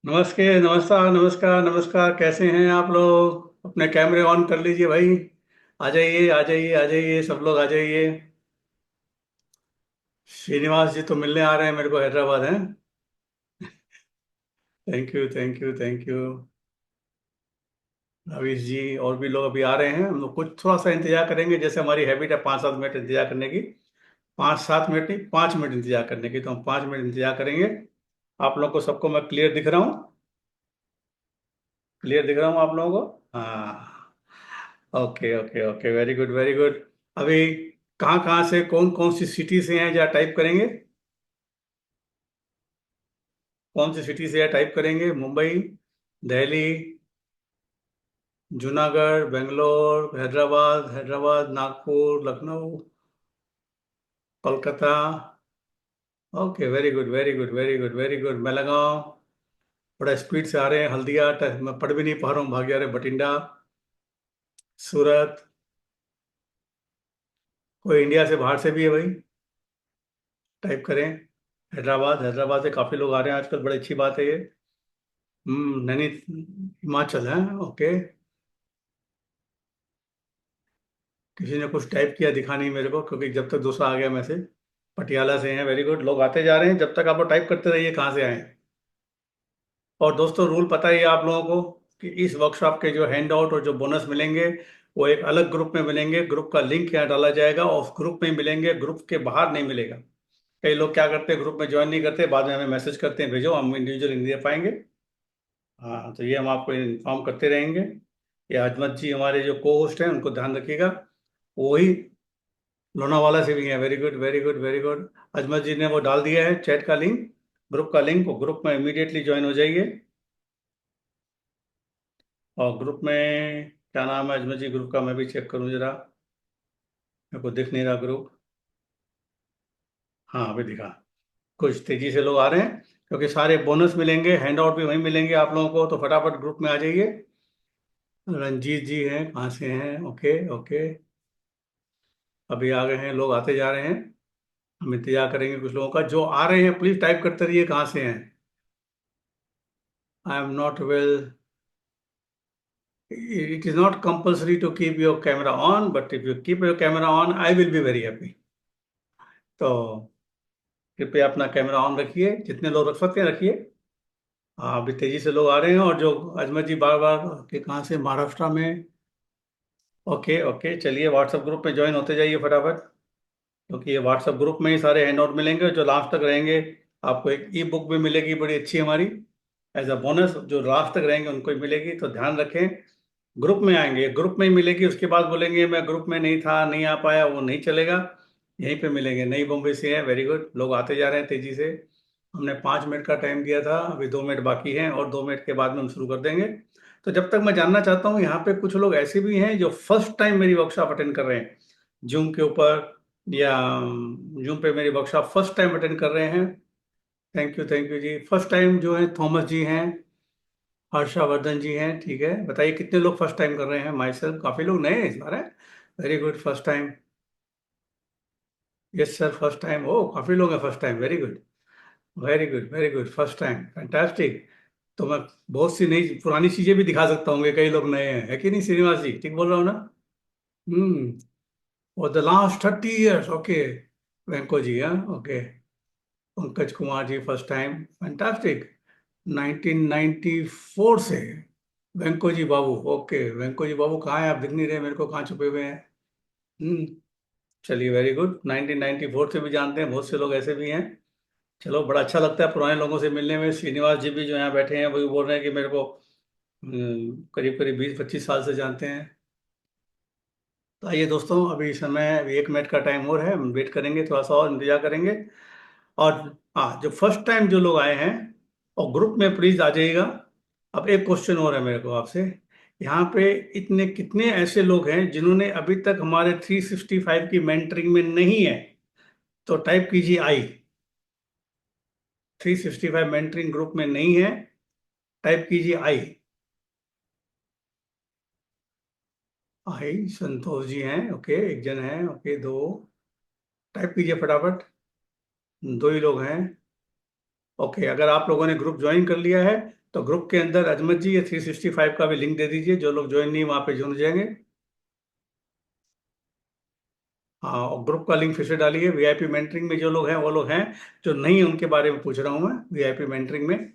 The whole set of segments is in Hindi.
नमस्ते, नमस्कार, नमस्कार, नमस्कार। कैसे हैं आप लोग? अपने कैमरे ऑन कर लीजिए भाई। आ जाइए, आ जाइए, आ जाइए, सब लोग आ जाइए। श्रीनिवास जी तो मिलने आ रहे हैं मेरे को, हैदराबाद हैं। Thank you, thank you, thank you. Ravish ji और भी लोग अभी आ रहे हैं। हम लोग कुछ थोड़ा सा इंतजार करेंगे, जैसे हमारी हैबिट है 5-7 मिनट इंतजार करने की। 5-7 मिनट नहीं, 5 मिनट इंतजार करने की, तो हम 5 मिनट इंतजार करेंगे। आप लोग को सबको मैं क्लियर दिख रहा हूँ? क्लियर दिख रहा हूँ आप लोगों को? हाँ। Okay, okay, okay, very good, very good. अभी कहाँ कहाँ से, कौन कौन सी सिटी से हैं, जरा टाइप करेंगे। कौन सी सिटी से है, टाइप करेंगे। Mumbai, Delhi, Junagadh, Bangalore, Hyderabad, Hyderabad, Nagpur, Lucknow, Kolkata. Okay, very good, very good, very good, very good. Belgaum. बड़ा स्पीड से आ रहे हैं। हल्दिया मैं पढ़ भी नहीं पा रहा हूँ, भाग जा रहे हैं। बठिंडा, सूरत। कोई इंडिया से बाहर से भी है भाई? टाइप करें। हैदराबाद, हैदराबाद से काफी लोग आ रहे हैं आजकल, बड़ी अच्छी बात है ये। नैनी, हिमाचल है। ओके। किसी ने कुछ टाइप किया, दिखा नहीं मेरे को, क्योंकि जब तक दूसरा आ गया मैसेज। पटियाला से हैं, वेरी गुड। लोग आते जा रहे हैं, जब तक आप लोग टाइप करते रहिए कहाँ से आए हैं। और दोस्तों, रूल पता ही है आप लोगों को कि इस वर्कशॉप के जो हैंड आउट और जो बोनस मिलेंगे, वो एक अलग ग्रुप में मिलेंगे। ग्रुप का लिंक यहाँ डाला जाएगा और उस ग्रुप में ही मिलेंगे, ग्रुप के बाहर नहीं मिलेगा। कई लोग क्या करते हैं, ग्रुप में ज्वाइन नहीं करते, बाद में हमें मैसेज करते हैं भेजो, हम इंडिविजुअली नहीं दे पाएंगे। हाँ, तो ये हम आपको इन्फॉर्म करते रहेंगे। ये अजमत जी हमारे जो को होस्ट हैं, उनको ध्यान रखिएगा। वही लोनावाला से भी है। Very good, very good, very good. Azmat ji ने वो डाल दिया है चैट का लिंक, ग्रुप का लिंक। वो ग्रुप में इमीडिएटली ज्वाइन हो जाइए। और ग्रुप में क्या नाम है अजमत जी ग्रुप का, मैं भी चेक करूँ जरा। मेरे को दिख नहीं रहा ग्रुप। हाँ, अभी दिखा। कुछ तेजी से लोग आ रहे हैं, क्योंकि सारे बोनस मिलेंगे, हैंड आउट भी वहीं मिलेंगे आप लोगों को, तो फटाफट ग्रुप में आ जाइए। रंजीत जी हैं, कहाँ से हैं? Okay, okay. अभी आ गए हैं लोग, आते जा रहे हैं। हम इंतजार करेंगे कुछ लोगों का। जो आ रहे हैं प्लीज टाइप करते रहिए कहाँ से हैं। I am not well. It is not compulsory to keep your camera on, but if you keep your camera on, I will be very happy. तो कृपया अपना कैमरा ऑन रखिए, जितने लोग रख सकते हैं रखिए। हाँ, अभी तेजी से लोग आ रहे हैं। और जो अजमत जी बार बार के कहाँ से, महाराष्ट्र में। ओके, ओके, चलिए व्हाट्सएप ग्रुप में ज्वाइन होते जाइए फटाफट, क्योंकि ये व्हाट्सएप ग्रुप में ही सारे हैंड आउट मिलेंगे। जो लास्ट तक रहेंगे, आपको एक ई बुक भी मिलेगी बड़ी अच्छी हमारी, एज अ बोनस। जो लास्ट तक रहेंगे उनको ही मिलेगी, तो ध्यान रखें। ग्रुप में आएंगे, ग्रुप में ही मिलेगी। उसके बाद बोलेंगे मैं ग्रुप में नहीं था, नहीं आ पाया, वो नहीं चलेगा। यहीं पे मिलेंगे। नई मुंबई से है, वेरी गुड। लोग आते जा रहे हैं तेजी से। हमने 5 मिनट का टाइम दिया था, अभी 2 मिनट बाकी हैं, और 2 मिनट के बाद में हम शुरू कर देंगे। तो जब तक मैं जानना चाहता हूँ, यहाँ पे कुछ लोग ऐसे भी हैं जो फर्स्ट टाइम मेरी वर्कशॉप अटेंड कर रहे हैं, जूम के ऊपर, या जूम पे मेरी वर्कशॉप फर्स्ट टाइम अटेंड कर रहे हैं। थैंक यू, थैंक यू जी। फर्स्ट टाइम जो है थॉमस जी हैं, हर्षवर्धन जी हैं। ठीक है, बताइए कितने लोग फर्स्ट टाइम कर रहे हैं? माई सेल्फ, काफी लोग नए हैं इस बार है। Very good, first time. Yes sir, first time. ओ, काफी लोग हैं first time, very good, very good, very good, first time, fantastic. तो मैं बहुत सी नई पुरानी चीजें भी दिखा सकता हूँ, कई लोग नए हैं, है कि नहीं श्रीनिवास जी? ठीक बोल रहा हूँ ना? हम्म। और द लास्ट 30 years, ओके। वेंको जी, हाँ, okay. Pankaj Kumar ji first time, fantastic. 1994 से। वेंको जी बाबू, ओके। वेंको जी बाबू कहाँ हैं? आप दिख नहीं रहे मेरे को, कहाँ छुपे हुए हैं? हम्म। चलिए, वेरी गुड। 1994 से भी जानते हैं, बहुत से लोग ऐसे भी हैं। चलो, बड़ा अच्छा लगता है पुराने लोगों से मिलने में। श्रीनिवास जी भी जो यहाँ बैठे हैं, वही बोल रहे हैं कि मेरे को करीब करीब 20-25 साल से जानते हैं। तो आइए दोस्तों, अभी समय, अभी 1 मिनट का टाइम और है, हम वेट करेंगे, थोड़ा सा और इंतजार करेंगे। और हाँ, जो फर्स्ट टाइम जो लोग आए हैं, और ग्रुप में प्लीज आ जाइएगा। अब एक क्वेश्चन और है मेरे को आपसे। यहाँ पे इतने कितने ऐसे लोग हैं जिन्होंने अभी तक हमारे 365 की मेंटरिंग में नहीं है? तो टाइप कीजिए आई। 365 मेंटरिंग ग्रुप में नहीं है, टाइप कीजिए आई। आई, संतोष जी हैं, ओके। एक जन है, ओके। दो, टाइप कीजिए फटाफट। दो ही लोग हैं। ओके, अगर आप लोगों ने ग्रुप ज्वाइन कर लिया है, तो ग्रुप के अंदर अजमत जी ये 365 का भी लिंक दे दीजिए, जो लोग ज्वाइन नहीं वहाँ पे जुड़ जाएंगे। हाँ, और ग्रुप का लिंक फिर से डालिए। वीआईपी मेंटरिंग में जो लोग हैं वो लोग हैं, जो नहीं है उनके बारे में पूछ रहा हूँ मैं। वीआईपी मेंटरिंग में,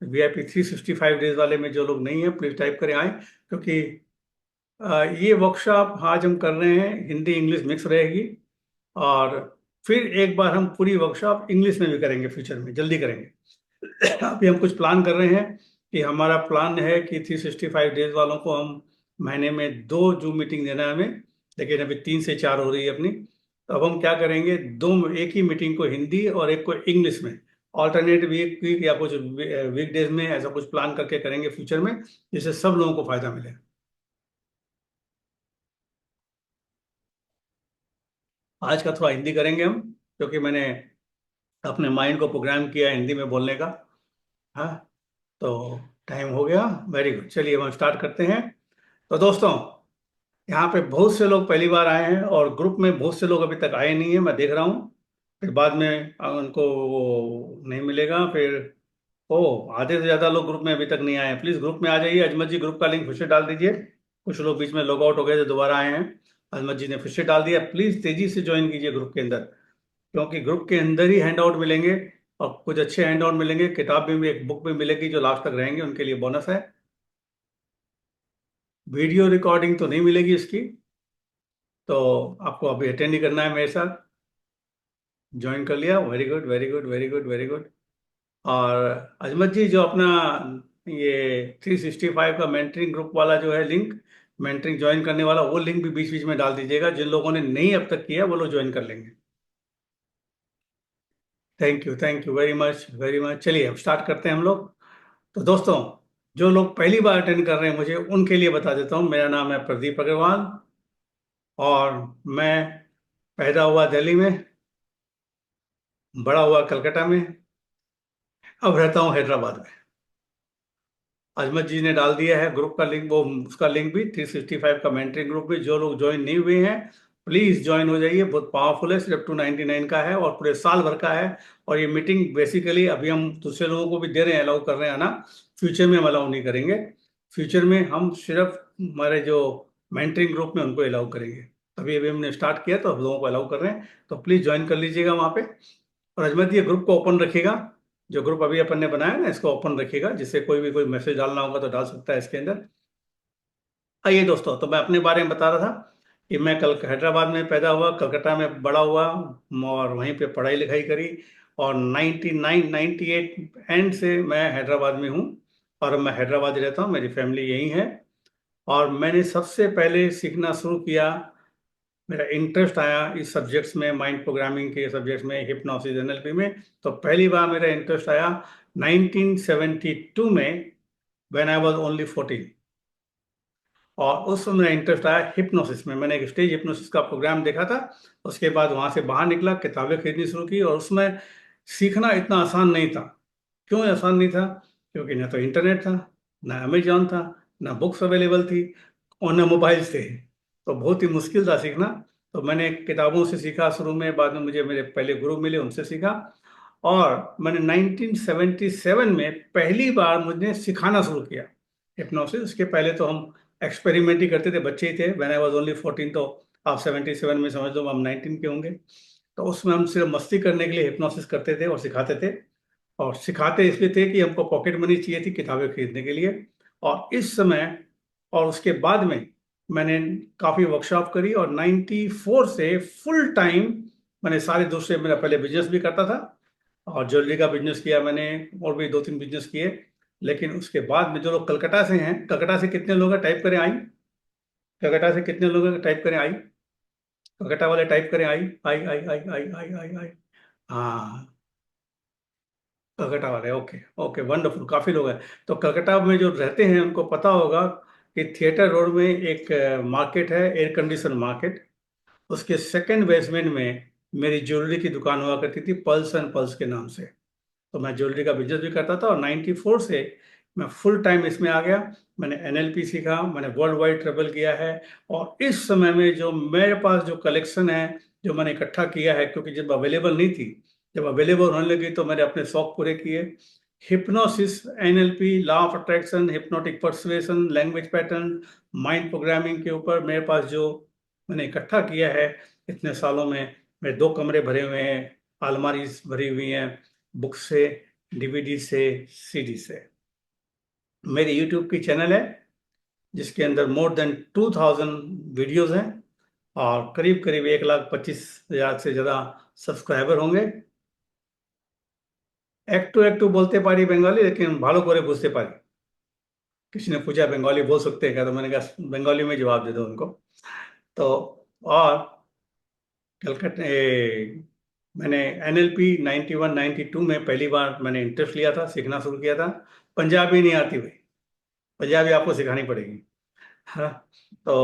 वीआईपी 365 डेज वाले में जो लोग नहीं है प्लीज टाइप करें आए, क्योंकि ये वर्कशॉप आज हम कर रहे हैं, हिंदी इंग्लिश मिक्स रहेगी। और फिर एक बार हम पूरी वर्कशॉप इंग्लिश में भी करेंगे, फ्यूचर में जल्दी करेंगे। अभी हम कुछ प्लान कर रहे हैं कि हमारा प्लान है कि 365 डेज वालों को हम महीने में 2 जूम मीटिंग देना है हमें, लेकिन अभी 3 से 4 हो रही है अपनी। तो अब हम क्या करेंगे, दो एक ही मीटिंग को हिंदी और एक को इंग्लिश में, ऑल्टरनेट वीक या कुछ वीक डेज में ऐसा कुछ प्लान करके करेंगे फ्यूचर में, जिससे सब लोगों को फायदा मिले। आज का थोड़ा हिंदी करेंगे हम, क्योंकि मैंने अपने माइंड को प्रोग्राम किया है हिंदी में बोलने का। हाँ, तो टाइम हो गया। वेरी गुड, चलिए हम स्टार्ट करते हैं। तो दोस्तों, यहाँ पे बहुत से लोग पहली बार आए हैं और ग्रुप में बहुत से लोग अभी तक आए नहीं है, मैं देख रहा हूँ। फिर बाद में उनको वो नहीं मिलेगा फिर। ओ, आधे से ज़्यादा लोग ग्रुप में अभी तक नहीं आए हैं। प्लीज़ ग्रुप में आ जाइए। अजमत जी ग्रुप का लिंक फिर से डाल दीजिए। कुछ लोग बीच में लॉग आउट हो गए जो दोबारा आए हैं। अजमत जी ने फिर से डाल दिया। प्लीज़ तेज़ी से ज्वाइन कीजिए ग्रुप के अंदर, क्योंकि ग्रुप के अंदर ही हैंड आउट मिलेंगे, और कुछ अच्छे हैंड आउट मिलेंगे। किताब भी, एक बुक भी मिलेगी जो लास्ट तक रहेंगे, उनके लिए बोनस है। वीडियो रिकॉर्डिंग तो नहीं मिलेगी इसकी, तो आपको अभी अटेंड ही करना है मेरे साथ। ज्वाइन कर लिया, very good very good very good very good. और अजमत जी, जो अपना ये 365 का मेंटरिंग ग्रुप वाला जो है लिंक, मेंटरिंग ज्वाइन करने वाला, वो लिंक भी बीच बीच में डाल दीजिएगा। जिन लोगों ने नहीं अब तक किया वो लोग ज्वाइन कर लेंगे। Thank you very much very much. चलिए अब स्टार्ट करते हैं हम लोग। तो दोस्तों, जो लोग पहली बार अटेंड कर रहे हैं मुझे, उनके लिए बता देता हूँ। मेरा नाम है प्रदीप अग्रवाल, और मैं पैदा हुआ दिल्ली में, बड़ा हुआ कलकत्ता में, अब रहता हूँ हैदराबाद में। अजमत जी ने डाल दिया है ग्रुप का लिंक, वो उसका लिंक भी 365 का मेंटरिंग ग्रुप में। जो लोग ज्वाइन नहीं हुए हैं प्लीज ज्वाइन हो जाइए। बहुत पावरफुल है, सिर्फ 299 का है और पूरे साल भर का है। और ये मीटिंग बेसिकली अभी हम दूसरे लोगों को भी दे रहे हैं, अलाउ कर रहे हैं ना। फ्यूचर में हम अलाउ नहीं करेंगे। फ्यूचर में हम सिर्फ हमारे जो मेंटरिंग ग्रुप में उनको अलाउ करेंगे। अभी अभी हमने स्टार्ट किया तो हम लोगों को अलाउ कर रहे हैं, तो प्लीज ज्वाइन कर लीजिएगा वहाँ पे। और अजमत ये ग्रुप को ओपन रखिएगा। जो ग्रुप अभी अपन ने बनाया ना, इसको ओपन रखिएगा, जिससे कोई भी कोई मैसेज डालना होगा तो डाल सकता है इसके अंदर। आइए दोस्तों, तो मैं अपने बारे में बता रहा था कि मैं कल हैदराबाद में पैदा हुआ, कलकत्ता में बड़ा हुआ, और वहीं पे पढ़ाई लिखाई करी। और 98 एंड से मैं हैदराबाद में हूँ, और अब मैं हैदराबाद ही रहता हूँ, मेरी फैमिली यहीं है। और मैंने सबसे पहले सीखना शुरू किया, मेरा इंटरेस्ट आया इस सब्जेक्ट्स में, माइंड प्रोग्रामिंग के सब्जेक्ट्स में, हिप्नोसिस एनएलपी में। तो पहली बार मेरा इंटरेस्ट आया 1972 में, व्हेन आई वाज ओनली 14। और उस समय मेरा इंटरेस्ट आया हिप्नोसिस में। मैंने एक स्टेज हिप्नोसिस का प्रोग्राम देखा था। उसके बाद वहाँ से बाहर निकला, किताबें खरीदनी शुरू की, और उसमें सीखना इतना आसान नहीं था। क्यों आसान नहीं था? क्योंकि ना तो इंटरनेट था, ना अमेजॉन था, ना बुक्स अवेलेबल थी, और ना मोबाइल थे। तो बहुत ही मुश्किल था सीखना। तो मैंने किताबों से सीखा शुरू में, बाद में मुझे मेरे पहले गुरु मिले, उनसे सीखा। और मैंने 1977 में पहली बार मुझे सिखाना शुरू किया हिप्नोसिस। उसके पहले तो हम एक्सपेरिमेंट ही करते थे, बच्चे ही थे। व्हेन आई वाज ओनली 14, तो आप 77 में समझ लो हम 19 के होंगे। तो उसमें हम सिर्फ मस्ती करने के लिए हिप्नोसिस करते थे और सिखाते थे। और सिखाते इसलिए थे कि हमको पॉकेट मनी चाहिए थी किताबें खरीदने के लिए। और इस समय, और उसके बाद में मैंने काफ़ी वर्कशॉप करी, और 94 से फुल टाइम मैंने सारे दूसरे, मेरा पहले बिजनेस भी करता था, और ज्वेलरी का बिजनेस किया मैंने, और भी 2-3 बिजनेस किए। लेकिन उसके बाद में जो लोग कलकत्ता से हैं, कलकत्ता से कितने लोग हैं टाइप करें आई। कलकत्ता से कितने लोग हैं टाइप करें आई। कलकत्ता वाले टाइप करें आई आई आई आई आई आई आई आई। हाँ, कलकत्ता वाले, ओके ओके, वंडरफुल, काफ़ी लोग हैं। तो कलकत्ता में जो रहते हैं उनको पता होगा कि थिएटर रोड में एक मार्केट है, एयर कंडीशन मार्केट। उसके सेकंड बेसमेंट में मेरी ज्वेलरी की दुकान हुआ करती थी, पल्स एंड पल्स के नाम से। तो मैं ज्वेलरी का बिजनेस भी करता था, और 94 से मैं फुल टाइम इसमें आ गया। मैंने एनएलपी सीखा, मैंने वर्ल्ड वाइड ट्रेवल किया है। और इस समय में जो मेरे पास जो कलेक्शन है, जो मैंने इकट्ठा किया है, क्योंकि जब अवेलेबल नहीं थी, जब अवेलेबल होने लगी तो मैंने अपने शौक पूरे किए। Hypnosis, NLP, law of attraction, hypnotic persuasion, language pattern, mind programming के ऊपर मेरे पास जो मैंने इकट्ठा किया है इतने सालों में, मेरे 2 कमरे भरे हुए हैं, अलमारी भरी हुई हैं बुक से, डीवीडी से, सीडी से। मेरी यूट्यूब की चैनल है जिसके अंदर मोर देन 2000 वीडियोस हैं और करीब करीब 1,25,000 से ज़्यादा सब्सक्राइबर होंगे। একটু একটু বলতে পারি বেঙ্গলি, लेकिन ভালো করে বুঝতে পারি। किसी ने पूछा बंगाली बोल सकते हैं क्या, तो मैंने कहा बंगाली में जवाब दे दो उनको। तो और कलकत्ता मैंने एनएलपी 91 92 में पहली बार मैंने इंटरेस्ट लिया था, सीखना शुरू किया था। पंजाबी नहीं आती भाई, पंजाबी आपको सिखानी पड़ेगी। हाँ, तो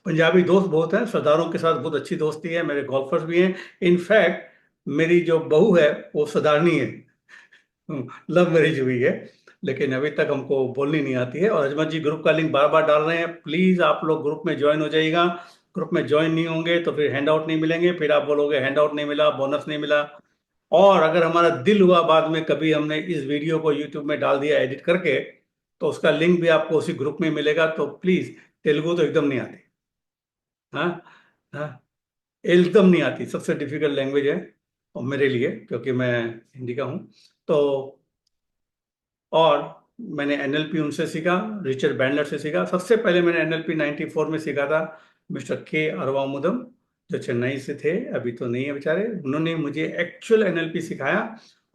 पंजाबी दोस्त बहुत हैं, सरदारों के साथ बहुत अच्छी दोस्ती है, मेरे गोल्फर्स भी हैं। इनफैक्ट मेरी जो बहू है वो सरदारनी है, लव मैरिज हुई है, लेकिन अभी तक हमको बोलनी नहीं आती है। और अजमत जी ग्रुप का लिंक बार बार डाल रहे हैं, प्लीज आप लोग ग्रुप में ज्वाइन हो जाइएगा। ग्रुप में ज्वाइन नहीं होंगे तो फिर हैंड आउट नहीं मिलेंगे, फिर आप बोलोगे हैंड आउट नहीं मिला, बोनस नहीं मिला। और अगर हमारा दिल हुआ बाद में कभी हमने इस वीडियो को यूट्यूब में डाल दिया एडिट करके, तो उसका लिंक भी आपको उसी ग्रुप में मिलेगा। तो प्लीज, तेलुगु तो एकदम नहीं आती। हाँ, हाँ, एकदम नहीं आती, सबसे डिफिकल्ट लैंग्वेज है और मेरे लिए, क्योंकि मैं हिंदी का हूँ। तो और मैंने एनएलपी उनसे सीखा, रिचर्ड बैंडलर से सीखा। सबसे पहले मैंने एनएलपी 94 में सीखा था मिस्टर के अरवामुदम, जो चेन्नई से थे, अभी तो नहीं है बेचारे। उन्होंने मुझे एक्चुअल एनएलपी सिखाया।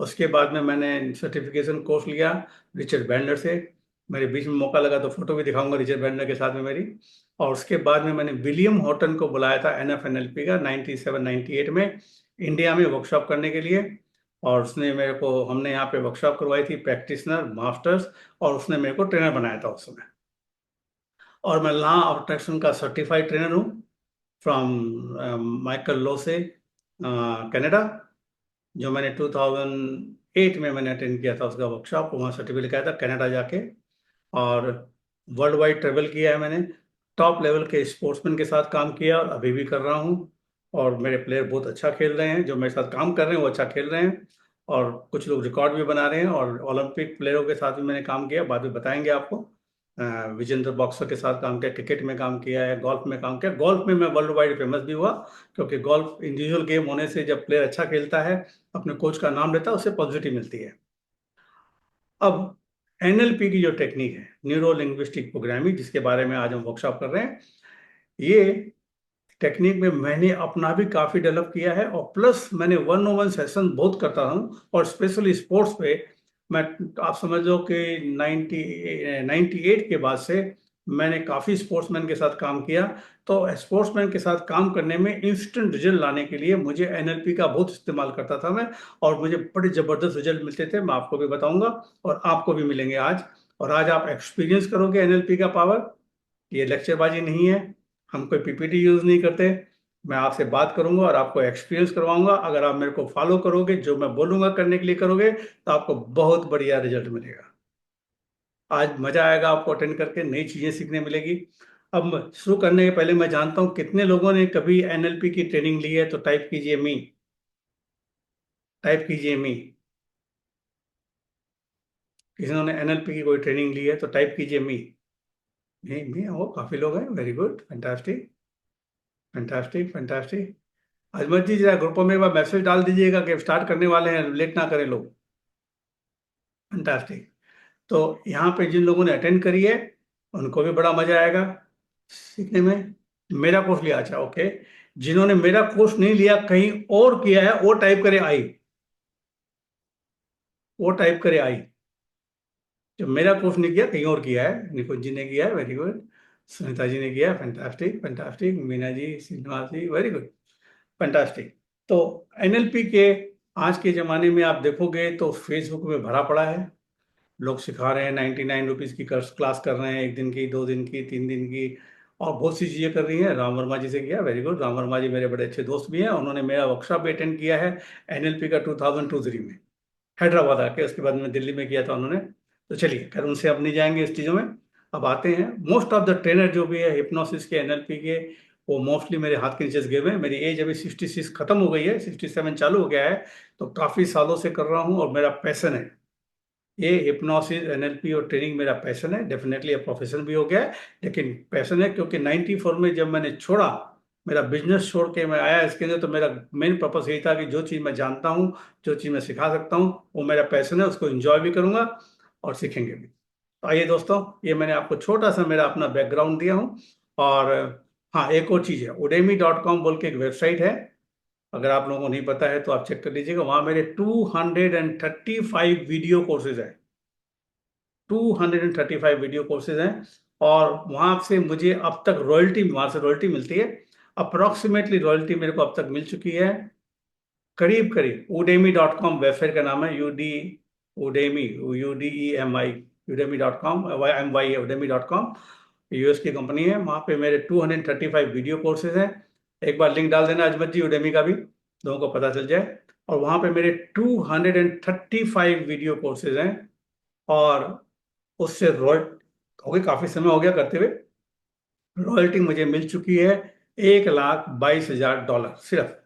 उसके बाद में मैंने सर्टिफिकेशन कोर्स लिया रिचर्ड बैंडलर से। मेरे बीच में मौका लगा तो फोटो भी दिखाऊंगा रिचर्ड बैंडलर के साथ में मेरी। और उसके बाद में मैंने विलियम हॉटन को बुलाया था एनएफ एनएलपी का 97 98 में इंडिया में वर्कशॉप करने के लिए। और उसने मेरे को, हमने यहाँ पे वर्कशॉप करवाई थी, प्रैक्टिशनर, मास्टर्स, और उसने मेरे को ट्रेनर बनाया था उस समय। और मैं लॉ ऑफ अट्रैक्शन का सर्टिफाइड ट्रेनर हूँ फ्रॉम माइकल लो से, कनाडा, जो मैंने 2008 में मैंने अटेंड किया था उसका वर्कशॉप, वहाँ सर्टिफिकेट लिया था कनाडा जाके। और वर्ल्ड वाइड ट्रेवल किया है मैंने, टॉप लेवल के स्पोर्ट्समैन के साथ काम किया और अभी भी कर रहा हूँ। और मेरे प्लेयर बहुत अच्छा खेल रहे हैं, जो मेरे साथ काम कर रहे हैं वो अच्छा खेल रहे हैं, और कुछ लोग रिकॉर्ड भी बना रहे हैं। और ओलंपिक प्लेयरों के साथ भी मैंने काम किया, बाद में बताएंगे आपको। विजेंद्र बॉक्सर के साथ काम किया, क्रिकेट में काम किया है, गोल्फ में काम किया। गोल्फ में मैं वर्ल्ड वाइड फेमस भी हुआ, क्योंकि गोल्फ इंडिविजुअल गेम होने से जब प्लेयर अच्छा खेलता है, अपने कोच का नाम लेता है, उससे पॉजिटिव मिलती है। अब एनएलपी की जो टेक्निक है, न्यूरो लिंग्विस्टिक प्रोग्रामिंग, जिसके बारे में आज हम वर्कशॉप कर रहे हैं, ये टेक्निक में मैंने अपना भी काफ़ी डेवलप किया है। और प्लस मैंने 1-on-1 सेशन बहुत करता हूँ, और स्पेशली स्पोर्ट्स पे मैं, आप समझ लो कि 98 के बाद से मैंने काफ़ी स्पोर्ट्समैन के साथ काम किया। तो स्पोर्ट्समैन के साथ काम करने में इंस्टेंट रिजल्ट लाने के लिए मुझे एनएलपी का बहुत इस्तेमाल करता था मैं, और मुझे बड़े ज़बरदस्त रिजल्ट मिलते थे। मैं आपको भी बताऊंगा और आपको भी मिलेंगे आज। और आज आप एक्सपीरियंस करोगे एनएलपी का पावर। ये लेक्चरबाजी नहीं है, हम कोई पीपीटी यूज नहीं करते। मैं आपसे बात करूंगा और आपको एक्सपीरियंस करवाऊंगा। अगर आप मेरे को फॉलो करोगे, जो मैं बोलूंगा करने के लिए करोगे, तो आपको बहुत बढ़िया रिजल्ट मिलेगा। आज मजा आएगा आपको अटेंड करके, नई चीजें सीखने मिलेगी। अब शुरू करने के पहले मैं जानता हूं कितने लोगों ने कभी एनएलपी की ट्रेनिंग ली है, तो टाइप कीजिए मी, टाइप कीजिए मी। किसी ने एनएलपी की कोई ट्रेनिंग ली है तो टाइप कीजिए मी। मी हो, काफी लोग हैं, very good, fantastic, fantastic, fantastic. Azmat ji जरा ग्रुपों में एक बार मैसेज डाल दीजिएगा कि स्टार्ट करने वाले हैं, लेट ना करें लोग। फैंटास्टिक। तो यहाँ पे जिन लोगों ने अटेंड करी है उनको भी बड़ा मजा आएगा सीखने में। मेरा कोर्स लिया, अच्छा ओके। जिन्होंने मेरा कोर्स नहीं लिया, कहीं और किया है, वो टाइप करे आई, वो टाइप करे आई। जो मेरा कोर्स नहीं किया, कहीं और किया है, निकुंज जी ने किया है, वेरी गुड। सुनीता जी ने किया, फैंटास्टिक, फैंटास्टिक। मीना जी, श्रीनिवास जी, वेरी गुड, फैंटास्टिक। तो एनएलपी के आज के ज़माने में आप देखोगे तो फेसबुक में भरा पड़ा है, लोग सिखा रहे हैं, 99 रुपीज़ की क्लास कर रहे हैं, 1 दिन की, 2 दिन की, 3 दिन की, और बहुत सी चीज़ें कर रही हैं। राम वर्मा जी से किया, वेरी गुड। राम वर्मा जी मेरे बड़े अच्छे दोस्त भी हैं, उन्होंने मेरा वर्कशॉप भी अटेंड किया है एनएलपी का 2002-3 में, हैदराबाद आके। उसके बाद में दिल्ली में किया था उन्होंने। तो चलिए, खैर उनसे अब नहीं जाएंगे इस चीज़ों में। अब आते हैं, मोस्ट ऑफ द ट्रेनर जो भी है हिप्नोसिस के, एनएलपी के, वो मोस्टली मेरे हाथ के नीचे से गए हुए हैं। मेरी एज अभी 66 खत्म हो गई है, 67 चालू हो गया है। तो काफ़ी सालों से कर रहा हूँ और मेरा पैशन है। ये हिप्नोसिस एनएलपी और ट्रेनिंग मेरा पैशन है, डेफिनेटली अब प्रोफेशन भी हो गया है, लेकिन पैशन है क्योंकि 94 में जब मैंने छोड़ा, मेरा बिजनेस छोड़ के मैं आया इसके अंदर, तो मेरा मेन पर्पस यही था कि जो चीज़ मैं जानता हूँ, जो चीज़ मैं सिखा सकता हूँ, वो मेरा पैशन है, उसको एंजॉय भी करूंगा और सीखेंगे भी। तो आइए दोस्तों, ये मैंने आपको छोटा सा मेरा अपना बैकग्राउंड दिया हूँ। और हाँ, एक और चीज़ है, udemy.com बोल के एक वेबसाइट है, अगर आप लोगों को नहीं पता है तो आप चेक कर लीजिएगा, वहाँ मेरे 235 वीडियो कोर्सेज हैं। 235 वीडियो कोर्सेज हैं, और वहाँ से मुझे अब तक रॉयल्टी, वहाँ से रॉयल्टी मिलती है। अप्रोक्सीमेटली रॉयल्टी मेरे को अब तक मिल चुकी है, करीब करीब, udemy.com वेबसाइट का नाम है, उडेमी, UDEMI, udemy.com, MY है, udemy.com, यूएस की कंपनी है। वहाँ पे मेरे 235 वीडियो कोर्सेज हैं। एक बार लिंक डाल देना अजमत जी, उडेमी का भी, लोगों को पता चल जाए। और वहाँ पे मेरे 235 वीडियो कोर्सेज हैं, और उससे रॉयल, हो गई, काफ़ी समय हो गया करते हुए, रॉयल्टी मुझे मिल चुकी है $1,22,000 सिर्फ।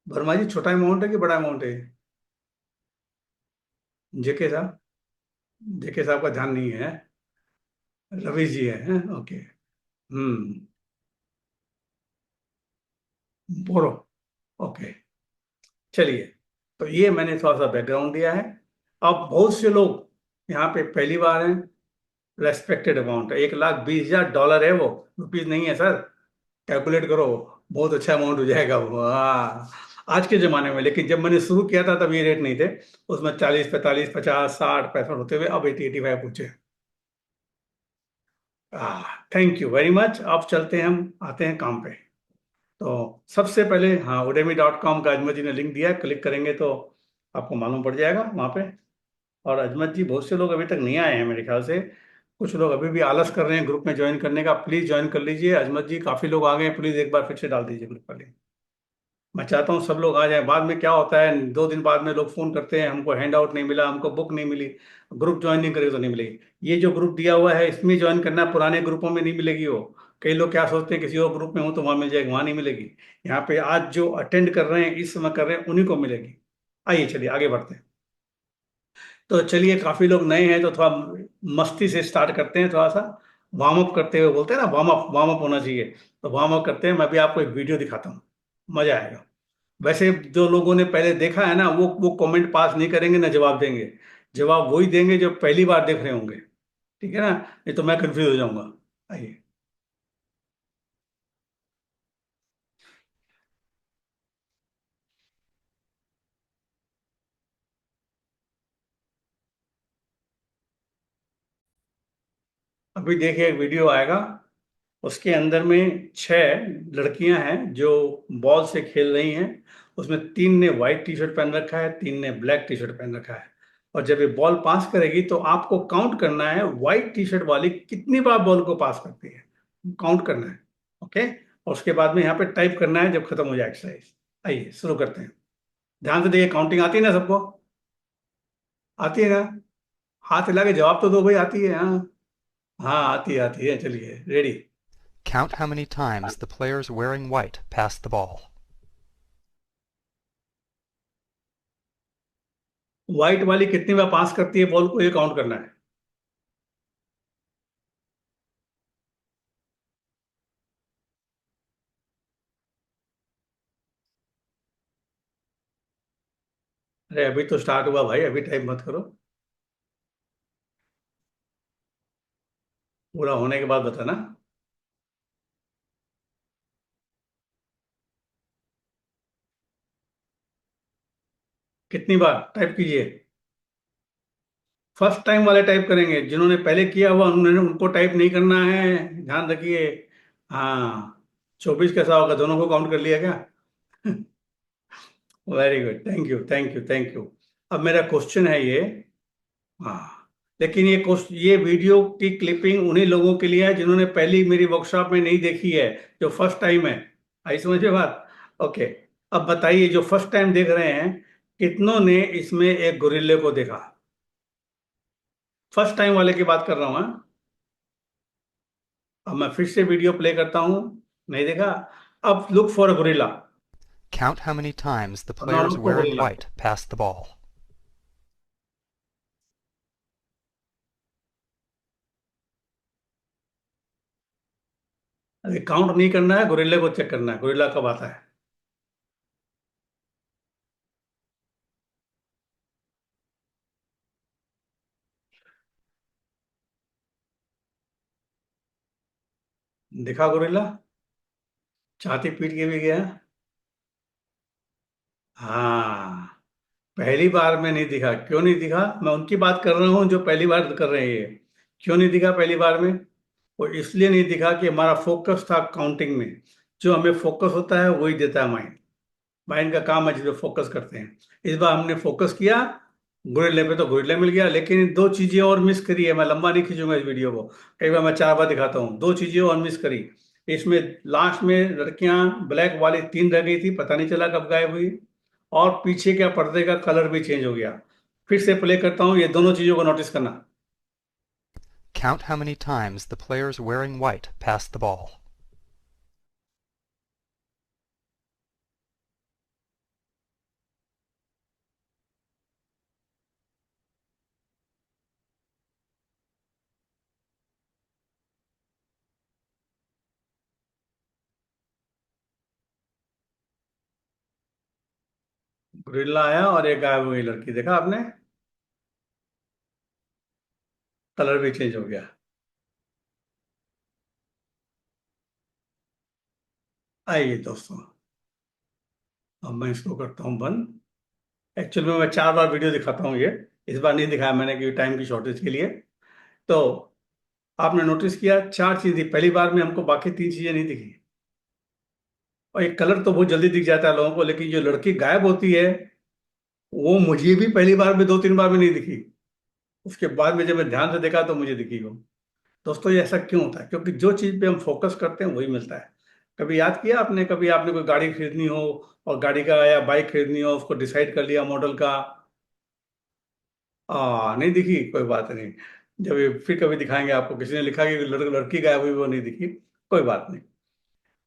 वर्मा जी, छोटा अमाउंट है कि बड़ा अमाउंट है? जेके साहब, जेके साहब का ध्यान नहीं है, रवि जी है, ओके। हम्म। बोलो। ओके, चलिए, तो ये मैंने थोड़ा सा बैकग्राउंड दिया है। अब बहुत से लोग यहाँ पे पहली बार हैं, रेस्पेक्टेड अमाउंट है, $1,20,000 है वो, रुपीज नहीं है सर, कैलकुलेट करो, बहुत अच्छा अमाउंट हो जाएगा वो, हाँ, आज के जमाने में। लेकिन जब मैंने शुरू किया था तब ये रेट नहीं थे, उसमें 40, 45, 50, 60, 65 होते हुए अब 80, 85 पूछे। Thank you very much. अब चलते हैं, हम आते हैं काम पे। तो सबसे पहले, हाँ, udemy.com का अजमत जी ने लिंक दिया है, क्लिक करेंगे तो आपको मालूम पड़ जाएगा वहाँ पे। और अजमत जी, बहुत से लोग अभी तक नहीं आए हैं मेरे ख्याल से, कुछ लोग अभी भी आलस कर रहे हैं ग्रुप में ज्वाइन करने का, प्लीज़ ज्वाइन कर लीजिए। अजमत जी, काफ़ी लोग आ गए हैं, प्लीज़ एक बार फिर से डाल दीजिए ग्रुप का लिंक। मैं चाहता हूँ सब लोग आ जाएं, बाद में क्या होता है, 2 दिन बाद में लोग फ़ोन करते हैं, हमको हैंड आउट नहीं मिला, हमको बुक नहीं मिली, ग्रुप ज्वाइन नहीं करेगा तो नहीं मिलेगी। ये जो ग्रुप दिया हुआ है इसमें ज्वाइन करना है, पुराने ग्रुपों में नहीं मिलेगी वो। कई लोग क्या सोचते हैं किसी और ग्रुप में हूँ तो वहाँ मिल जाएगी, वहाँ नहीं मिलेगी। यहाँ पे आज जो अटेंड कर रहे हैं, इस समय कर रहे हैं, उन्हीं को मिलेगी। आइए चलिए आगे बढ़ते हैं। तो चलिए, काफी लोग नए हैं तो थोड़ा मस्ती से स्टार्ट करते हैं, थोड़ा सा वार्म अप करते हुए, बोलते हैं ना, वार्म अप होना चाहिए। तो वार्म अप करते हैं, मैं भी आपको एक वीडियो दिखाता हूँ, मजा आएगा। वैसे जो लोगों ने पहले देखा है ना, वो कमेंट पास नहीं करेंगे ना जवाब देंगे, जवाब वही देंगे जो पहली बार देख रहे होंगे, ठीक है ना, नहीं तो मैं कंफ्यूज हो जाऊंगा। आइए। अभी देखिए, एक वीडियो आएगा, उसके अंदर में 6 लड़कियां हैं जो बॉल से खेल रही हैं। उसमें 3 ने व्हाइट टी शर्ट पहन रखा है, 3 ने ब्लैक टी शर्ट पहन रखा है। और जब ये बॉल पास करेगी तो आपको काउंट करना है व्हाइट टी शर्ट वाली कितनी बार बॉल को पास करती है, काउंट करना है। ओके, और उसके बाद में यहाँ पे टाइप करना है जब खत्म हो जाए एक्सरसाइज। आइए शुरू करते हैं। ध्यान से देखिए, काउंटिंग आती है ना सबको? आती है ना? हाथ हिला के जवाब तो दो भाई, आती है? हाँ, हाँ आती है, चलिए ready. Count how many times the players wearing white pass the ball. White वाली कितनी बार पास करती है बॉल को, ये काउंट करना है। अरे अभी तो स्टार्ट हुआ भाई, अभी टाइप मत करो, पूरा होने के बाद बताना। कितनी बार टाइप कीजिए? फर्स्ट टाइम वाले टाइप करेंगे, जिन्होंने पहले किया हुआ उन्होंने, उनको टाइप नहीं करना है, ध्यान रखिए। हाँ, 24 कैसा होगा, दोनों को काउंट कर लिया क्या? Very good, thank you, thank you, thank you. अब मेरा क्वेश्चन है ये, हाँ, लेकिन ये वीडियो की क्लिपिंग उन्हीं लोगों के लिए है जिन्होंने पहली मेरी वर्कशॉप में नहीं देखी है, जो फर्स्ट टाइम है। आई समझ में बात? ओके। अब बताइए, जो फर्स्ट टाइम देख रहे हैं, कितनों ने इसमें एक गोरिल्ले को देखा? फर्स्ट टाइम वाले की बात कर रहा हूं, हाँ? अब मैं फिर से वीडियो प्ले करता हूं, नहीं देखा? अब look for a gorilla. Count how many times the अब now players look for wearing gorilla. white pass the ball. अभी काउंट नहीं करना है, गोरिल्ला को चेक करना है, गोरिल्ला कब आता है। दिखा गोरिल्ला, छाती पीट के भी गया। हाँ, पहली बार में नहीं दिखा। क्यों नहीं दिखा? मैं उनकी बात कर रहा हूँ जो पहली बार कर रहे हैं। क्यों नहीं दिखा पहली बार में? वो इसलिए नहीं दिखा कि हमारा फोकस था काउंटिंग में। जो हमें फोकस होता है वही देता है माइंड। माइंड का काम है जिस पे फोकस करते हैं। इस बार हमने फोकस किया गोरिल्ले पे, तो गोरिल्ला मिल गया। लेकिन दो चीजें और मिस करी है। मैं लंबा नहीं खींचूंगा इस वीडियो को, कई बार मैं 4 बार दिखाता हूँ। दो चीजें और मिस करी इसमें। लास्ट में लड़कियां ब्लैक वाली 3 रह गई थी, पता नहीं चला कब गायब हुई। और पीछे का पर्दे का कलर भी चेंज हो गया। फिर से प्ले करता हूँ, ये दोनों चीजों को नोटिस करना। Count how many times the players wearing white pass the ball. Gorilla आया और एक गायब हुई लड़की, देखा आपने? कलर भी चेंज हो गया। आइए दोस्तों, अब मैं इसको करता हूँ बंद। एक्चुअल में मैं 4 बार वीडियो दिखाता हूँ ये। इस बार नहीं दिखाया मैंने क्योंकि टाइम की शॉर्टेज के लिए। तो आपने नोटिस किया 4 चीज थी पहली बार में, हमको बाकी 3 चीजें नहीं दिखी। और एक कलर तो बहुत जल्दी दिख जाता है लोगों को, लेकिन जो लड़की गायब होती है वो मुझे भी पहली बार में 2-3 बार में नहीं दिखी। उसके बाद में जब मैं ध्यान से देखा तो मुझे दिखी वो। दोस्तों ये ऐसा क्यों होता है? क्योंकि जो चीज पे हम फोकस करते हैं वही मिलता है। कभी याद किया आपने, कभी आपने कोई गाड़ी खरीदनी हो और गाड़ी का या बाइक खरीदनी हो, उसको डिसाइड कर लिया मॉडल का, नहीं दिखी, कोई बात नहीं। जब ये फिर कभी दिखाएंगे आपको, किसी ने लिखा कि लड़की गायब हुई, वो नहीं दिखी, कोई बात नहीं।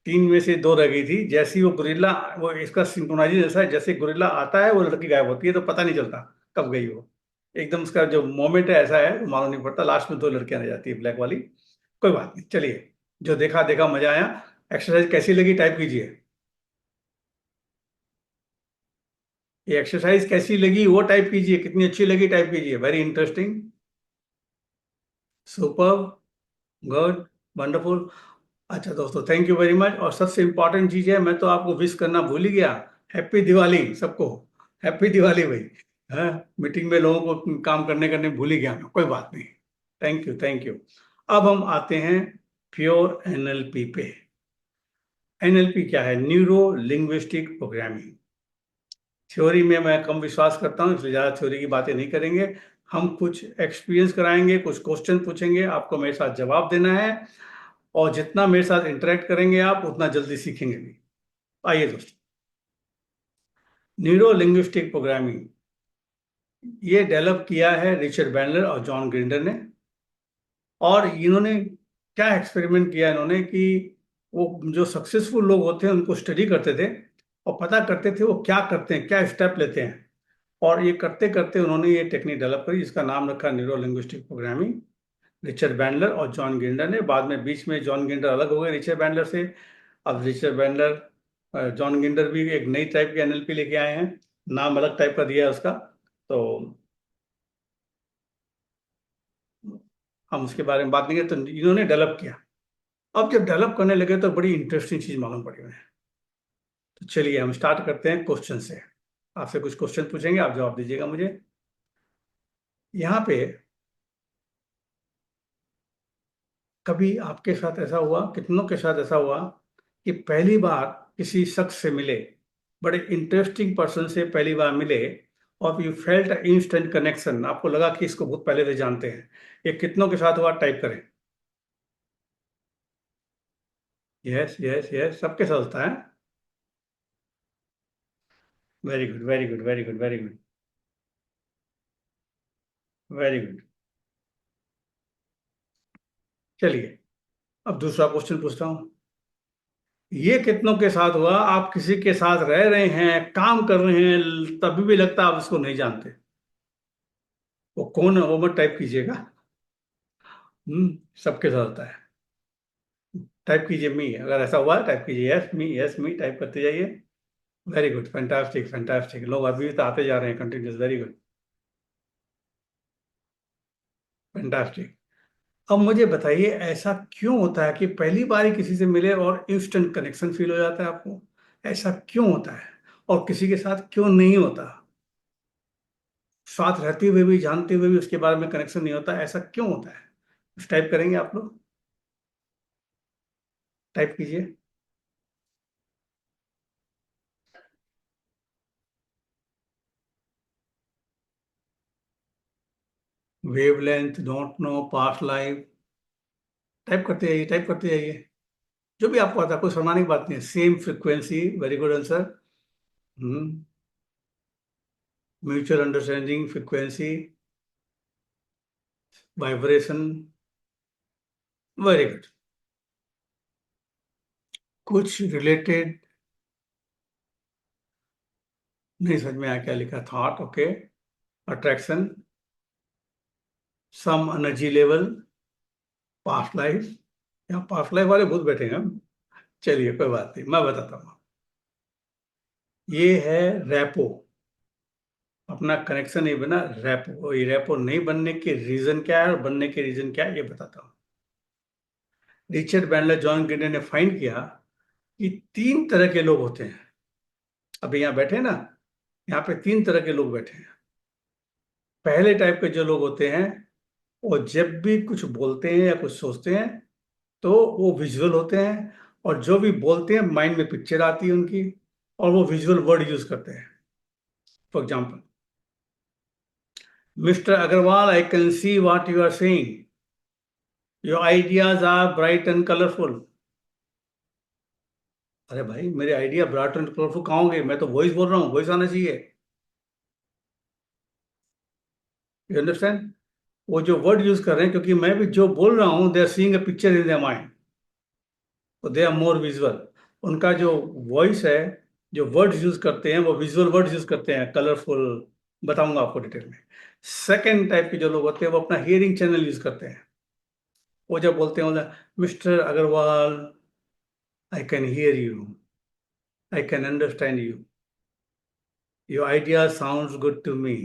3 में से 2 रह गई थी। जैसे ही वो गोरिल्ला, वो इसका सिंक्रोनाइजेशन ऐसा है, जैसे गोरिल्ला आता है वो लड़की गायब होती है, तो पता नहीं चलता कब गई वो। एकदम उसका जो मोमेंट है ऐसा है, वो मालूम नहीं पड़ता। लास्ट में 2 लड़कियां रह जाती है ब्लैक वाली। कोई बात नहीं, चलिए। जो देखा देखा, मजा आया। एक्सरसाइज कैसी लगी टाइप कीजिए। ये एक्सरसाइज कैसी लगी वो टाइप कीजिए, कितनी अच्छी लगी टाइप कीजिए। Very interesting, super, good, wonderful. अच्छा दोस्तों, थैंक यू वेरी मच। और सबसे इंपॉर्टेंट चीज है, मैं तो आपको विश करना भूल ही गया। हैप्पी दिवाली सबको। हैप्पी दिवाली भाई। हाँ, मीटिंग में लोगों को काम करने करने भूल ही गया मैं, कोई बात नहीं। Thank you, thank you. अब हम आते हैं प्योर एनएलपी पे। एनएलपी क्या है? Neuro linguistic programming. थ्योरी में मैं कम विश्वास करता हूँ, इसलिए ज़्यादा थ्योरी की बातें नहीं करेंगे। हम कुछ एक्सपीरियंस कराएंगे, कुछ क्वेश्चन पूछेंगे, आपको मेरे साथ जवाब देना है। और जितना मेरे साथ इंटरेक्ट करेंगे आप, उतना जल्दी सीखेंगे भी। आइए दोस्तों, न्यूरो लिंग्विस्टिक प्रोग्रामिंग ये डेवलप किया है रिचर्ड बैंडलर और जॉन ग्रिंडर ने। और इन्होंने क्या एक्सपेरिमेंट किया इन्होंने कि वो जो सक्सेसफुल लोग होते हैं उनको स्टडी करते थे और पता करते थे वो क्या करते हैं, क्या स्टेप लेते हैं। और ये करते करते उन्होंने ये टेक्निक डेवलप करी, जिसका नाम रखा neuro linguistic programming. Richard Bandler और जॉन गिंडर ने। बाद में बीच में जॉन गिंडर अलग हो गए रिचर्ड बैंडलर से। अब रिचर्ड बैंडलर, जॉन गिंडर भी एक नई टाइप के एनएलपी लेके आए हैं। नाम अलग टाइप का दिया है उसका। तो हम उसके बारे में बात नहीं करते, तो इन्होंने डेवलप किया। अब जब डेवलप करने लगे तो बड़ी इंटरेस्टिंग चीज मालूम पड़ी उन्हें। तो चलिए हम स्टार्ट करते हैं क्वेश्चन से। आपसे कुछ क्वेश्चन पूछेंगे, आप जवाब दीजिएगा मुझे। यहाँ पे कभी आपके साथ ऐसा हुआ, कितनों के साथ ऐसा हुआ कि पहली बार किसी शख्स से मिले, बड़े इंटरेस्टिंग पर्सन से पहली बार मिले, और यू फेल्ट इंस्टेंट कनेक्शन, आपको लगा कि इसको बहुत पहले से जानते हैं। ये कितनों के साथ हुआ टाइप करें। यस यस यस, सबके साथ होता है। Very good, very good, very good, very good, very good. चलिए, अब दूसरा क्वेश्चन पूछता हूँ। ये कितनों के साथ हुआ, आप किसी के साथ रह रहे हैं, काम कर रहे हैं, तभी भी लगता है आप उसको नहीं जानते। वो कौन है वो मत टाइप कीजिएगा। सबके साथ होता है। टाइप कीजिए मी, अगर ऐसा हुआ टाइप कीजिए यस मी टाइप करते जाइए। वेरी गुड, फैंटास्टिक फैंटास्टिक, लोग अभी भी तो आते जा रहे हैं कंटिन्यूस, वेरी गुड, फैंटास्टिक। अब मुझे बताइए ऐसा क्यों होता है कि पहली बार ही किसी से मिले और इंस्टेंट कनेक्शन फील हो जाता है आपको? ऐसा क्यों होता है? और किसी के साथ क्यों नहीं होता? साथ रहते हुए भी, जानते हुए भी उसके बारे में कनेक्शन नहीं होता, ऐसा क्यों होता है? कुछ टाइप करेंगे आप लोग? टाइप कीजिए। Wavelength, don't know, past life, type करते जाइए, टाइप करते जाइए, जो भी आपको आता है, कोई शर्माने की बात नहीं है। Same frequency, very good answer. Mutual understanding, frequency, vibration, very good. कुछ रिलेटेड नहीं समझ में आया क्या लिखा, thought, okay, attraction, some energy level, past life. यहाँ पास्ट लाइफ वाले भूत बैठे हैं हम। चलिए कोई बात नहीं, मैं बताता हूँ। ये है रैपो। अपना कनेक्शन नहीं बना, रैपो। ये रैपो नहीं बनने के रीजन क्या है और बनने के रीजन क्या है, ये बताता हूँ। रिचर्ड बैंडलर, जॉन ग्रीडर ने फाइंड किया कि तीन तरह के लोग होते हैं। अभी यहाँ बैठे हैं ना, यहाँ पे तीन तरह के लोग बैठे हैं। पहले टाइप के जो लोग होते हैं, वो जब भी कुछ बोलते हैं या कुछ सोचते हैं तो वो विजुअल होते हैं, और जो भी बोलते हैं माइंड में पिक्चर आती है उनकी, और वो विजुअल वर्ड यूज करते हैं। For example, mister Agarwal, I can see what you are saying, your ideas are bright and colourful. अरे भाई, मेरे आइडिया ब्राइट एंड कलरफुल कहाँ होंगे? मैं तो वॉइस बोल रहा हूँ, वॉइस आना चाहिए। You understand? वो जो वर्ड यूज कर रहे हैं, क्योंकि मैं भी जो बोल रहा हूँ, they are seeing a picture in their mind, तो दे आर मोर विजुअल। उनका जो वॉइस है, जो वर्ड्स यूज करते हैं, वो विजुअल वर्ड्स यूज करते हैं, कलरफुल। बताऊंगा आपको डिटेल में। सेकेंड टाइप के जो लोग होते हैं, वो अपना हियरिंग चैनल यूज करते हैं। वो जब बोलते हैं, mister Agarwal, I can hear you, I can understand you, your idea sounds good to me,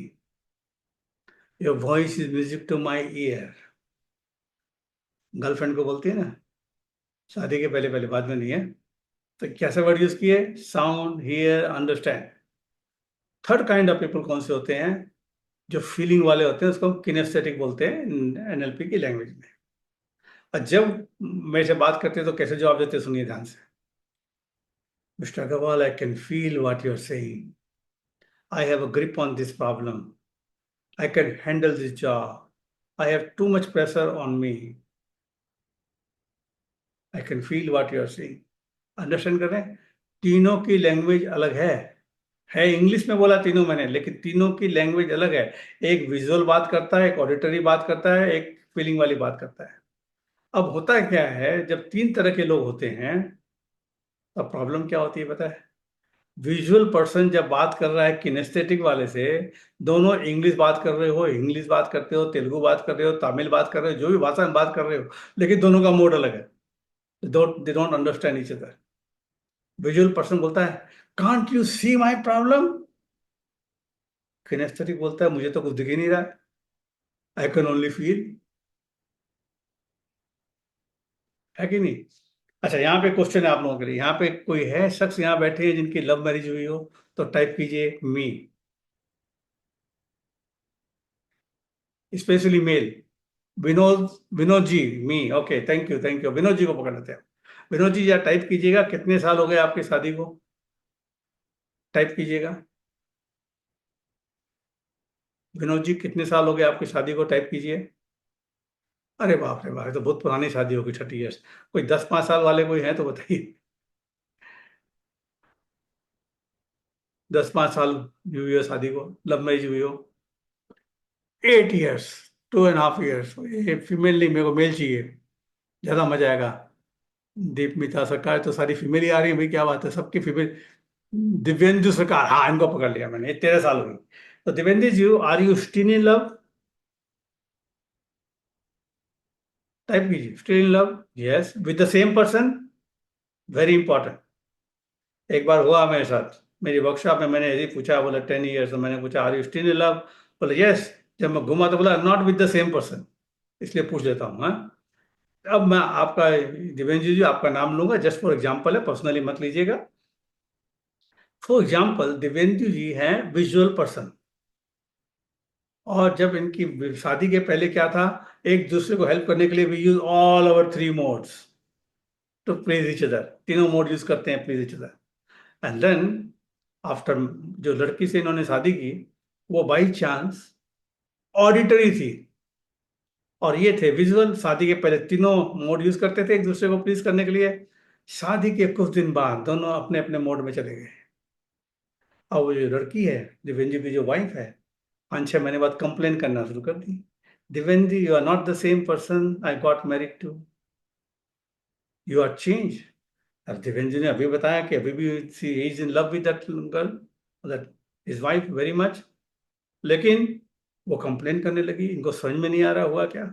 your voice is music to my ear. Girlfriend को बोलती है ना, शादी के पहले पहले, बाद में नहीं है। तो कैसे वर्ड यूज किए? Sound, here, understand. Third kind of people कौन से होते हैं? जो फीलिंग वाले होते हैं, उसको हम किनेस्थेटिक बोलते हैं एनएलपी की लैंग्वेज में। और जब मेरे से बात करते हैं तो कैसे जवाब देते हैं, सुनिए ध्यान से। Mister Agarwal, I can feel what you are saying, I have a grip on this problem, I can handle this job, I have too much pressure on me, I can feel what you are saying. Understand कर रहे हैं? तीनों की लैंग्वेज अलग है इंग्लिश में बोला तीनों मैंने, लेकिन तीनों की लैंग्वेज अलग है। एक विजुअल बात करता है, एक ऑडिटरी बात करता है, एक फीलिंग वाली बात करता है। अब होता क्या है, जब तीन तरह के लोग होते हैं, तब प्रॉब्लम क्या होती है पता है? विजुअल पर्सन जब बात कर रहा है किनेस्थेटिक वाले से, दोनों इंग्लिश बात कर रहे हो, इंग्लिश बात करते हो, तेलुगु बात कर रहे हो, तमिल बात कर रहे हो, जो भी भाषा में बात कर रहे हो, लेकिन दोनों का मोड अलग है। They don't understand each other. Visual person बोलता है, can't you see my problem? Kinesthetic बोलता है, मुझे तो कुछ दिख ही नहीं रहा, आई कैन ओनली फील। है कि नहीं? अच्छा, यहाँ पे क्वेश्चन है आप लोगों के लिए। यहाँ पे कोई है शख्स यहाँ बैठे हैं जिनकी लव मैरिज हुई हो? तो टाइप कीजिए me, specially mail. Vinod, Vinod ji, me, okay, thank you, Vinod ji को पकड़ लेते हैं। विनोद जी, या टाइप कीजिएगा, कितने साल हो गए आपकी शादी को? टाइप कीजिएगा। विनोद जी, कितने साल हो गए आपकी शादी को? टाइप कीजिए। अरे बाप रे बाप, ये तो बहुत पुरानी शादी होगी, 30 ईयर्स। कोई 10-5 साल वाले कोई हैं तो बताइए। 10-5 साल हुई हो शादी को, लव मैरिज हुई हो? 8 ईयर्स, 2.5 ईयर्स। ये फीमेल नहीं, मेरे को मेल चाहिए, ज्यादा मजा आएगा। दीप मिता सरकार तो सारी फीमेल ही आ रही है भाई, क्या बात है, सबकी फीमेल। दिव्यंजु सरकार, हाँ, इनको पकड़ लिया मैंने, ये 13 साल हुई। तो Divyanju ji, are you still in love? Type कीजिए, still in love, yes, with the same person, very important. एक बार हुआ मेरे साथ, मेरी वर्कशॉप में मैंने यही पूछा, बोला 10 years, तो मैंने पूछा are you still in love, बोले यस। जब मैं घुमा तो बोला not with the same person, इसलिए पूछ लेता हूँ। हाँ, अब मैं आपका, दिवेंद्र जी आपका नाम लूंगा, जस्ट फॉर एग्जाम्पल है, पर्सनली मत लीजिएगा। फॉर एग्जाम्पल दिवेंद्र जी हैं विजुअल पर्सन, और जब इनकी शादी के पहले क्या था, एक दूसरे को हेल्प करने के लिए we use all our 3 modes to please each other, तीनों मोड यूज करते हैं please each other. And then after, जो लड़की से इन्होंने शादी की, वो बाई चांस ऑडिटरी थी और ये थे विजुअल। शादी के पहले तीनों मोड यूज करते थे एक दूसरे को प्लीज करने के लिए। शादी के कुछ दिन बाद दोनों अपने अपने मोड में चले गए। अब वो जो लड़की है, दिव्यंजू की जो वाइफ है, 5-6 महीने बाद कंप्लेन करना शुरू कर दी, Divyanju you are not the same person I got married to, you are change. अब दिव्यंजू ने अभी बताया कि अभी भी she is in love with that girl, that his wife very much, लेकिन वो कंप्लेन करने लगी, इनको समझ में नहीं आ रहा हुआ क्या।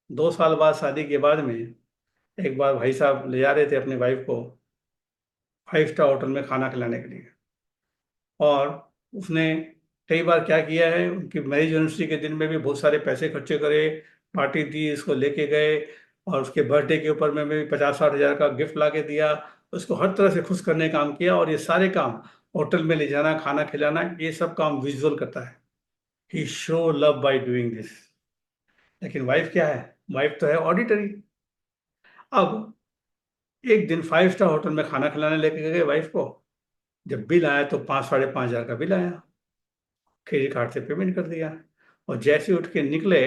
2 साल बाद शादी के बाद में एक बार भाई साहब ले जा रहे थे अपनी वाइफ को 5 स्टार होटल में खाना खिलाने के लिए, और उसने कई बार क्या किया है, उनकी मैरिज एनिवर्सरी के दिन में भी बहुत सारे पैसे खर्चे करे, पार्टी दी, इसको लेके गए, और उसके बर्थडे के ऊपर में भी 50-60 हज़ार का गिफ्ट ला के दिया, उसको हर तरह से खुश करने का काम किया। और ये सारे काम, होटल में ले जाना, खाना खिलाना, ये सब काम विजुअल करता है। He show love by doing this. लेकिन वाइफ क्या है, वाइफ तो है ऑडिटरी। अब एक दिन 5 स्टार होटल में खाना खिलाने लेके गए वाइफ को, जब बिल आया तो 5-5.5 हज़ार का बिल आया, क्रेडिट कार्ड से पेमेंट कर दिया, और जैसे उठ के निकले,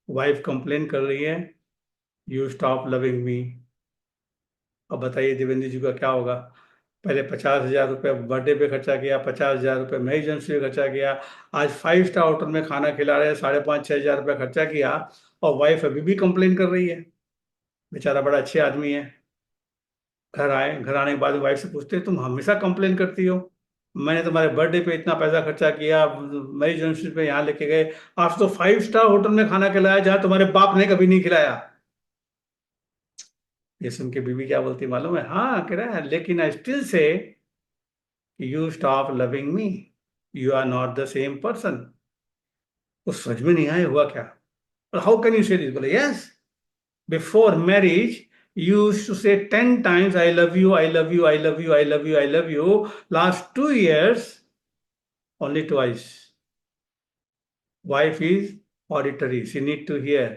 वाइफ कंप्लेन कर रही है, यू स्टॉप लविंग मी। अब बताइए देवेंद्र जी का क्या होगा। पहले 50 हज़ार रुपये बर्थडे पे खर्चा किया, 50 हज़ार रुपये मैरिज एनिवर्सरी पे खर्चा किया, आज 5 स्टार होटल में खाना खिला रहे हैं, 5.5-6 हज़ार रुपये खर्चा किया, और वाइफ अभी भी कंप्लेन कर रही है। बेचारा बड़ा अच्छे आदमी है। घर आने के बाद वाइफ से पूछते हैं, तुम हमेशा कंप्लेन करती हो, मैंने तुम्हारे बर्थडे पे इतना पैसा खर्चा किया, मैरिज एनिवर्सरी पे यहाँ लेके गए, आज तो 5 स्टार होटल में खाना खिलाया जहाँ तुम्हारे बाप ने कभी नहीं खिलाया। ये सुन के बीवी क्या बोलती मालूम है, हाँ कह रहा है, लेकिन I still say you stop loving me, you are not the same person. उस समझ में नहीं आया हुआ क्या, how can you say this, बोले yes, before marriage you used to say 10 times I love you, I love you, I love you, I love you, I love you. Last 2 years, only twice. Wife is auditory, she need to hear.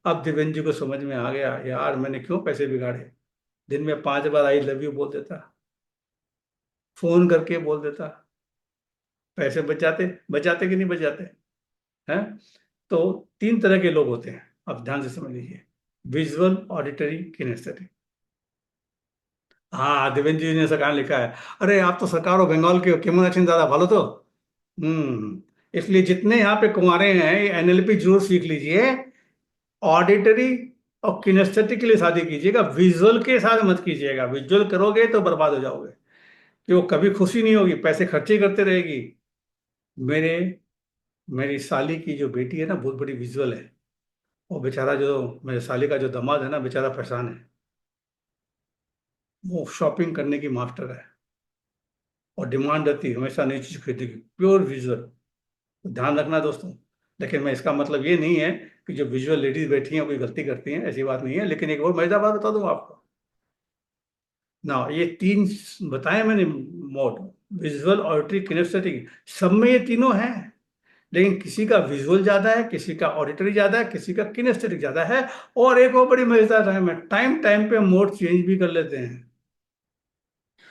अब दिव्यंजू को समझ में आ गया, यार मैंने क्यों पैसे बिगाड़े। दिन में 5 बार आई लव यू बोल देता, फोन करके बोल देता, पैसे बचाते कि नहीं बचाते हैं। तो 3 तरह के लोग होते हैं, अब ध्यान से समझ लीजिए, विजुअल, ऑडिटरी, किनेस्थेटिक। हाँ, देवेंद्र जी ने सरकार लिखा है, अरे आप तो सरकार हो, बंगाल के हो, केमन आছেন दादा, ভালো तो। इसलिए जितने यहाँ पे कुंवारे हैं एनएलपी जरूर सीख लीजिए। ऑडिटरी और किनेस्थेटिक के लिए शादी कीजिएगा, विजुअल के साथ मत कीजिएगा। विजुअल करोगे तो बर्बाद हो जाओगे, कि वो कभी खुशी नहीं होगी, पैसे खर्चे करते रहेगी। मेरे मेरी साली की जो बेटी है ना, बहुत बड़ी विजुअल है। वो बेचारा, जो मेरे साली का जो दामाद है ना, बेचारा परेशान है। वो शॉपिंग करने की मास्टर है, और डिमांड रहती है हमेशा नई चीज खरीदने की, प्योर विजुअल। तो ध्यान रखना दोस्तों। लेकिन मैं इसका मतलब ये नहीं है कि जो विजुअल लेडीज बैठी हैं कोई गलती करती हैं, ऐसी बात नहीं है। लेकिन एक और मजेदार बात बता दूं आपको ना, ये 3 बताए मैंने मोड, विजुअल, ऑडिटरी, किनेस्थेटिक, सब में ये तीनों हैं। लेकिन किसी का विजुअल ज्यादा है, किसी का ऑडिटरी ज्यादा है, किसी का किनेस्थेटिक ज्यादा है। और एक और बड़ी मजेदार है, टाइम टाइम पे मोड चेंज भी कर लेते हैं।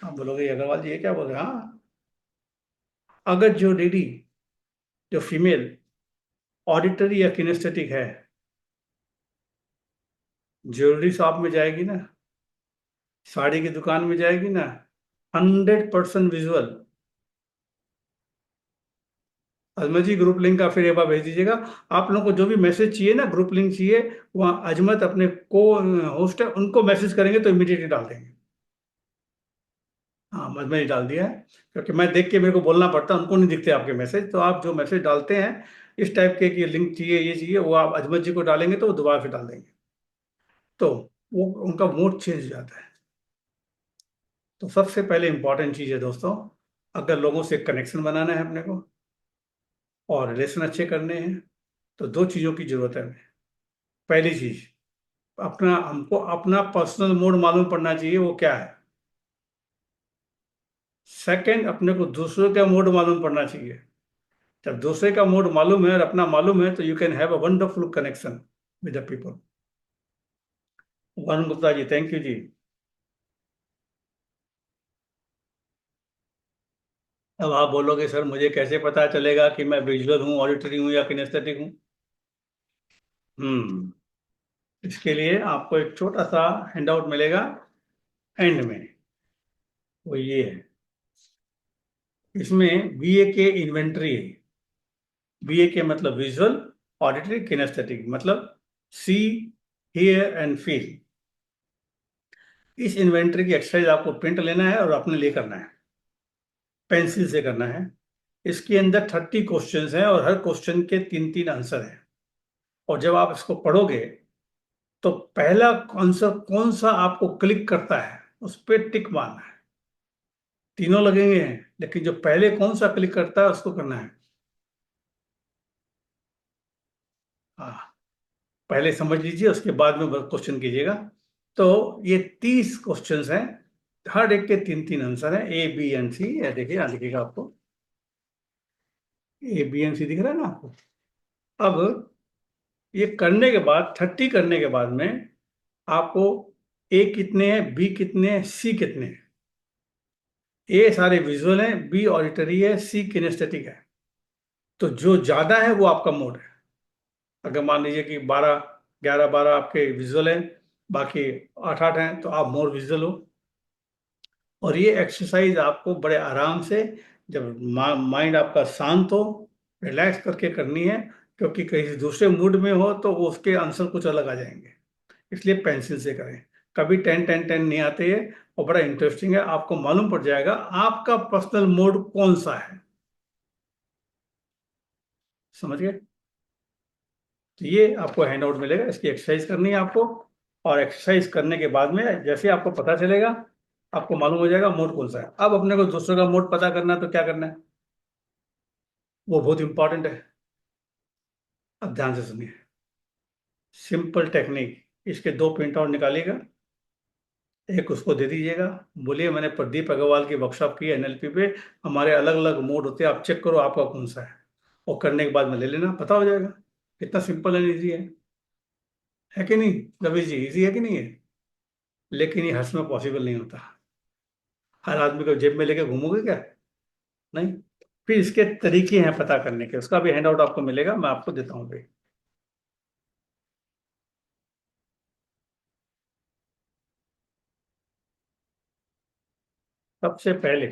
आप बोलोगे अग्रवाल जी ये क्या बोल रहे हैं। हाँ, अगर जो लेडी, जो फीमेल ऑडिटरी या किनेस्थेटिक है, ज्वेलरी शॉप में जाएगी ना, साड़ी की दुकान में जाएगी ना, 100% विजुअल। अजमत जी ग्रुप लिंक का फिर एक बार भेज दीजिएगा। आप लोगों को जो भी मैसेज चाहिए ना, ग्रुप लिंक चाहिए, वहाँ अजमत अपने को होस्ट है, उनको मैसेज करेंगे तो इमीडिएटली डाल देंगे। हाँ, मैंने ही डाल दिया है, क्योंकि मैं देख के मेरे को बोलना पड़ता है, उनको नहीं दिखते आपके मैसेज। तो आप जो मैसेज डालते हैं इस टाइप के, कि लिंक चाहिए, ये चाहिए, वो आप अजमत जी को डालेंगे तो वो दोबारा फिर डाल देंगे। तो वो उनका मूड चेंज हो जाता है। तो सबसे पहले इंपॉर्टेंट चीज है दोस्तों, अगर लोगों से कनेक्शन बनाना है अपने को और रिलेशन अच्छे करने हैं, तो दो चीजों की जरूरत है हमें। पहली चीज, हमको अपना पर्सनल मूड मालूम पड़ना चाहिए वो क्या है। सेकंड, अपने को दूसरों का मूड मालूम पड़ना चाहिए। जब दूसरे का मूड मालूम है और अपना मालूम है, तो you can have a wonderful connection with the people. Varun Gupta ji, thank you ji. अब आप बोलोगे सर मुझे कैसे पता चलेगा कि मैं विजुअल हूँ, ऑडिटरी हूँ या किनेस्थेटिक हूँ? हम्म इसके लिए आपको एक छोटा सा हैंडआउट मिलेगा एंड में। वो ये है, इसमें बीए के इन्वेंटरी है। बीए के मतलब विजुअल, ऑडिटरी, किनेस्थेटिक, मतलब सी, हियर एंड फील। इस इन्वेंटरी की एक्सरसाइज आपको प्रिंट लेना है और अपने लिए करना है, पेंसिल से करना है। इसके अंदर 30 क्वेश्चंस हैं और हर क्वेश्चन के 3 3 आंसर हैं। और जब आप इसको पढ़ोगे, तो पहला आंसर कौन सा आपको क्लिक करता है उस पर टिक मारना है। तीनों लगेंगे हैं, लेकिन जो पहले कौन सा क्लिक करता है उसको करना है। हाँ, पहले समझ लीजिए, उसके बाद में क्वेश्चन कीजिएगा। तो ये 30 क्वेश्चंस हैं, हर एक के 3 3 आंसर हैं, ए बी एंड सी। देखिए, यहाँ दिखेगा आपको, ए बी एंड सी दिख रहा है ना आपको। अब ये करने के बाद, 30 करने के बाद में आपको ए कितने हैं, बी कितने हैं, सी कितने हैं। ए सारे विजुअल हैं, बी ऑडिटरी है, सी किनेस्थेटिक है। तो जो ज्यादा है वो आपका मोड है। अगर मान लीजिए कि 12, 11 12 आपके विजुअल हैं, बाकी 8 8 हैं, तो आप मोर विजुअल हो। और ये एक्सरसाइज आपको बड़े आराम से, जब माइंड आपका शांत हो, रिलैक्स करके करनी है। क्योंकि कहीं दूसरे मूड में हो तो उसके आंसर कुछ अलग आ जाएंगे। इसलिए पेंसिल से करें। कभी 10 10 10 नहीं आते हैं। और बड़ा इंटरेस्टिंग है, आपको मालूम पड़ जाएगा आपका पर्सनल मोड कौन सा है। समझ गए? तो ये आपको हैंडआउट मिलेगा, इसकी एक्सरसाइज करनी है आपको। और एक्सरसाइज करने के बाद में जैसे आपको पता चलेगा, आपको मालूम हो जाएगा मोड कौन सा है। अब अपने को दूसरों का मोड पता करना है, तो क्या करना है, वो बहुत इंपॉर्टेंट है। अब ध्यान से सुनिए, सिंपल टेक्निक। इसके 2 प्रिंट आउट निकालिएगा, एक उसको दे दीजिएगा, बोलिए मैंने प्रदीप अग्रवाल की वर्कशॉप की एनएलपी पे, हमारे अलग अलग मोड होते हैं, आप चेक करो आपका कौन सा है। और करने के बाद में ले लेना, पता हो जाएगा। कितना सिंपल एंड ईजी है कि नहीं रवि जी? इजी है कि नहीं है? लेकिन ये हर समय पॉसिबल नहीं होता। हर आदमी को जेब में लेके घूमोगे क्या? नहीं। फिर इसके तरीके हैं पता करने के, उसका भी हैंड आउट आपको मिलेगा, मैं आपको देता हूँ भाई। सबसे पहले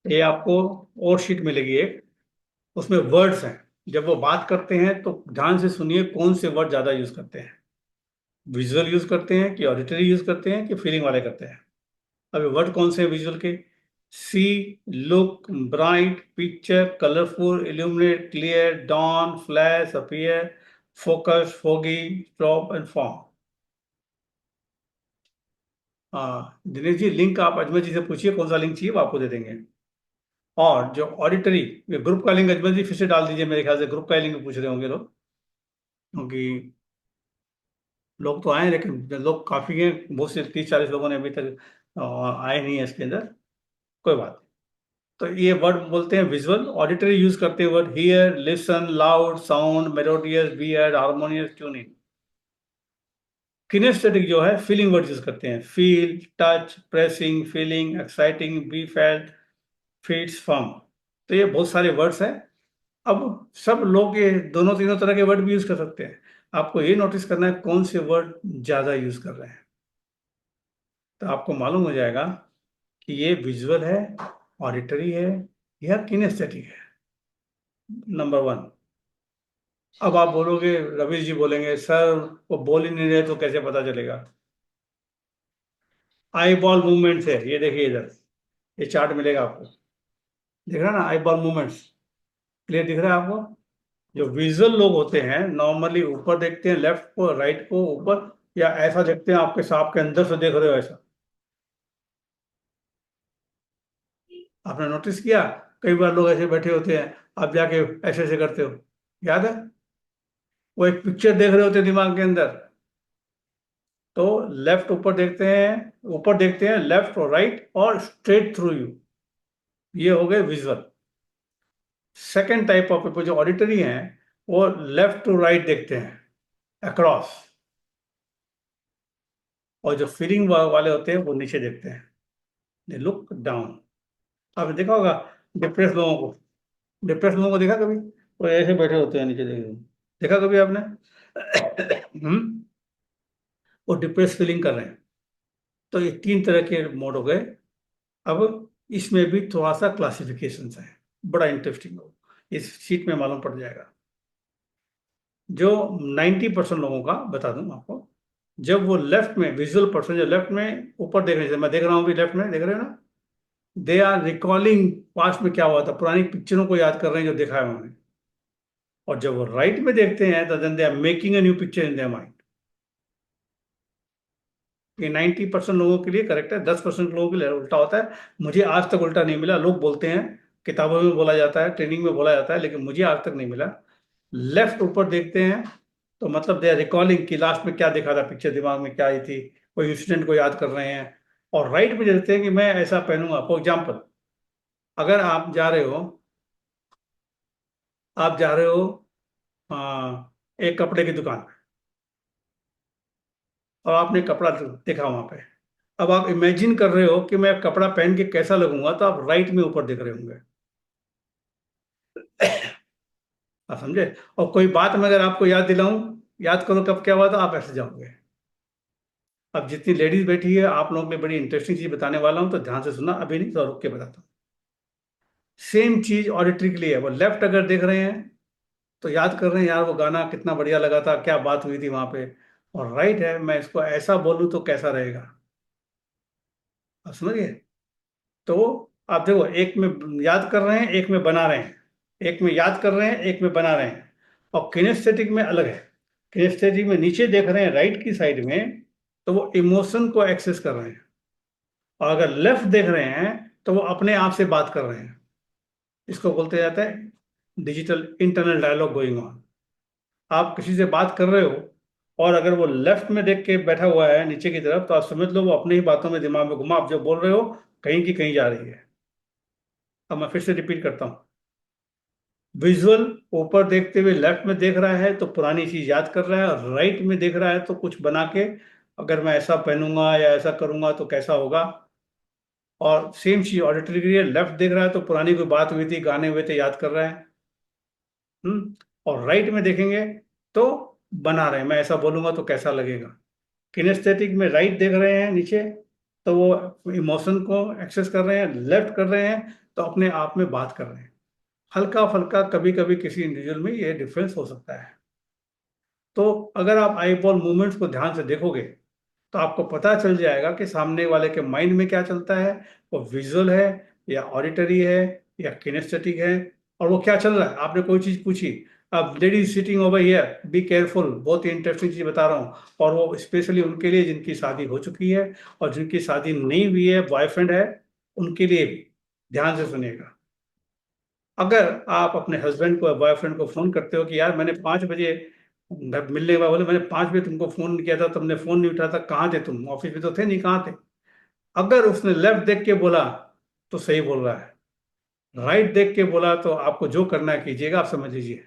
ये आपको और शीट मिलेगी एक, उसमें वर्ड्स हैं। जब वो बात करते हैं तो ध्यान से सुनिए कौन से वर्ड ज्यादा यूज करते हैं, विजुअल यूज करते हैं कि ऑडिटरी यूज करते हैं कि फीलिंग वाले करते हैं। अभी वर्ड कौन से हैं विजुअल के? See, look, bright, picture, colourful, illuminate, clear, dawn, flash, appear, focus, foggy, drop and form. हाँ दिनेश जी, लिंक आप अजमेर जी से पूछिए कौन सा लिंक चाहिए, वो आपको दे देंगे। और जो ऑडिटरी, ग्रुप का लिंक अजमेर जी फिर से डाल दीजिए, मेरे ख्याल से ग्रुप का लिंक पूछ रहे होंगे लोग। क्योंकि लोग तो आए, लेकिन लोग काफी हैं, बहुत से 30 40 लोगों ने अभी तक आए नहीं है इसके अंदर। कोई बात नहीं। तो ये वर्ड बोलते हैं विजुअल। ऑडिटरी यूज करते हैं word hear, listen, loud, sound, melodious, beard, harmonious, tuning. Kinesthetic जो है फीलिंग वर्ड यूज करते हैं, feel, touch, pressing, feeling, exciting, be felt, feats, firm. तो ये बहुत सारे वर्ड्स हैं। अब सब लोग ये दोनों तीनों तरह के वर्ड भी यूज कर सकते हैं। आपको ये नोटिस करना है कौन से वर्ड ज्यादा यूज कर रहे हैं। तो आपको मालूम हो जाएगा कि ये विजुअल है, ऑडिटरी है, या किनेस्थेटिक है। नंबर 1। अब आप बोलोगे, रवीश जी बोलेंगे सर वो बोल ही नहीं रहे तो कैसे पता चलेगा? आई बॉल मूवमेंट है, ये देखिए इधर, ये चार्ट मिलेगा आपको, दिख रहा है ना, आई बॉल मूवमेंट्स। क्लियर दिख रहा है आपको? जो विजुअल लोग होते हैं नॉर्मली ऊपर देखते हैं, लेफ्ट को राइट को ऊपर, या ऐसा देखते हैं आपके सांप के अंदर से देख रहे हो ऐसा। आपने नोटिस किया? कई बार लोग ऐसे बैठे होते हैं, आप जाके ऐसे ऐसे करते हो, याद है? वो एक पिक्चर देख रहे होते हैं दिमाग के अंदर। तो लेफ्ट ऊपर देखते हैं, ऊपर देखते हैं लेफ्ट और राइट और स्ट्रेट थ्रू यू, ये हो गए visual. Second type of people जो ऑडिटरी हैं, वो लेफ्ट टू राइट देखते हैं, अक्रॉस। और जो फीलिंग वाले होते हैं वो नीचे देखते हैं, दे लुक डाउन। आपने देखा होगा डिप्रेस लोगों को, डिप्रेस लोगों को देखा कभी? वो ऐसे बैठे होते हैं नीचे देख रहे हैं। देखा कभी आपने? वो डिप्रेस फीलिंग कर रहे हैं। तो ये तीन तरह के मोड हो गए। अब इसमें भी थोड़ा सा क्लासिफिकेशन है, बड़ा इंटरेस्टिंग हो, इस शीट में मालूम पड़ जाएगा। जो 90% लोगों का बता दूं आपको, जब वो लेफ्ट में विजुअल पर्सन, जो लेफ्ट में ऊपर देख रहे हैं, मैं देख रहा हूँ भी लेफ्ट में, देख रहे हो ना? दे आर रिकॉलिंग पास्ट में क्या हुआ था, पुरानी पिक्चरों को याद कर रहे हैं जो देखा है उन्होंने। और जब वो राइट में देखते हैं तो then they are making a new picture in their mind. ये 90% लोगों के लिए करेक्ट है, 10% लोगों के लिए उल्टा होता है। मुझे आज तक उल्टा नहीं मिला। लोग बोलते हैं, किताबों में बोला जाता है, ट्रेनिंग में बोला जाता है, लेकिन मुझे आज तक नहीं मिला। लेफ्ट ऊपर देखते हैं तो मतलब दे आर रिकॉलिंग कि लास्ट में क्या देखा था, पिक्चर दिमाग में क्या आई थी, कोई इंसिडेंट को याद कर रहे हैं। और राइट में देखते हैं कि मैं ऐसा पहनूंगा। फॉर एग्जाम्पल, अगर आप जा रहे हो, आप जा रहे हो एक कपड़े की दुकान में, और आपने कपड़ा देखा वहां पे। अब आप इमेजिन कर रहे हो कि मैं कपड़ा पहन के कैसा लगूंगा, तो आप राइट में ऊपर देख रहे होंगे। आप समझे? और कोई बात मैं अगर आपको याद दिलाऊं, याद करो कब क्या हुआ था, आप ऐसे जाओगे। अब जितनी लेडीज बैठी है, आप लोगों के लिए बड़ी इंटरेस्टिंग चीज बताने वाला हूं, तो ध्यान से सुनना, अभी नहीं तो रुक के बताता हूँ। सेम चीज ऑडिटरी के लिए है। वो लेफ्ट अगर देख रहे हैं तो याद कर रहे हैं, यार वो गाना कितना बढ़िया लगा था, क्या बात हुई थी वहां पे। और राइट है, मैं इसको ऐसा बोलूं तो कैसा रहेगा। आप समझिए? तो आप देखो, एक में याद कर रहे हैं, एक में बना रहे हैं, एक में याद कर रहे हैं, एक में बना रहे हैं। और किनेस्थेटिक में अलग है। किनेस्थेटिक में नीचे देख रहे हैं राइट की साइड में, तो वो इमोशन को एक्सेस कर रहे हैं। और अगर लेफ्ट देख रहे हैं तो वो अपने आप से बात कर रहे हैं। इसको बोलते जाता है digital internal dialogue going on. आप किसी से बात कर रहे हो, और अगर वो लेफ्ट में देख के बैठा हुआ है नीचे की तरफ, तो आप समझ लो वो अपनी ही बातों में दिमाग में घुमा, आप जो बोल रहे हो कहीं की कहीं जा रही है। अब मैं फिर से रिपीट करता हूँ। विजुअल ऊपर देखते हुए लेफ्ट में देख रहा है तो पुरानी चीज याद कर रहा है, और राइट में देख रहा है तो कुछ बना के, अगर मैं ऐसा पहनूंगा या ऐसा करूंगा तो कैसा होगा। और सेम चीज ऑडिटरी के लिए, लेफ्ट देख रहा है तो पुरानी कोई बात हुई थी, गाने हुए थे, याद कर रहा है। और राइट में देखेंगे तो बना रहे हैं, मैं ऐसा बोलूंगा तो कैसा लगेगा। किनेस्थेटिक में राइट देख रहे हैं नीचे, तो वो इमोशन को एक्सेस कर रहे हैं। लेफ्ट कर रहे हैं तो अपने आप में बात कर रहे हैं। हल्का फल्का कभी कभी किसी इंडिविजुअल में ये डिफरेंस हो सकता है। तो अगर आप आई बॉल मूवमेंट्स को ध्यान से देखोगे तो आपको पता चल जाएगा कि सामने वाले के माइंड में क्या चलता है। वो विजुअल है, या ऑडिटरी है, या किनेस्थेटिक है, और वो क्या चल रहा है। आपने कोई चीज पूछी, अब lady sitting over here, be careful, बहुत ही इंटरेस्टिंग चीज बता रहा हूँ। और वो स्पेशली उनके लिए जिनकी शादी हो चुकी है, और जिनकी शादी नहीं हुई है, बॉयफ्रेंड है, उनके लिए भी ध्यान से सुनिएगा। अगर आप अपने हस्बैंड को, बॉयफ्रेंड को फोन करते हो कि यार मैंने 5 बजे, मिलने के बाद बोले मैंने 5 बजे तुमको फोन किया था, तुमने फोन नहीं उठाया था, कहाँ थे तुम, ऑफिस में तो थे नहीं, कहाँ थे? अगर उसने लेफ्ट देख के बोला तो सही बोल रहा है, राइट देख के बोला तो आपको जो करना है कीजिएगा। आप समझ लीजिए,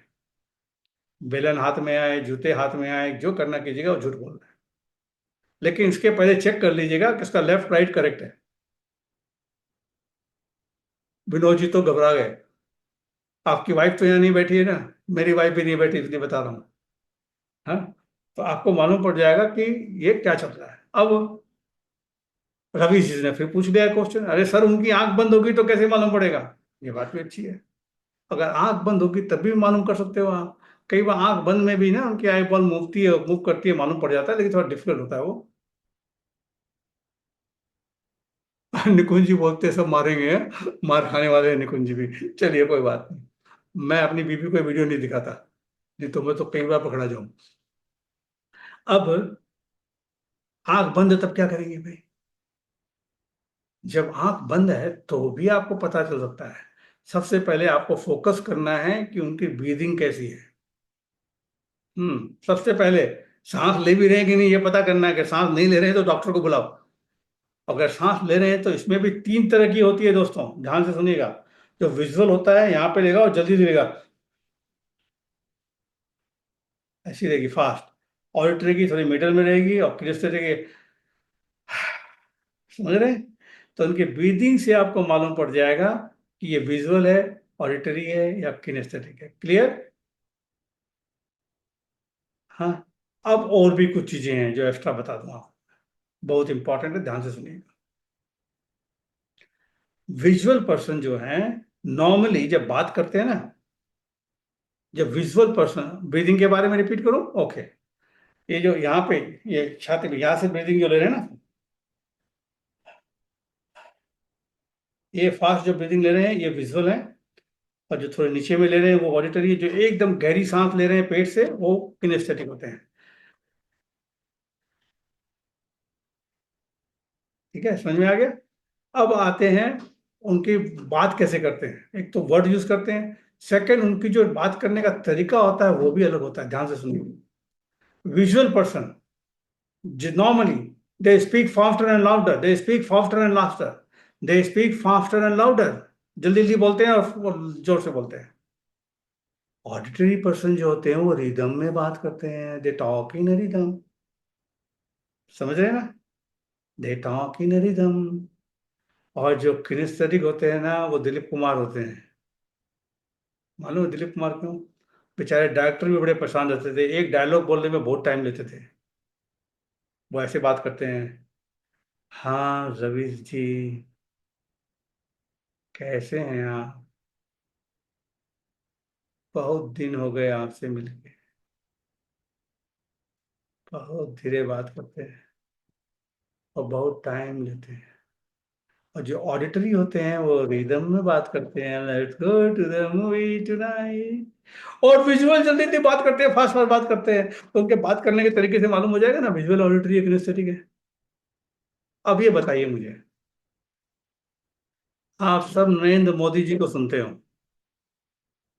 बेलन हाथ में आए, जूते हाथ में आए, जो करना कीजिएगा, वो झूठ बोल रहा है। लेकिन इसके पहले चेक कर लीजिएगा कि उसका लेफ्ट राइट करेक्ट है। विनोद जी तो घबरा गए। आपकी वाइफ तो यहाँ नहीं बैठी है ना? मेरी वाइफ भी नहीं बैठी, इसलिए बता रहा हूँ। हाँ, तो आपको मालूम पड़ जाएगा कि ये क्या चल रहा है। अब रवि जी ने फिर पूछ लिया क्वेश्चन, अरे सर उनकी आंख बंद होगी तो कैसे मालूम पड़ेगा? ये बात भी अच्छी है। अगर आंख बंद होगी तब भी मालूम कर सकते हो आप। कई बार आंख बंद में भी ना उनकी आई बॉल मूवती है, मूव करती है, मालूम पड़ जाता है, लेकिन थोड़ा डिफिकल्ट होता है वो। निकुंज जी बोलते हैं सब मारेंगे हैं? मार खाने वाले हैं निकुंज जी भी। चलिए कोई बात नहीं, मैं अपनी बीवी को वीडियो नहीं दिखाता। नहीं तो मैं तो कई बार पकड़ा जाऊं। अब आंख बंद है तब क्या करेंगे भाई? जब आंख बंद है तो भी आपको पता चल सकता है। सबसे पहले आपको फोकस करना है कि उनकी ब्रीदिंग कैसी है। सबसे पहले सांस ले भी रहे हैं कि नहीं ये पता करना है। कि सांस नहीं ले रहे हैं तो डॉक्टर को बुलाओ। अगर सांस ले रहे हैं तो इसमें भी तीन तरह की होती है दोस्तों, ध्यान से सुनिएगा। जो विजुअल होता है यहाँ पे लेगा और जल्दी लेगा, ऐसी रहेगी फास्ट। ऑडिटरी की थोड़ी मिडल में रहेगी और किनेस्थेटिक की, समझ रहे हैं? तो उनके ब्रीदिंग से आपको मालूम पड़ जाएगा कि ये विजुअल है, ऑडिटरी है या किनेस्थेटिक है। क्लियर? हाँ। अब और भी कुछ चीजें हैं जो एक्स्ट्रा बता दूंगा, बहुत इंपॉर्टेंट है, ध्यान से सुनिएगा। विजुअल पर्सन जो है नॉर्मली जब बात करते हैं ना, जब विजुअल पर्सन, ब्रीदिंग के बारे में रिपीट करूं? ओके। ये जो यहाँ पे, ये छाती पे यहाँ से ब्रीदिंग जो ले रहे हैं ना, ये फास्ट जो ब्रीदिंग ले रहे हैं ये विजुअल है। और जो थोड़े नीचे में ले रहे हैं वो ऑडिटरी है। जो एकदम गहरी सांस ले रहे हैं पेट से वो किनेस्थेटिक होते हैं। ठीक है, समझ में आ गया? अब आते हैं उनकी बात कैसे करते हैं। एक तो वर्ड यूज करते हैं, सेकंड उनकी जो बात करने का तरीका होता है वो भी अलग होता है, ध्यान से सुनिए। Visual person normally they speak faster and louder, they speak faster and louder, they speak faster and louder, जल्दी जल्दी बोलते हैं और जोर से बोलते हैं। ऑडिटरी पर्सन जो होते हैं वो रिदम में बात करते हैं, दे टॉक इन रिदम। समझ रहे हैं ना? They talk in rhythm. और जो किनेस्थेटिक होते हैं ना वो दिलीप कुमार होते हैं। मालूम है दिलीप कुमार क्यों? बेचारे डायरेक्टर भी बड़े परेशान रहते थे, एक डायलॉग बोलने में बहुत टाइम लेते थे। वो ऐसे बात करते हैं, हाँ रवि जी, कैसे हैं आप? बहुत दिन हो गए आपसे मिलके। बहुत धीरे बात करते हैं और बहुत टाइम लेते हैं। और जो ऑडिटरी होते हैं वो रिदम में बात करते हैं, let's go to the movie tonight. और विजुअल जल्दी जल्दी बात करते हैं, फास्ट फास्ट बात करते हैं। तो उनके बात करने के तरीके से मालूम हो जाएगा ना विजुअल, ऑडिटरी, किनेस्थेटिक है। अब ये बताइए मुझे, आप सब नरेंद्र मोदी जी को सुनते हो,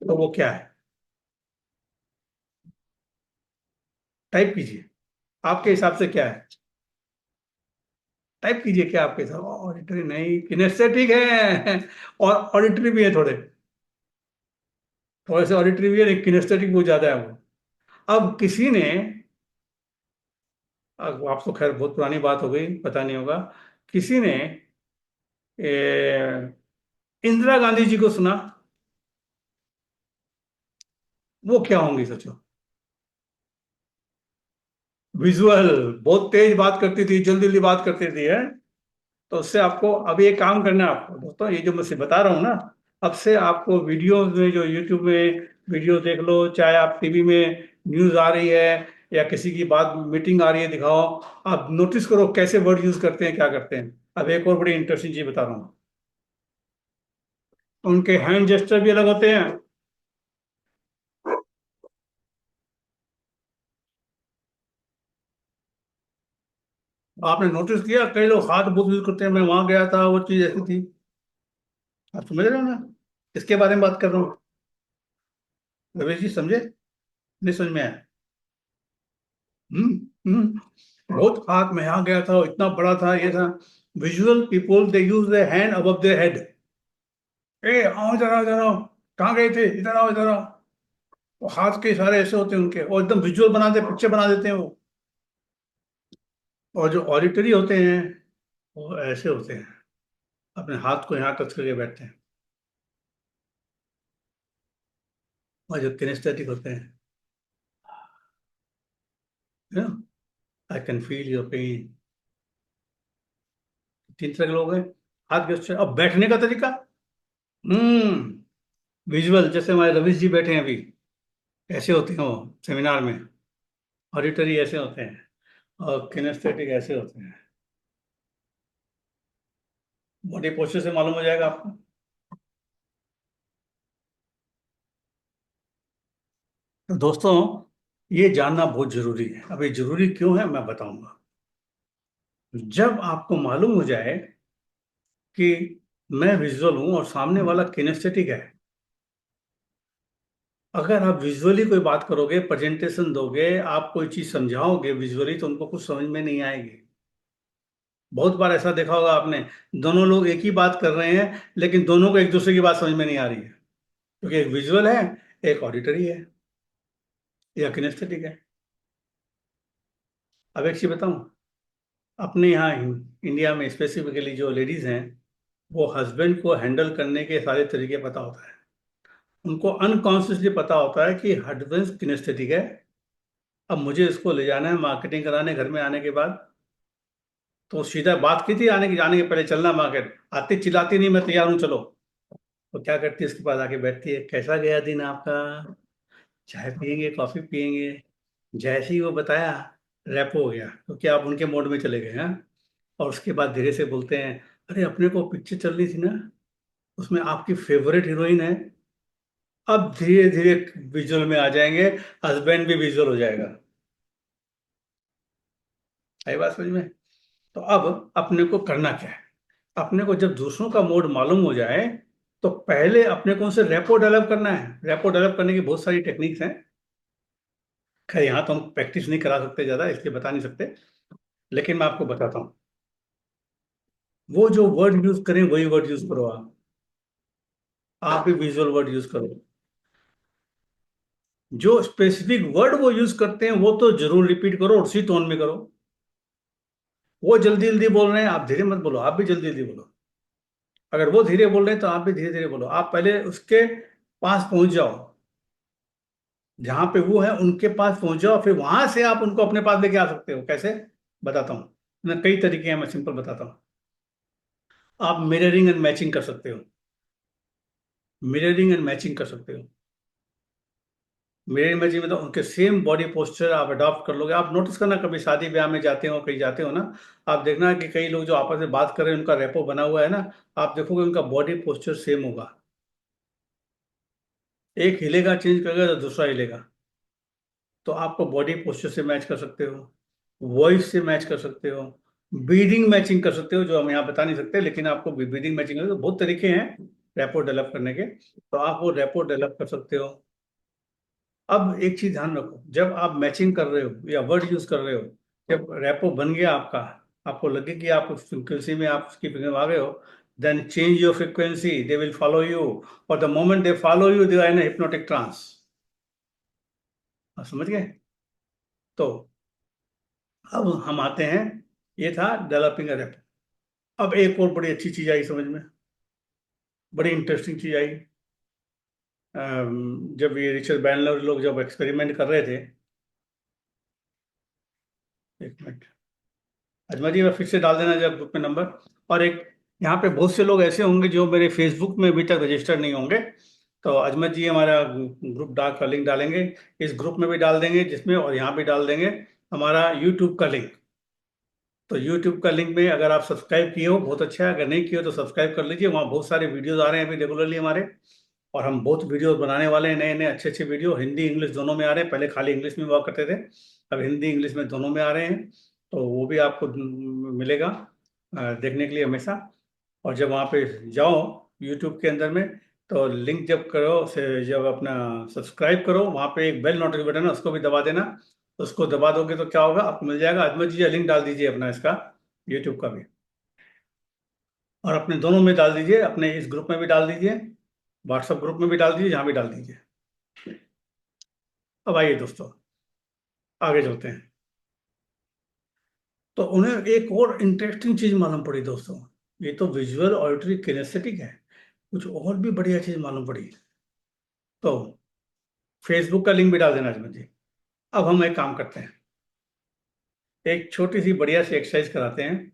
तो वो क्या है? टाइप कीजिए, आपके हिसाब से क्या है? टाइप कीजिए, क्या आपके हिसाब? ऑडिटरी नहीं, किनेस्थेटिक है। और ऑडिटरी भी है थोड़े, थोड़े से ऑडिटरी भी है लेकिन किनेस्थेटिक बहुत ज्यादा है वो। अब किसी ने, अब आप तो खैर बहुत पुरानी बात हो गई, पता नहीं होगा, किसी ने इंदिरा गांधी जी को सुना? वो क्या होंगी सोचो? विजुअल, बहुत तेज बात करती थी, जल्दी जल्दी बात करती थी, है? तो उससे आपको अब ये काम करना है आपको दोस्तों, ये जो मैं बता रहा हूँ ना, अब से आपको वीडियो में, जो यूट्यूब में वीडियो देख लो, चाहे आप टीवी में न्यूज आ रही है या किसी की बात मीटिंग आ रही है, दिखाओ। आप नोटिस करो कैसे वर्ड यूज करते हैं, क्या करते हैं। अब एक और बड़ी इंटरेस्टिंग चीज बता रहा हूँ, उनके हैंड जेस्चर भी अलग होते हैं। आपने नोटिस किया कई लोग हाथ बहुत यूज करते हैं, मैं वहां गया था वो चीज ऐसी थी। आप समझ रहे हो ना? इसके बारे में बात कर रहा हूँ। रमेश जी समझे? नहीं समझ में आया? हम्म। बहुत हाथ में यहाँ गया था, वो इतना बड़ा था, ये था। Visual people they use their hand above their head. ए आओ इधर आओ इधर आओ, कहाँ गए थे, इधर आओ इधर आओ। वो हाथ के इशारे ऐसे होते हैं उनके, और एकदम विजुअल बना दे, पिक्चर बना देते हैं वो। और जो ऑडिटरी होते हैं वो ऐसे होते हैं, अपने हाथ को यहाँ टच करके बैठते हैं। और जो किनेस्थेटिक होते हैं, I can feel your pain. तीन तरह के लोग हैं। हाथ के, अब बैठने का तरीका, विजुअल, जैसे हमारे रवीश जी बैठे हैं अभी, ऐसे होते हैं वो सेमिनार में। ऑडिटरी ऐसे होते हैं और किनेस्थेटिक ऐसे होते हैं। बॉडी पोस्चर से मालूम हो जाएगा आपको। तो दोस्तों, ये जानना बहुत जरूरी है। अब ये जरूरी क्यों है मैं बताऊंगा। जब आपको मालूम हो जाए कि मैं विजुअल हूं और सामने वाला किनेस्थेटिक है, अगर आप विजुअली कोई बात करोगे, प्रेजेंटेशन दोगे, आप कोई चीज समझाओगे विजुअली, तो उनको कुछ समझ में नहीं आएगी। बहुत बार ऐसा देखा होगा आपने, दोनों लोग एक ही बात कर रहे हैं लेकिन दोनों को एक दूसरे की बात समझ में नहीं आ रही है, क्योंकि एक विजुअल है, एक ऑडिटरी है, या किनेस्थेटिक है। अब एक चीज बताऊं, अपने यहाँ इंडिया में स्पेसिफिकली जो लेडीज हैं, वो हस्बैंड को हैंडल करने के सारे तरीके पता होता है। उनको अनकॉन्शियसली पता होता है कि हस्बैंड किनेस्थेटिक है, अब मुझे इसको ले जाना है मार्केटिंग कराने घर में आने के बाद। तो सीधा बात की थी आने के पहले, चलना मार्केट, आती चिल्लाती नहीं मैं तैयार हूँ चलो। तो क्या करती है, इसके पास आके बैठती है, कैसा गया दिन आपका, चाय पियेंगे कॉफी पियेंगे। जैसे ही वो बताया, रैपो हो गया, क्योंकि आप उनके मोड में चले गए हैं। और उसके बाद धीरे से बोलते हैं, अरे अपने को पिक्चर चल रही थी ना, उसमें आपकी फेवरेट हीरोइन है। अब धीरे धीरे विजुअल में आ जाएंगे, हस्बैंड भी विजुअल हो जाएगा। आई बात समझ में। तो अब अपने को करना क्या है, अपने को जब दूसरों का मोड मालूम हो जाए, तो पहले अपने को उनसे रेपो डेवलप करना है। रेपो डेवलप करने की बहुत सारी टेक्निक्स हैं। खैर यहाँ तो हम प्रैक्टिस नहीं करा सकते ज़्यादा, इसलिए बता नहीं सकते, लेकिन मैं आपको बताता हूँ। वो जो वर्ड यूज करें वही वर्ड यूज करो। आप भी विजुअल वर्ड यूज करो। जो स्पेसिफिक वर्ड वो यूज करते हैं वो तो जरूर रिपीट करो, और उसी टोन में करो। वो जल्दी जल्दी बोल रहे हैं, आप धीरे मत बोलो, आप भी जल्दी जल्दी बोलो। अगर वो धीरे बोल रहे हैं तो आप भी धीरे धीरे बोलो। आप पहले उसके पास पहुंच जाओ, जहां पे वो है उनके पास पहुंच जाओ, फिर वहां से आप उनको अपने पास लेके आ सकते हो। कैसे, बताता हूँ मैं। कई तरीके हैं, मैं सिंपल बताता हूँ। आप मिररिंग एंड मैचिंग कर सकते हो। मिररिंग एंड मैचिंग कर सकते हो। मिररिंग मैचिंग में तो उनके सेम बॉडी पोस्चर आप अडॉप्ट कर लोगे। आप नोटिस करना, कभी शादी ब्याह में जाते हो, कहीं जाते हो ना, आप देखना कि कई लोग जो आपस में बात कर रहे हैं उनका रेपो बना हुआ है ना, आप देखोगे उनका बॉडी पोस्चर सेम होगा। एक हिलेगा चेंज करेगा तो दूसरा हिलेगा। तो आपको बॉडी पोस्चर से मैच कर सकते हो, वॉइस से मैच कर सकते हो, ब्रीदिंग मैचिंग कर सकते हो, जो हम यहाँ बता नहीं सकते, लेकिन आपको ब्रीदिंग मैचिंग तो बहुत तरीके हैं रैपो डेवलप करने के। तो आप वो रैपो डेवलप कर सकते हो। अब एक चीज ध्यान रखो, जब आप मैचिंग कर रहे हो या वर्ड यूज कर रहे हो, जब रैपो बन गया आपका, आपको लगे कि आप उस फ्रिक्वेंसी में आप उसकी फ्रिक्वेंसी में आ गए हो, then change your frequency, they will follow you. और the moment they follow you, they are in hypnotic trance. समझ गए। तो अब हम आते हैं, ये था डेवलपिंग अ रैप। अब एक और बड़ी अच्छी चीज आई समझ में, बड़ी इंटरेस्टिंग चीज आई। जब ये रिचर्ड बैंडलर लोग जब एक्सपेरिमेंट कर रहे थे, एक मिनट, अजमा जी मैं फिर से डाल देना जब ग्रुप में नंबर। और एक, यहाँ पे बहुत से लोग ऐसे होंगे जो मेरे फेसबुक में अभी तक रजिस्टर नहीं होंगे, तो अजमत जी हमारा ग्रुप डाक का लिंक डालेंगे, इस ग्रुप में भी डाल देंगे जिसमें, और यहाँ भी डाल देंगे हमारा यूट्यूब का लिंक। तो यूट्यूब का लिंक में अगर आप सब्सक्राइब किए हो बहुत अच्छा है, अगर नहीं किए हो तो सब्सक्राइब कर लीजिए। वहाँ बहुत सारे वीडियोज आ रहे हैं अभी रेगुलरली हमारे, और हम बहुत वीडियोज बनाने वाले हैं, नए नए अच्छे अच्छे वीडियो, हिंदी इंग्लिश दोनों में आ रहे हैं। पहले खाली इंग्लिश में हुआ करते थे, अब हिंदी इंग्लिश में दोनों में आ रहे हैं। तो वो भी आपको मिलेगा देखने के लिए हमेशा। और जब वहाँ पे जाओ यूट्यूब के अंदर में, तो लिंक जब करो से जब अपना सब्सक्राइब करो, वहाँ पे एक बेल नोटिफिकेशन बटन है, उसको भी दबा देना। उसको दबा दोगे तो क्या होगा, आपको मिल जाएगा। अजमत जी लिंक डाल दीजिए अपना इसका, यूट्यूब का भी, और अपने दोनों में डाल दीजिए, अपने इस ग्रुप में भी डाल दीजिए, व्हाट्सएप ग्रुप में भी डाल दीजिए, यहाँ भी डाल दीजिए। अब आइए दोस्तों, आगे चलते हैं। तो उन्हें एक और इंटरेस्टिंग चीज मालूम पड़ी दोस्तों, ये तो विजुअल ऑडिटरी किनेस्थेटिक है, कुछ और भी बढ़िया चीज मालूम पड़ी। तो फेसबुक का लिंक भी डाल देना अजमत जी। अब हम एक काम करते हैं, एक छोटी सी बढ़िया सी एक्सरसाइज कराते हैं,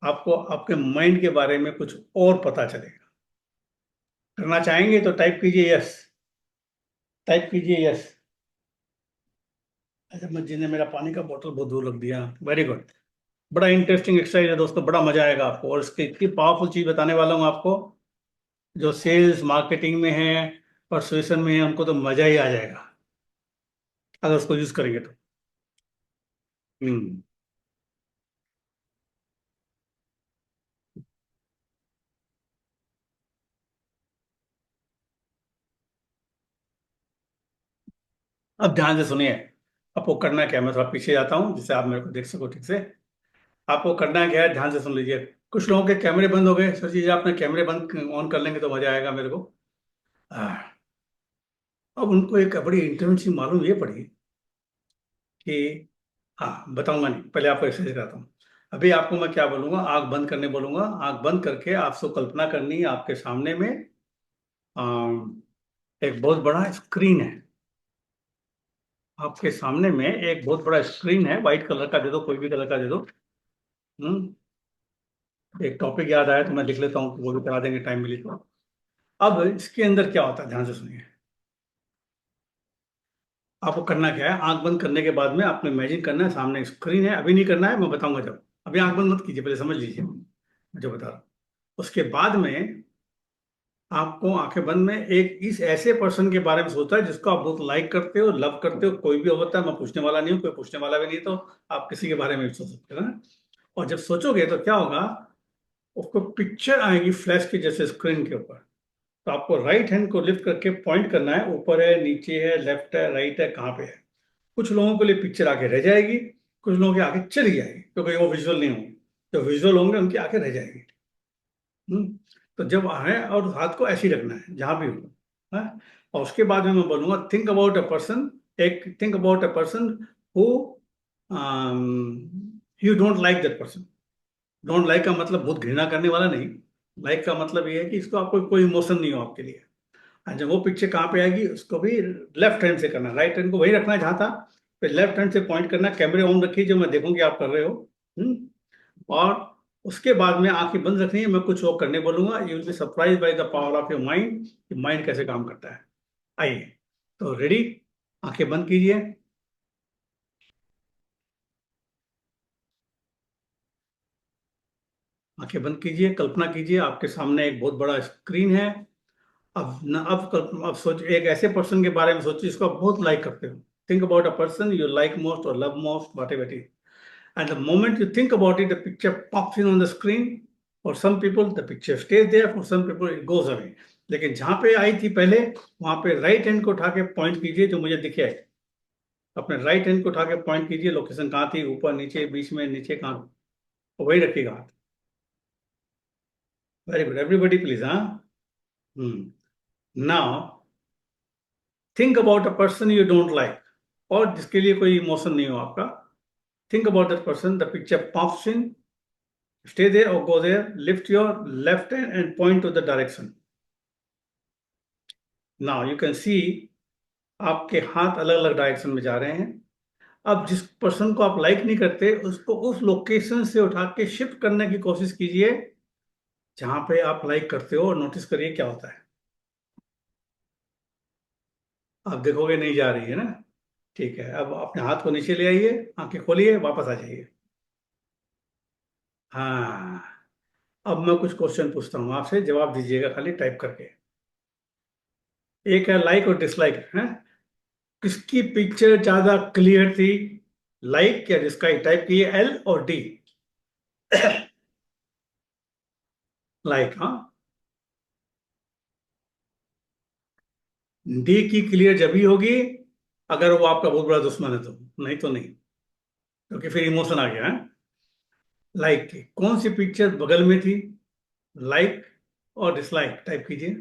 आपको आपके माइंड के बारे में कुछ और पता चलेगा। करना चाहेंगे तो टाइप कीजिए यस, टाइप कीजिए यस। अजमत जी ने मेरा पानी का बोतल बहुत दूर रख दिया, वेरी गुड। बड़ा इंटरेस्टिंग एक्सरसाइज है दोस्तों, बड़ा मजा आएगा आपको, और इसकी इतनी पावरफुल चीज बताने वाला हूँ आपको, जो सेल्स मार्केटिंग में है, परसुएशन में है, उनको तो मजा ही आ जाएगा। अगर उसको यूज करेंगे तो। हम्म अब ध्यान से सुनिए। आपको करना क्या है, मैं थोड़ा पीछे जाता हूँ जिससे आप मेरे को देख सको ठीक से। आपको करना क्या है, ध्यान से सुन लीजिए। कुछ लोगों के कैमरे बंद हो गए, सोचिए आपने कैमरे बंद ऑन कर लेंगे तो मजा आएगा मेरे को। आह, अब उनको एक बड़ी इंटरवेंशन मालूम ये पड़ी कि, हाँ बताऊंगा नहीं, पहले आपको एक्सरसाइज कराता हूँ। अभी आपको मैं क्या बोलूंगा, आंख बंद करने बोलूंगा। आंख बंद करके आपको कल्पना करनी है आपके सामने में एक बहुत बड़ा स्क्रीन है। आपके सामने में एक बहुत बड़ा स्क्रीन है, व्हाइट कलर का दे दो, कोई भी कलर का दे दो। हम्म एक टॉपिक याद आया तो मैं लिख लेता हूँ, वो भी करा देंगे टाइम मिली तो। अब इसके अंदर क्या होता है, ध्यान से सुनिए। आपको करना क्या है, आंख बंद करने के बाद में आपने इमेजिन करना है सामने स्क्रीन है। अभी नहीं करना है, मैं बताऊंगा जब। अभी आंख बंद मत कीजिए, पहले समझ लीजिए मैं जो बता रहा हूँ। उसके बाद में आपको आंखें बंद में एक इस ऐसे पर्सन के बारे में सोचता है जिसको आप बहुत लाइक करते हो, लव करते हो। कोई भी होता है, मैं पूछने वाला नहीं हूँ, कोई पूछने वाला भी नहीं, तो आप किसी के बारे में भी सोच सकते हो ना। और जब सोचोगे तो क्या होगा, उसको पिक्चर आएगी फ्लैश की जैसे स्क्रीन के ऊपर। तो आपको राइट हैंड को लिफ्ट करके पॉइंट करना है, ऊपर है, नीचे है, लेफ्ट है, राइट है, कहाँ पे है। कुछ लोगों के लिए पिक्चर आगे रह जाएगी, कुछ लोगों के आगे चली जाएगी क्योंकि वो विजुअल नहीं होंगे। जो विजुअल होंगे उनकी आगे रह जाएगी। तो जब आए और हाथ को ऐसे ही रखना है जहां भी हो, हाँ? और उसके बाद में मैं बोलूंगा थिंक अबाउट अ पर्सन। एक think about a person who you don't like that person. Don't like का मतलब बहुत घृणा करने वाला नहीं। लाइक का मतलब ये है कि इसको आपको कोई इमोशन नहीं हो आपके लिए। और जब वो पिक्चर कहाँ पे आएगी, उसको भी लेफ्ट हैंड से करना, राइट हैंड को वही रखना है जहाँ था। फिर लेफ्ट हैंड से पॉइंट करना, कैमरे ऑन रखिए जो मैं देखूंगी आप कर रहे हो। हम्म और उसके बाद में आंखें बंद रखनी है, मैं कुछ और करने बोलूंगा। You will be surprise by the power of your mind कि माइंड कैसे काम करता है। आइए, तो रेडी, आंखें बंद कीजिए। आंखें बंद कीजिए, कल्पना कीजिए आपके सामने एक बहुत बड़ा स्क्रीन है। अब न अब अब सोच, एक ऐसे पर्सन के बारे में सोचिए जिसको आप बहुत लाइक करते हो। Think about a person you like most और love most, whatever it is. And the moment you think about it, the picture pops in on the screen. For some people, the picture stays there. For some people, it goes away. लेकिन जहां पे आई थी पहले, वहां पे राइट हैंड को उठा के पॉइंट कीजिए जो मुझे दिखे। अपने राइट हैंड को उठा के पॉइंट कीजिए, लोकेशन कहाँ थी, ऊपर नीचे बीच में, नीचे कहाँ, वही रखिएगा हाथ। Very good, everybody please. हाँ। Now think about a person you don't like, और जिसके लिए कोई इमोशन नहीं हो आपका। Think about that person, the picture pops in, stay there or go there, lift your left hand and point to the direction. Now you can see आपके हाथ अलग अलग डायरेक्शन में जा रहे हैं। अब जिस पर्सन को आप लाइक नहीं करते उसको उस लोकेशन से उठा के शिफ्ट करने की कोशिश कीजिए जहां पे आप लाइक करते हो, और नोटिस करिए क्या होता है। आप देखोगे नहीं जा रही है ना। ठीक है, अब अपने हाथ को नीचे ले आइए, आंखें खोलिए, वापस आ जाइए। हाँ। अब मैं कुछ क्वेश्चन पूछता हूँ आपसे, जवाब दीजिएगा खाली टाइप करके। एक है लाइक और डिसलाइक है। किसकी पिक्चर ज्यादा क्लियर थी, लाइक या डिसलाइक? टाइप किए एल और डी। लाइक, हाँ। डी की क्लियर जब ही होगी अगर वो आपका बहुत बड़ा दुश्मन है तो, नहीं तो नहीं, क्योंकि फिर इमोशन आ गया है। लाइक की कौन सी पिक्चर बगल में थी, लाइक और डिसलाइक? टाइप कीजिए।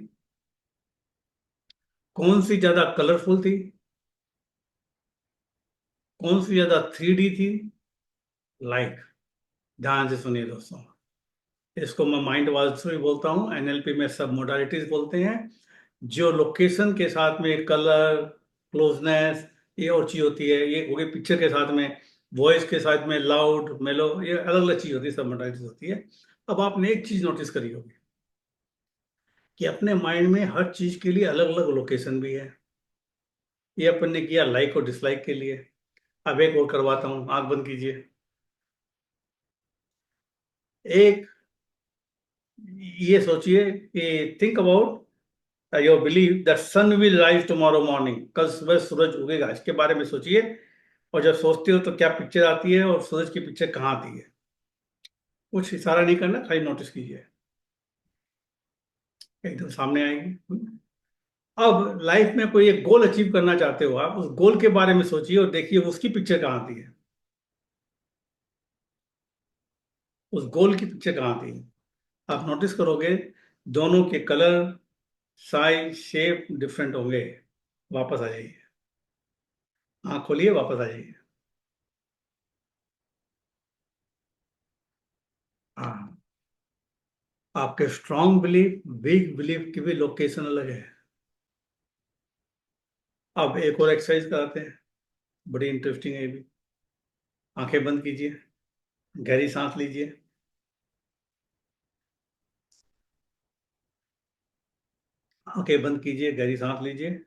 कौन सी ज्यादा कलरफुल थी, कौन सी ज्यादा 3D थी, लाइक। ध्यान से सुनिए दोस्तों, इसको मैं माइंड वॉइस भी बोलता हूँ, एनएलपी में सब मोडालिटीज बोलते हैं। जो लोकेशन के साथ में कलर, क्लोजनेस, ये और चीज होती है, ये हो गई पिक्चर के साथ में। वॉइस के साथ में लाउड, मेलो, ये अलग अलग चीज होती है, सब मोडालिटीज होती है। अब आपने एक चीज नोटिस करी होगी कि अपने माइंड में हर चीज के लिए अलग अलग लोकेशन भी है। ये अपन ने किया लाइक और डिसलाइक के लिए। अब एक और करवाता हूँ, आंख बंद कीजिए। एक ये सोचिए कि think about your believe that sun will rise tomorrow morning, कल सुबह सूरज उगेगा, इसके बारे में सोचिए। और जब सोचते हो तो क्या पिक्चर आती है और सूरज की पिक्चर कहाँ आती है, कुछ इशारा नहीं करना, खाली नोटिस कीजिए, एकदम सामने आएगी। अब लाइफ में कोई एक गोल अचीव करना चाहते हो आप, उस गोल के बारे में सोचिए और देखिए उसकी पिक्चर कहाँ आती है, उस गोल की पिक्चर कहाँ आती है। आप नोटिस करोगे दोनों के कलर, साइज, शेप डिफरेंट होंगे। वापस आ जाइए, आँख खोलिए, वापस आ जाइए। हाँ, आपके स्ट्रॉन्ग बिलीफ, वीक बिलीफ की भी लोकेशन अलग है। अब एक और एक्सरसाइज कराते हैं, बड़ी इंटरेस्टिंग है ये भी। आंखें बंद कीजिए, गहरी सांस लीजिए। आंखें बंद कीजिए, गहरी सांस लीजिए।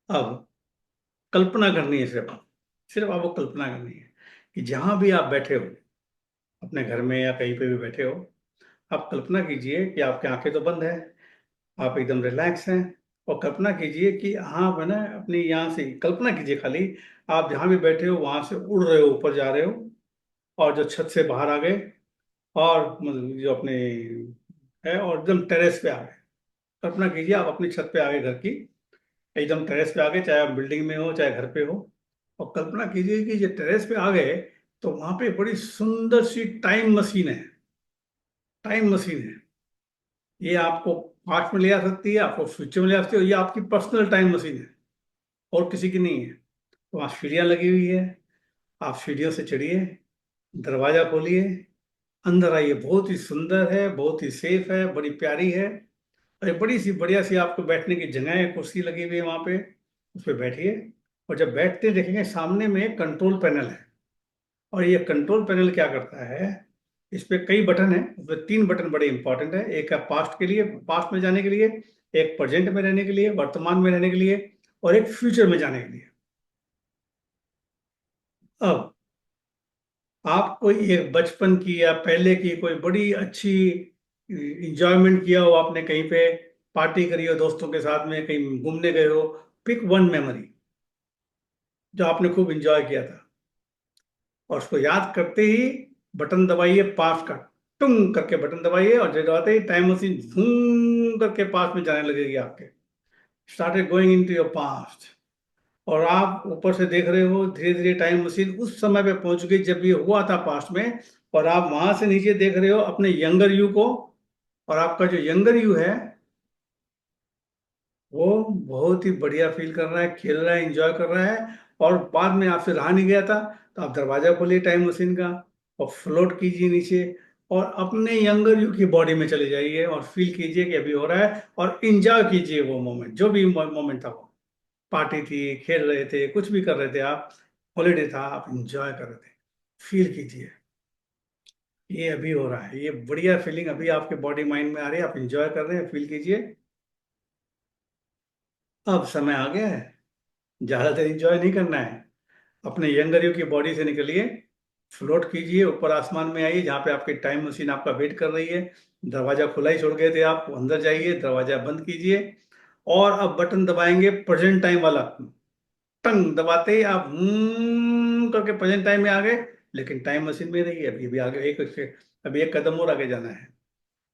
अब कल्पना करनी है, सिर्फ आपको कल्पना करनी है कि जहां भी आप बैठे हो, अपने घर में या कहीं पे भी बैठे हो, आप कल्पना कीजिए कि आपकी आंखें तो बंद है, आप एकदम रिलैक्स हैं। और कल्पना कीजिए कि आप है ना, अपनी यहाँ से कल्पना कीजिए खाली, आप जहाँ भी बैठे हो वहां से उड़ रहे हो, ऊपर जा रहे हो, और जो छत से बाहर आ गए, और मतलब जो अपने है, और एकदम टेरेस पे आ गए। कल्पना कीजिए आप अपनी छत पे आ गए घर की, एकदम टेरेस पे आ गए, चाहे आप बिल्डिंग में हो चाहे घर पे हो। और कल्पना कीजिए कि जो टेरेस पे आ गए, तो वहां पे बड़ी सुंदर सी टाइम मशीन है, टाइम मशीन है। ये आपको पास्ट में ले आ सकती है, आपको फ्यूचर में ले आ सकती है, और ये आपकी पर्सनल टाइम मशीन है, और किसी की नहीं है। तो वहाँ सीढ़ियाँ लगी हुई है, आप सीढ़ियों से चढ़िए, दरवाजा खोलिए, अंदर आइए। बहुत ही सुंदर है, बहुत ही सेफ है, बड़ी प्यारी है। और एक बड़ी सी बढ़िया सी आपको बैठने की जगह है, कुर्सी लगी हुई है वहाँ पे, उस पर बैठिए। और जब बैठते देखेंगे सामने में एक कंट्रोल पैनल है, और ये कंट्रोल पैनल क्या करता है, इस पे कई बटन है, उस पे 3 बटन बड़े इंपॉर्टेंट है। एक है पास्ट के लिए, पास्ट में जाने के लिए, एक प्रेजेंट में रहने के लिए, वर्तमान में रहने के लिए, और एक फ्यूचर में जाने के लिए। अब आप कोई एक बचपन की या पहले की कोई बड़ी अच्छी इंजॉयमेंट किया हो, आपने कहीं पे पार्टी करी हो दोस्तों के साथ में, कहीं घूमने गए हो, पिक वन मेमोरी जो आपने खूब इंजॉय किया था, और उसको याद करते ही बटन दबाइए पास का, टुंग करके बटन दबाइए, और जब दबाते ही टाइम मशीन झूम करके पास में जाने लगेगी आपके, started going into your past. और आप ऊपर से देख रहे हो धीरे धीरे टाइम मशीन उस समय पे पहुंच गई जब ये हुआ था पास्ट में, और आप वहां से नीचे देख रहे हो अपने यंगर यू को, और आपका जो यंगर यू है वो बहुत ही बढ़िया फील कर रहा है, खेल रहा है, एंजॉय कर रहा है। और बाद में आपसे रहा नहीं गया था, तो आप दरवाजा खोलिए टाइम मशीन का, और फ्लोट कीजिए नीचे, और अपने यंगर यू की बॉडी में चले जाइए, और फील कीजिए कि अभी हो रहा है, और एंजॉय कीजिए वो मोमेंट, जो भी मोमेंट था वो, पार्टी थी, खेल रहे थे, कुछ भी कर रहे थे आप, हॉलीडे था, आप एंजॉय कर रहे थे, फील कीजिए। ये अभी हो रहा है, ये बढ़िया फीलिंग अभी आपके बॉडी माइंड में आ रही है, आप एंजॉय कर रहे हैं, फील कीजिए। अब समय आ गया है, ज्यादा देर एंजॉय नहीं करना है, अपने यंगर यू की बॉडी से निकलिए, फ्लोट कीजिए, ऊपर आसमान में आइए जहाँ पे आपकी टाइम मशीन आपका वेट कर रही है। दरवाजा खुला ही छोड़ गए थे आप, अंदर जाइए, दरवाजा बंद कीजिए, और अब बटन दबाएंगे प्रेजेंट टाइम वाला, टंग दबाते ही आप करके प्रेजेंट टाइम में आ गए, लेकिन टाइम मशीन में नहीं है, अभी अभी आगे अभी एक कदम और आगे जाना है।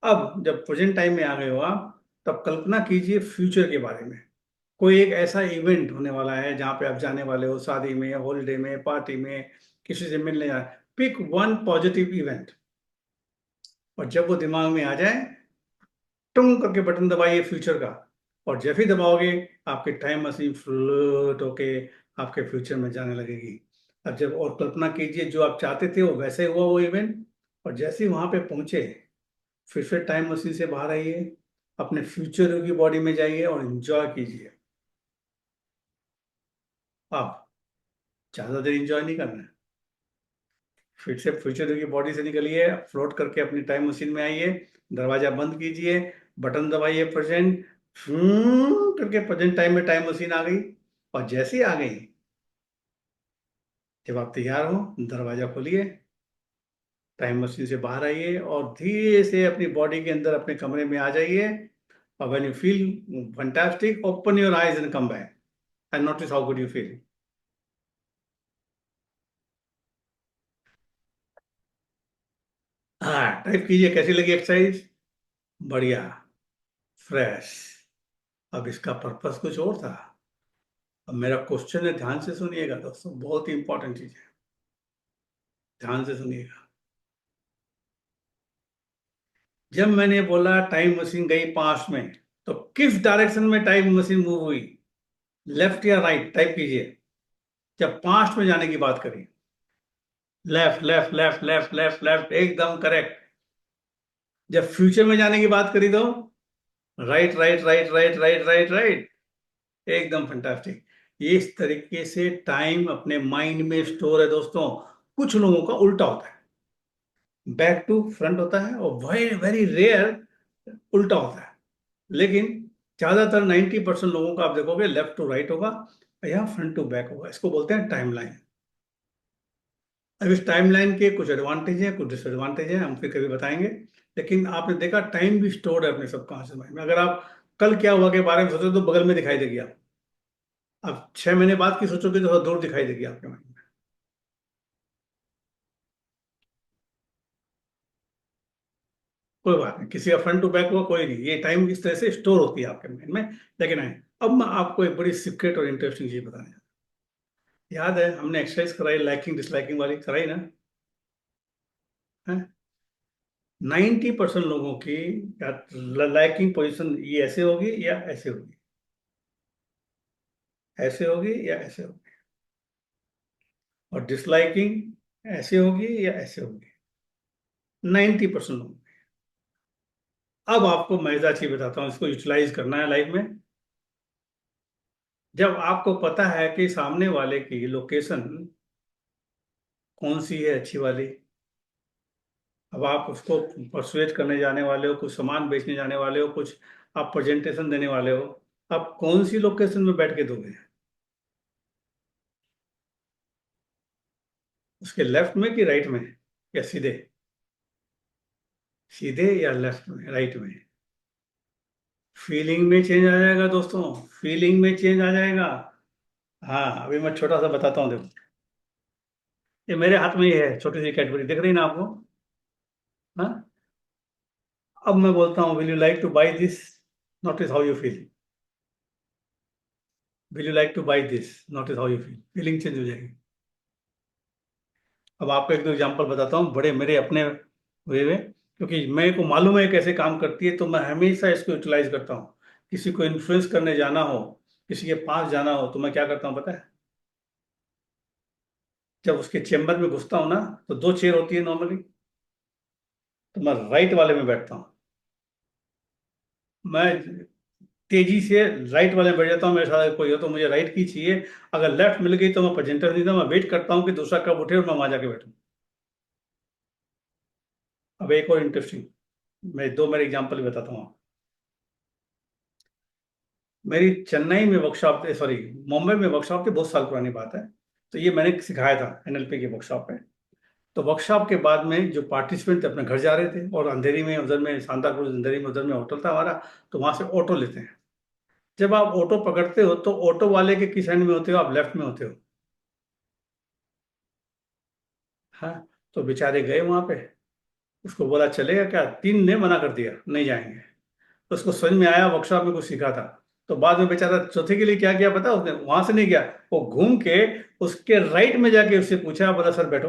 अब जब प्रेजेंट टाइम में आ गए हो आप, तब कल्पना कीजिए फ्यूचर के बारे में। कोई एक ऐसा इवेंट होने वाला है जहाँ पे आप जाने वाले हो, शादी में, हॉलीडे में, पार्टी में, किसी से मिलने जा, पिक वन पॉजिटिव इवेंट। और जब वो दिमाग में आ जाए, टुंग करके बटन दबाइए फ्यूचर का, और जब ही दबाओगे आपकी टाइम मशीन फ्लोट होके आपके फ्यूचर में जाने लगेगी। अब जब और कल्पना कीजिए जो आप चाहते थे वो वैसे हुआ वो इवेंट, और जैसे ही वहां पे पहुंचे, फिर से टाइम मशीन से बाहर आइए, अपने फ्यूचर की बॉडी में जाइए और एंजॉय कीजिए। आप ज्यादा देर एंजॉय नहीं करना है, फिर से फ्यूचर की बॉडी से निकलिए, फ्लोट करके अपनी टाइम मशीन में आइए, दरवाजा बंद कीजिए, बटन दबाइए प्रेजेंट, करके प्रेजेंट टाइम में टाइम मशीन आ गई। और जैसे ही आ गई, जब आप तैयार हो दरवाजा खोलिए, टाइम मशीन से बाहर आइए और धीरे से अपनी बॉडी के अंदर अपने कमरे में आ जाइए। और when you feel fantastic, open your eyes and come back and notice how good you feel. हाँ, टाइप कीजिए, कैसी लगी एक्सरसाइज? बढ़िया, फ्रेश। अब इसका पर्पस कुछ और था। अब मेरा क्वेश्चन है, ध्यान से सुनिएगा दोस्तों, बहुत ही इंपॉर्टेंट चीज है, ध्यान से सुनिएगा। जब मैंने बोला टाइम मशीन गई पास्ट में, तो किस डायरेक्शन में टाइम मशीन मूव हुई? लेफ्ट या राइट? टाइप कीजिए। जब पास्ट में जाने की बात करी, left left left left left left, एकदम करेक्ट। जब फ्यूचर में जाने की बात करी तो right right right right right right right, एकदम फंटास्टिक। इस तरीके से टाइम अपने माइंड में स्टोर है दोस्तों। कुछ लोगों का उल्टा होता है, बैक टू फ्रंट होता है, और वेरी वेरी रेयर उल्टा होता है। लेकिन ज्यादातर 90% लोगों का आप देखोगे लेफ्ट टू राइट होगा या फ्रंट टू बैक होगा। इसको बोलते हैं टाइमलाइन। अब इस टाइमलाइन के कुछ एडवांटेज हैं, कुछ डिसएडवांटेज हैं, हम फिर कभी बताएंगे। लेकिन आपने देखा टाइम भी स्टोर्ड है अपने सबकॉन्शियस माइंड में। अगर आप कल क्या हुआ के बारे में सोचो तो बगल में दिखाई देगी आप। अब 6 महीने बाद की सोचोगे तो थोड़ा दूर दिखाई देगी आपके माइंड में। कोई बात नहीं, किसी का फ्रंट टू बैक हुआ कोई नहीं, ये टाइम इस तरह से स्टोर होती है आपके माइंड में। लेकिन है, अब मैं आपको एक बड़ी सीक्रेट और इंटरेस्टिंग चीज बताने जा रहा हूं। याद है हमने एक्सरसाइज कराई, लाइकिंग डिसलाइकिंग वाली कराई ना? 90% लोगों की लाइकिंग पोजीशन ये ऐसे होगी या ऐसे होगी, ऐसे होगी या ऐसे होगी। और डिसलाइकिंग ऐसे होगी या ऐसे होगी, 90% लोगों की। अब आपको मजेदार चीज बताता हूँ, इसको यूटिलाइज करना है लाइफ में। जब आपको पता है कि सामने वाले की लोकेशन कौन सी है अच्छी वाली, अब आप उसको परसुएट करने जाने वाले हो, कुछ सामान बेचने जाने वाले हो, कुछ आप प्रेजेंटेशन देने वाले हो, आप कौन सी लोकेशन में बैठ के दोगे? उसके लेफ्ट में कि राइट में, या सीधे? सीधे या लेफ्ट में, राइट में? फीलिंग में चेंज आ जाएगा दोस्तों, फीलिंग में चेंज आ जाएगा। हाँ, अभी मैं छोटा सा बताता हूँ, देखो। ये मेरे हाथ में ये है, छोटी सी कैडबरी, दिख रही ना आपको? हाँ। अब मैं बोलता हूँ, will you like two by this? Notice how you feel. Will you like two by this? Notice how you feel, feeling change हो जाएगी। अब आपको एक दो एग्जांपल बताता हूँ, बड़े मेरे अपने हुए हुए, क्योंकि मेरे को मालूम है कैसे काम करती है, तो मैं हमेशा इसको यूटिलाइज करता हूँ। किसी को इन्फ्लुएंस करने जाना हो, किसी के पास जाना हो, तो मैं क्या करता हूँ पता है? जब उसके चेम्बर में घुसता हूँ ना, तो दो चेयर होती है नॉर्मली, तो मैं राइट वाले में बैठता हूँ। मैं तेजी से राइट वाले में बैठ जाता हूँ, मेरे साथ कोई हो तो मुझे राइट की चाहिए। अगर लेफ्ट मिल गई तो मैं प्रेजेंटर नहीं था, मैं वेट करता हूँ कि दूसरा कब उठे और मैं वहां जाके बैठूँ। अब एक और इंटरेस्टिंग, मैं दो मेरे एग्जाम्पल बताता हूँ। मेरी चेन्नई में वर्कशॉप, सॉरी, मुंबई में वर्कशॉप थी, बहुत साल पुरानी बात है। तो ये मैंने सिखाया था एनएलपी की वर्कशॉप में। तो वर्कशॉप के बाद में जो पार्टिसिपेंट थे अपने घर जा रहे थे, और अंधेरी में उधर में सांता क्रूज अंधेरी में उधर में होटल था हमारा, तो वहां से ऑटो लेते हैं। जब आप ऑटो पकड़ते हो तो ऑटो वाले के किस एंड में होते हो आप? लेफ्ट में होते हो। हाँ। तो बेचारे गए वहां पे, उसको बोला चलेगा क्या, 3 ने मना कर दिया नहीं जाएंगे। तो उसको समझ में आया वर्कशॉप में कुछ सीखा था। तो बाद में बेचारा चौथे के लिए क्या किया पता, उसने वहां से नहीं गया, वो घूम के उसके राइट में जाके उससे पूछा, बोला सर बैठो।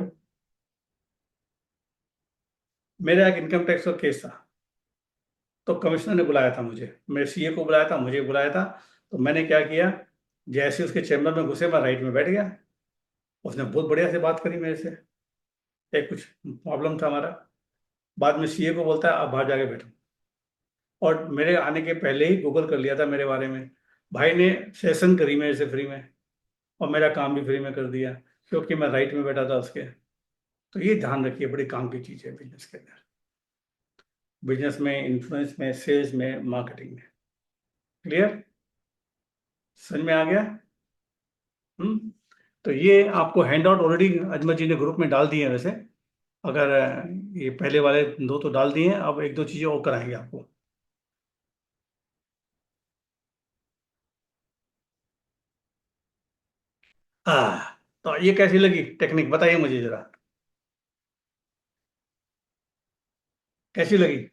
मेरा एक इनकम टैक्स का केस था, तो कमिश्नर ने बुलाया था मुझे, मेरे सीए को बुलाया था, मुझे बुलाया था। तो मैंने क्या किया, जैसे उसके चैम्बर में घुसे मैं राइट में बैठ गया। उसने बहुत बढ़िया से बात करी मेरे से, एक कुछ प्रॉब्लम था हमारा। बाद में सीए को बोलता है आप बाहर जाके बैठो। और मेरे आने के पहले ही गूगल कर लिया था मेरे बारे में। भाई ने सेशन करी मेरे से फ्री में, और मेरा काम भी फ्री में कर दिया, क्योंकि मैं राइट में बैठा था उसके। तो ये ध्यान रखिए, बड़ी काम की चीज़ है बिजनेस के अंदर, बिजनेस में, इन्फ्लुएंस में, सेल्स में, मार्केटिंग में। क्लियर? समझ में आ गया? हम्म। तो ये आपको हैंड आउट ऑलरेडी अजमत जी ने ग्रुप में डाल दिए हैं वैसे। अगर ये पहले वाले दो तो डाल दिए हैं, अब एक दो चीज़ें और कराएंगे आपको। तो ये कैसी लगी टेक्निक, बताइए मुझे जरा, कैसी लगी?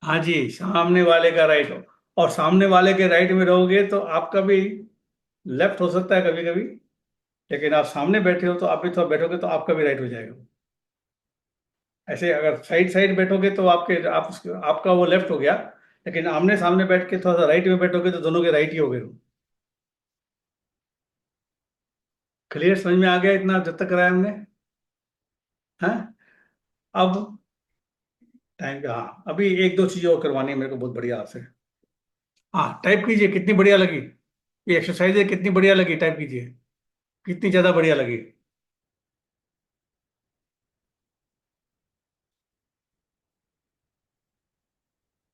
हाँ जी, सामने वाले का राइट हो, और सामने वाले के राइट में रहोगे तो आपका भी लेफ्ट हो सकता है कभी कभी, लेकिन आप सामने बैठे हो तो आप भी थोड़ा बैठोगे तो आपका भी राइट हो जाएगा। ऐसे अगर साइड साइड बैठोगे तो आपका वो लेफ्ट हो गया, लेकिन आमने सामने बैठ के थोड़ा सा राइट में बैठोगे तो दोनों के राइट ही हो गए। क्लियर समझ में आ गया इतना जब तक कराया हमने? हाँ। अब टाइम का, हाँ अभी एक दो चीजें और करवानी है मेरे को बहुत बढ़िया आपसे। हाँ टाइप कीजिए, कितनी बढ़िया लगी ये एक्सरसाइज है, कितनी बढ़िया लगी, टाइप कीजिए, कितनी ज्यादा बढ़िया लगी।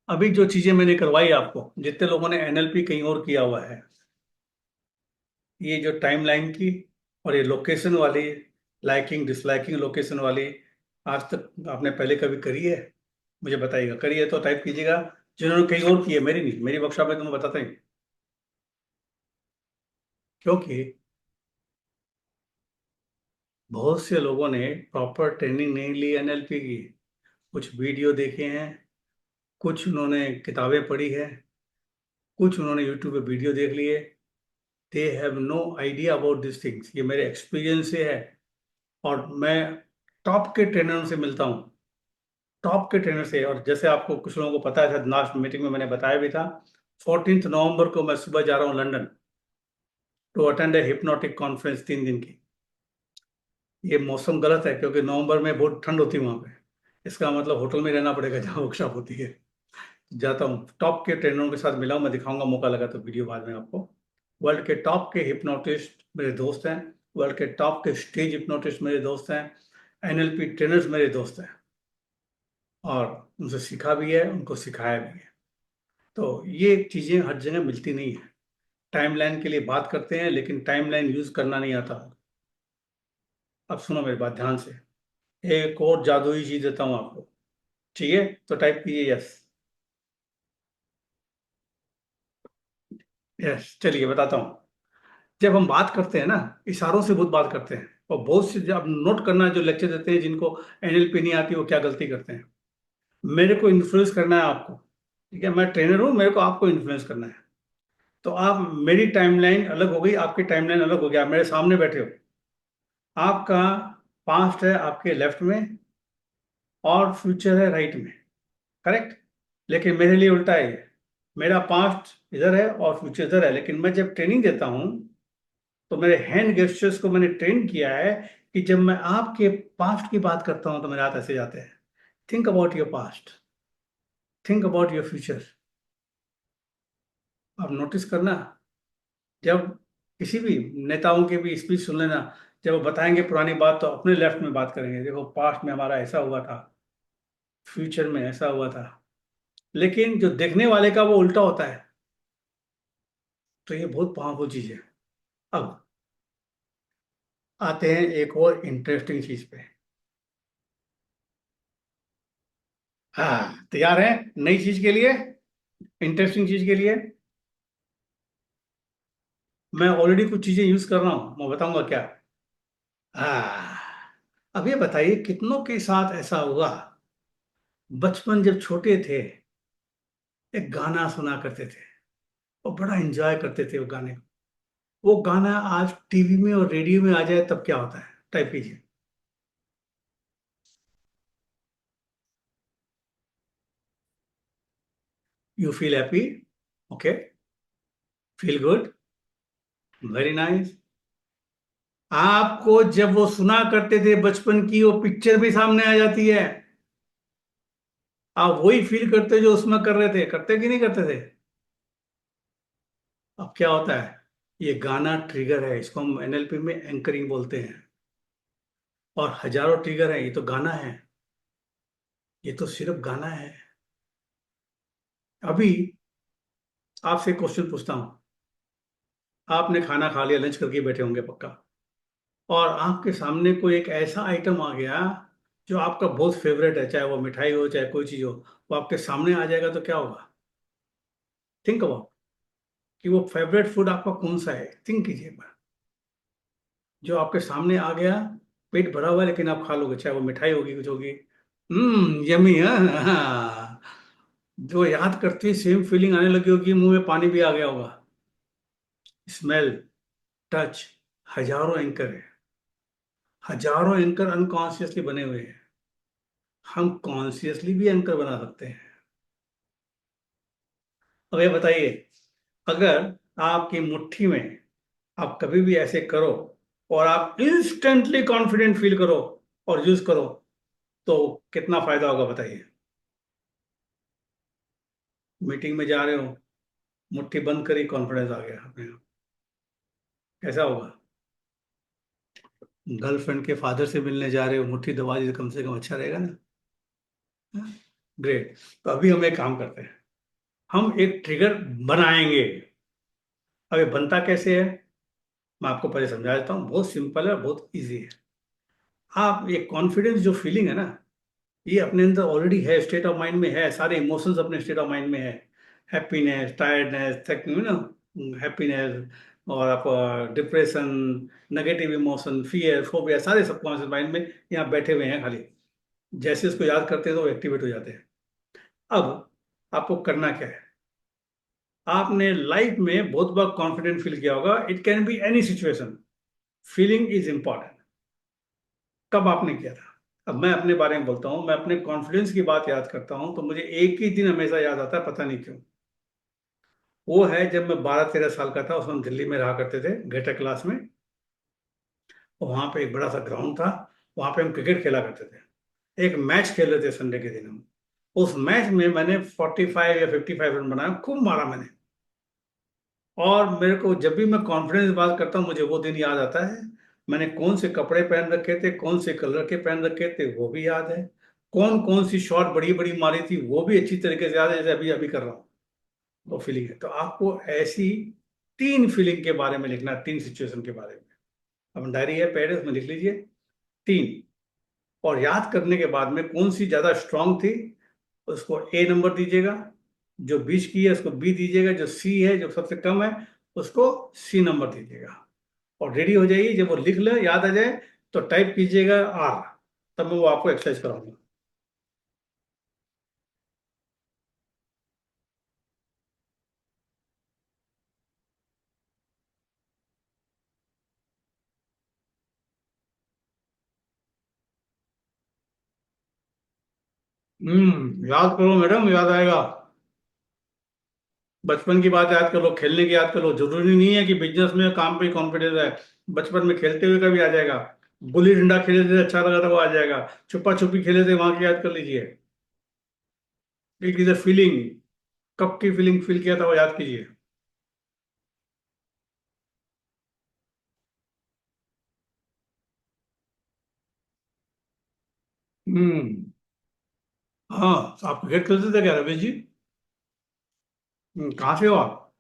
अभी जो चीजें मैंने करवाई आपको, जितने लोगों ने एनएलपी कहीं और किया हुआ है, ये जो टाइमलाइन की और ये लोकेशन वाली, लाइकिंग डिसलाइकिंग लोकेशन वाली, आज तक आपने पहले कभी करी है? मुझे बताइएगा, करी है तो टाइप कीजिएगा। जिन्होंने कहीं और की है, मेरी नहीं, मेरी वर्कशॉप में तो मैं बताता ही हूँ। क्योंकि बहुत से लोगों ने प्रॉपर ट्रेनिंग नहीं ली एनएलपी की, कुछ वीडियो देखे हैं, कुछ उन्होंने किताबें पढ़ी है, कुछ उन्होंने यूट्यूब पे वीडियो देख लिए। They have no idea about this things, ये मेरे एक्सपीरियंस से है। और मैं टॉप के ट्रेनरों से मिलता हूँ, टॉप के ट्रेनर से। और जैसे आपको कुछ लोगों को पता है, शायद लास्ट मीटिंग में मैंने बताया भी था, 14 नवंबर को मैं सुबह जा रहा हूँ London to attend a hypnotic conference 3 दिन की। ये मौसम गलत है क्योंकि नवंबर में बहुत ठंड होती है वहाँ पे, इसका मतलब होटल में रहना पड़ेगा जहाँ वर्कशॉप होती है। जाता हूँ, टॉप के ट्रेनरों के साथ मिला हूँ, मैं दिखाऊंगा मौका लगा तो वीडियो बाद में आपको। वर्ल्ड के टॉप के हिप्नोटिस्ट मेरे दोस्त हैं, वर्ल्ड के टॉप के स्टेज हिप्नोटिस्ट मेरे दोस्त हैं, एनएलपी ट्रेनर्स मेरे दोस्त हैं, और उनसे सीखा भी है, उनको सिखाया भी है। तो ये चीज़ें हर जगह मिलती नहीं है। टाइमलाइन के लिए बात करते हैं लेकिन टाइमलाइन यूज करना नहीं आता। अब सुनो मेरी बात ध्यान से, एक और जादुई चीज देता हूँ आपको, ठीक है? तो टाइप कीजिए यस। यस, चलिए बताता हूँ। जब हम बात करते हैं ना, इशारों से बहुत बात करते हैं, और बहुत से जब नोट करना, जो लेक्चर देते हैं जिनको एनएलपी नहीं आती वो क्या गलती करते हैं। मेरे को इन्फ्लुएंस करना है आपको, ठीक है? मैं ट्रेनर हूँ, मेरे को आपको इन्फ्लुएंस करना है। तो आप, मेरी टाइमलाइन अलग हो गई, आपकी टाइमलाइन अलग हो गया, आप मेरे सामने बैठे हो, आपका पास्ट है आपके लेफ्ट में और फ्यूचर है राइट में, करेक्ट? लेकिन मेरे लिए उल्टा है ये, मेरा पास्ट इधर है और फ्यूचर इधर है। लेकिन मैं जब ट्रेनिंग देता हूँ तो मेरे हैंड गेस्चर्स को मैंने ट्रेन किया है कि जब मैं आपके पास्ट की बात करता हूँ तो मेरे हाथ ऐसे जाते हैं। Think about your past, think about your future. आप नोटिस करना, जब किसी भी नेताओं के भी स्पीच सुन लेना, जब वो बताएंगे पुरानी बात तो अपने लेफ्ट में बात करेंगे, देखो पास्ट में हमारा ऐसा हुआ था, फ्यूचर में ऐसा हुआ था। लेकिन जो देखने वाले का वो उल्टा होता है। तो ये बहुत पावरफुल चीज है। अब आते हैं एक और इंटरेस्टिंग चीज पे। हाँ, तैयार हैं नई चीज के लिए, इंटरेस्टिंग चीज के लिए? मैं ऑलरेडी कुछ चीजें यूज कर रहा हूं, मैं बताऊंगा क्या। हाँ, अब ये बताइए कितनों के साथ ऐसा हुआ, बचपन जब छोटे थे एक गाना सुना करते थे और बड़ा एंजॉय करते थे वो गाने को। वो गाना आज टीवी में और रेडियो में आ जाए तब क्या होता है? टाइप कीजिए। You feel happy, okay, feel good, very nice. आपको जब वो सुना करते थे बचपन की, वो पिक्चर भी सामने आ जाती है, आप वही फील करते जो उसमें कर रहे थे, करते कि नहीं करते थे? अब क्या होता है, ये गाना ट्रिगर है, इसको हम एनएलपी में एंकरिंग बोलते हैं। और हजारों ट्रिगर है, ये तो गाना है, ये तो सिर्फ गाना है। अभी आपसे क्वेश्चन पूछता हूं, आपने खाना खा लिया, लंच करके बैठे होंगे पक्का, और आपके सामने कोई एक ऐसा आइटम आ गया जो आपका बहुत फेवरेट है, चाहे वो मिठाई हो चाहे कोई चीज हो, वो आपके सामने आ जाएगा तो क्या होगा? थिंक अबाउट कि वो फेवरेट फूड आपका कौन सा है, थिंक कीजिए एक बार। जो आपके सामने आ गया, पेट भरा हुआ है लेकिन आप खा लोगे, चाहे वो मिठाई होगी कुछ होगी। यमी हाँ। जो याद करते ही सेम फीलिंग आने लगी होगी, मुंह में पानी भी आ गया होगा। स्मेल, टच, हजारों एंकर है, हजारों एंकर अनकॉन्शियसली बने हुए हैं। हम कॉन्शियसली भी एंकर बना सकते हैं। अब ये बताइए, अगर आपकी मुट्ठी में आप कभी भी ऐसे करो और आप इंस्टेंटली कॉन्फिडेंट फील करो और यूज करो, तो कितना फायदा होगा बताइए। मीटिंग में जा रहे हो, मुट्ठी बंद करी, कॉन्फिडेंस आ गया अपने आप, कैसा होगा? गर्लफ्रेंड के फादर से मिलने जा रहे हो, मुट्ठी दबा दी तो कम से कम अच्छा रहेगा ना। ग्रेट। तो अभी हम एक काम करते हैं, हम एक ट्रिगर बनाएंगे। अब ये बनता कैसे है, मैं आपको पहले समझा देता हूँ, बहुत सिंपल है, बहुत इजी है। आप ये कॉन्फिडेंस जो फीलिंग है ना, ये अपने अंदर ऑलरेडी है, स्टेट ऑफ माइंड में है, सारे इमोशंस अपने स्टेट ऑफ माइंड में है। हैप्पीनेस, टायर्डनेस, हैप्पीनेस, और आप depression, negative emotion, fear, phobia, सारे सबकॉन्शियस माइंड में यहाँ बैठे हुए हैं खाली। जैसे इसको याद करते हैं तो वो एक्टिवेट हो जाते हैं। अब आपको करना क्या है, आपने लाइफ में बहुत बार कॉन्फिडेंट फील किया होगा, it can be any situation, feeling is important. कब आपने किया था? अब मैं अपने बारे में बोलता हूँ, मैं अपने कॉन्फिडेंस की बात याद करता हूँ तो मुझे एक ही दिन हमेशा याद आता है, पता नहीं क्यों। वो है जब मैं 12-13 साल का था, उसमें हम दिल्ली में रहा करते थे, ग्रेटर क्लास में। और वहाँ पे एक बड़ा सा ग्राउंड था, वहाँ पे हम क्रिकेट खेला करते थे। एक मैच खेल रहे थे संडे के दिन हम। उस मैच में मैंने 45 या 55 रन बनाया, खूब मारा मैंने। और मेरे को जब भी मैं कॉन्फिडेंस बात करता हूँ, मुझे वो दिन याद आता है। मैंने कौन से कपड़े पहन रखे थे, कौन से कलर के पहन रखे थे, वो भी याद है। कौन कौन सी शॉट बड़ी बड़ी मारी थी, वो भी अच्छी तरीके से याद है, जैसे अभी अभी कर रहा हूँ। वो फीलिंग है, तो आपको ऐसी 3 फीलिंग के बारे में लिखना है, 3 सिचुएशन के बारे में। अब डायरी है, पेड़ है, उसमें लिख लीजिए 3। और याद करने के बाद में कौन सी ज्यादा स्ट्रांग थी, उसको ए नंबर दीजिएगा। जो बीच की है उसको बी दीजिएगा। जो सी है, जो सबसे कम है, उसको सी नंबर दीजिएगा। और रेडी हो जाइए, जब वो लिख ले, याद आ जाए, तो टाइप कीजिएगा आर। तब मैं वो आपको एक्सरसाइज कराऊंगा। याद करो मैडम, याद आएगा। बचपन की बात याद कर लो, खेलने की याद कर लो, जरूरी नहीं है कि बिजनेस में काम पे कॉन्फिडेंस है। बचपन में खेलते हुए का भी आ जाएगा। गुल्ली डंडा खेले थे, अच्छा लगा था, वो आ जाएगा। छुपा छुपी खेले थे, वहां की याद कर लीजिए। It is a feeling. कब की फीलिंग फील किया था वो याद कीजिए। हम्म। हाँ, आप क्रिकेट खेलते थे क्या रमेश जी? कहाँ से हो आप?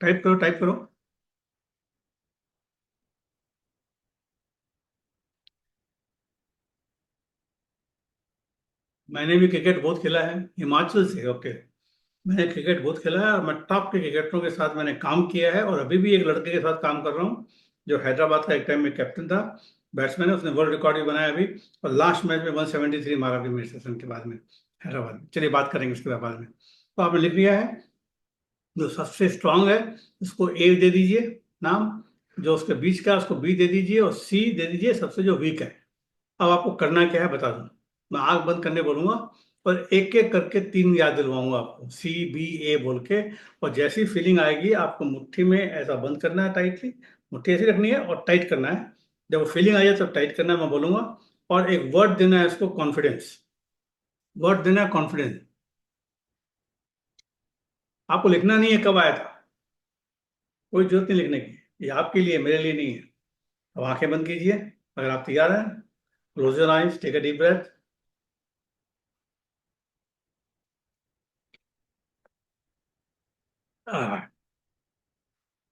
टाइप करो, टाइप करो। मैंने भी क्रिकेट बहुत खेला है, हिमाचल से, ओके। मैंने क्रिकेट बहुत खेला है और मैं टॉप के क्रिकेटरों के साथ मैंने काम किया है, और अभी भी एक लड़के के साथ काम कर रहा हूँ जो हैदराबाद का एक टाइम में कैप्टन था, बैट्समैन है, उसने वर्ल्ड रिकॉर्ड भी बनाया अभी। और लास्ट मैच में 173 मारा भी मेरे सेशन के बाद में, हैदराबाद में। चलिए बात करेंगे उसके बाद में। तो आपने लिख लिया है, जो सबसे स्ट्रांग है उसको ए दे दीजिए नाम, जो उसके बीच का है उसको बी दे दीजिए, और सी दे दीजिए सबसे जो वीक है। अब आपको करना क्या है बता दूं, मैं आंख बंद करने बोलूंगा और एक एक करके 3 याद दिलवाऊंगा आपको, सी बी ए बोल के। और जैसी फीलिंग आएगी, आपको मुट्ठी में ऐसा बंद करना है टाइटली, मुट्ठी ऐसी रखनी है और टाइट करना है। जब वो फीलिंग आ जाए तब टाइट करना है, मैं बोलूंगा। और एक वर्ड देना है इसको, कॉन्फिडेंस। वर्ड देना है कॉन्फिडेंस। आपको लिखना नहीं है कब आया था, कोई जरूरत नहीं लिखने की, ये आपके लिए, मेरे लिए नहीं है। अब आंखें बंद कीजिए, अगर आप तैयार हैं। Close your eyes, take a deep breath.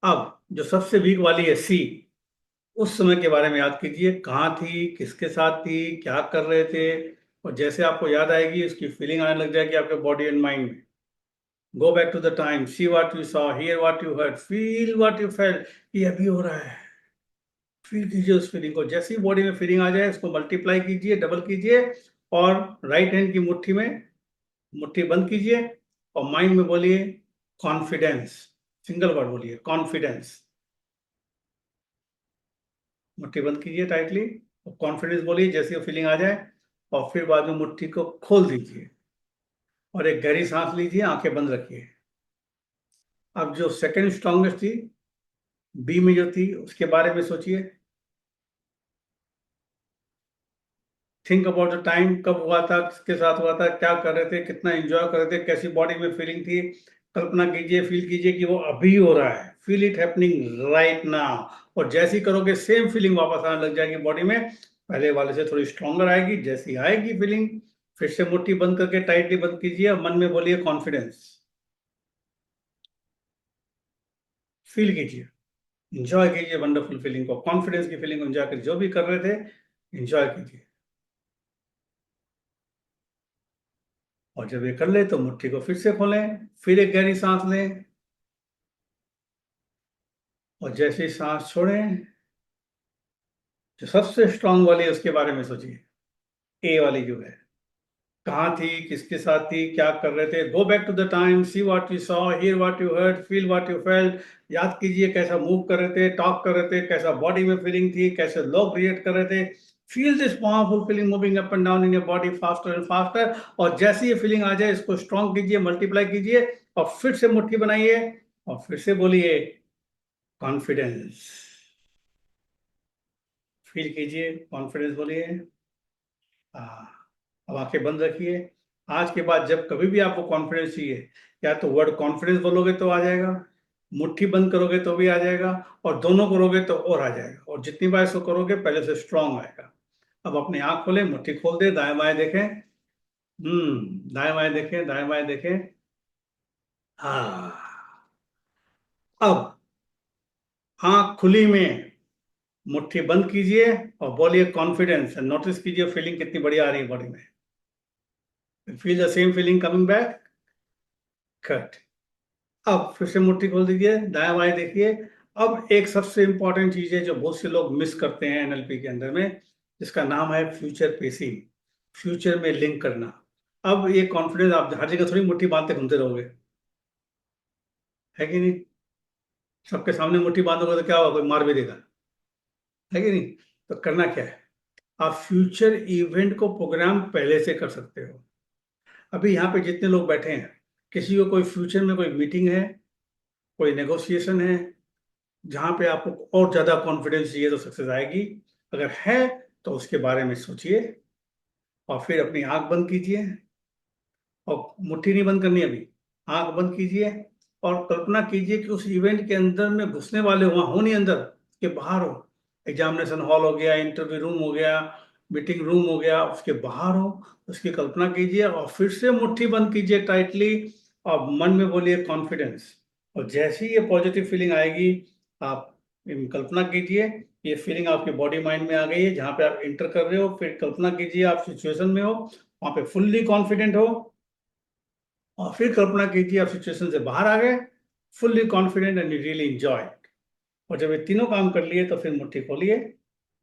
अब जो सबसे वीक वाली है सी, उस समय के बारे में याद कीजिए, कहाँ थी, किसके साथ थी, क्या कर रहे थे। और जैसे आपको याद आएगी उसकी फीलिंग आने लग जाएगी आपके बॉडी एंड माइंड में। Go back to the time, see what you saw, hear what you heard, feel what you felt. ये अभी हो रहा है, फील कीजिए उस फीलिंग को। जैसे ही बॉडी में फीलिंग आ जाए उसको मल्टीप्लाई कीजिए, डबल कीजिए, और राइट हैंड की मुट्ठी में मुट्ठी बंद कीजिए और माइंड में बोलिए कॉन्फिडेंस। सिंगल वर्ड बोलिए, कॉन्फिडेंस। मुट्ठी बंद कीजिए टाइटली और कॉन्फिडेंस बोलिए जैसे फीलिंग आ जाए। और फिर बाद में मुट्ठी को खोल दीजिए और एक गहरी सांस लीजिए, आंखें बंद रखिए। अब जो सेकंड स्ट्रॉन्गेस्ट थी, बी में जो थी, उसके बारे में सोचिए। थिंक अबाउट द टाइम, कब हुआ था, किसके साथ हुआ था, क्या कर रहे थे, कितना एंजॉय कर रहे थे, कैसी बॉडी में फीलिंग थी। कल्पना कीजिए, फील कीजिए कि वो अभी हो रहा है। Feel it happening right now. और जैसे ही करोगे सेम फीलिंग वापस आने लग जाएगी बॉडी में। पहले वाले से थोड़ी स्ट्रॉन्गर आएगी। जैसी आएगी फीलिंग, फिर से मुट्ठी बंद करके टाइटली बंद कीजिए और मन में बोलिए कॉन्फिडेंस। फील कीजिए, इंजॉय कीजिए वंडरफुल फीलिंग को, कॉन्फिडेंस की फीलिंग को एंजॉय कीजिए। जो भी कर रहे थे एंजॉय कीजिए। और जब ये कर ले तो मुट्ठी को फिर से खोलें, फिर एक गहरी सांस लें और जैसे ही सांस छोड़ें, जो सबसे स्ट्रांग वाली है उसके बारे में सोचिए। ए वाली जो है, कहाँ थी, किसके साथ थी, क्या कर रहे थे। Go back to the time, see what you saw, hear what you heard, feel what you felt. याद कीजिए कैसा मूव कर रहे थे, टॉक कर रहे थे, कैसा बॉडी में फीलिंग थी, कैसे लोग रिएक्ट कर रहे थे। Feel this powerful feeling moving up and down in your body faster and faster. और जैसी ये फीलिंग आ जाए इसको स्ट्रॉन्ग कीजिए, मल्टीप्लाई कीजिए और फिर से मुट्ठी बनाइए और फिर से बोलिए कॉन्फिडेंस। फील कीजिए, कॉन्फिडेंस बोलिए। अब आंखें बंद रखिए। आज के बाद जब कभी भी आपको कॉन्फिडेंस चाहिए, या तो वर्ड कॉन्फिडेंस बोलोगे तो आ जाएगा, मुट्ठी बंद करोगे तो भी आ जाएगा, और दोनों करोगे तो और आ जाएगा। और जितनी बार इसको करोगे पहले से स्ट्रांग आएगा। अब अपनी आंख खोले, मुट्ठी खोल दे, दाएं बाएं देखें। दाएं बाएं देखें, दाएं बाएं देखें। हाँ। अब आंख खुली में मुट्ठी बंद कीजिए और बोलिए कॉन्फिडेंस। नोटिस कीजिए फीलिंग कितनी बढ़िया आ रही है बॉडी में। Feel the same feeling coming back. Cut. अब फिर से मुट्ठी खोल दीजिए, दाएं बाएं देखिए। अब एक सबसे इंपॉर्टेंट चीज है जो बहुत से लोग मिस करते हैं एनएलपी के अंदर में, जिसका नाम है फ्यूचर पेसिंग। फ्यूचर में लिंक करना। अब ये कॉन्फिडेंस आप हर जगह थोड़ी मुट्ठी बांधते घूमते रहोगे, है कि नहीं। सबके सामने मुट्ठी बांधोगे तो क्या होगा, कोई मार भी देगा, है कि नहीं। तो करना क्या है, आप फ्यूचर इवेंट को प्रोग्राम पहले से कर सकते हो। अभी यहाँ पे जितने लोग बैठे हैं, किसी को कोई फ्यूचर में कोई मीटिंग है, कोई नेगोशिएशन है, जहां पे आपको और ज्यादा कॉन्फिडेंस चाहिए तो सक्सेस आएगी। अगर है तो उसके बारे में सोचिए और फिर अपनी आंख बंद कीजिए। और मुट्ठी नहीं बंद करनी अभी, आंख बंद कीजिए और कल्पना कीजिए कि उस इवेंट के अंदर में घुसने वाले वहां हो, नहीं अंदर, के बाहर हो। एग्जामिनेशन हॉल हो गया, इंटरव्यू रूम हो गया, मीटिंग रूम हो गया, उसके बाहर हो। उसकी कल्पना कीजिए और फिर से मुट्ठी बंद कीजिए टाइटली और मन में बोलिए कॉन्फिडेंस। और जैसे ही ये पॉजिटिव फीलिंग आएगी, आप कल्पना कीजिए ये फीलिंग आपके बॉडी माइंड में आ गई है जहां पे आप इंटर कर रहे हो। फिर कल्पना कीजिए आप सिचुएशन में हो, वहां पे फुल्ली कॉन्फिडेंट हो। और फिर कल्पना कीजिए आप सिचुएशन से बाहर आ गए, fully confident and you really enjoy. और जब ये तीनों काम कर लिए तो फिर मुट्ठी खोलिए,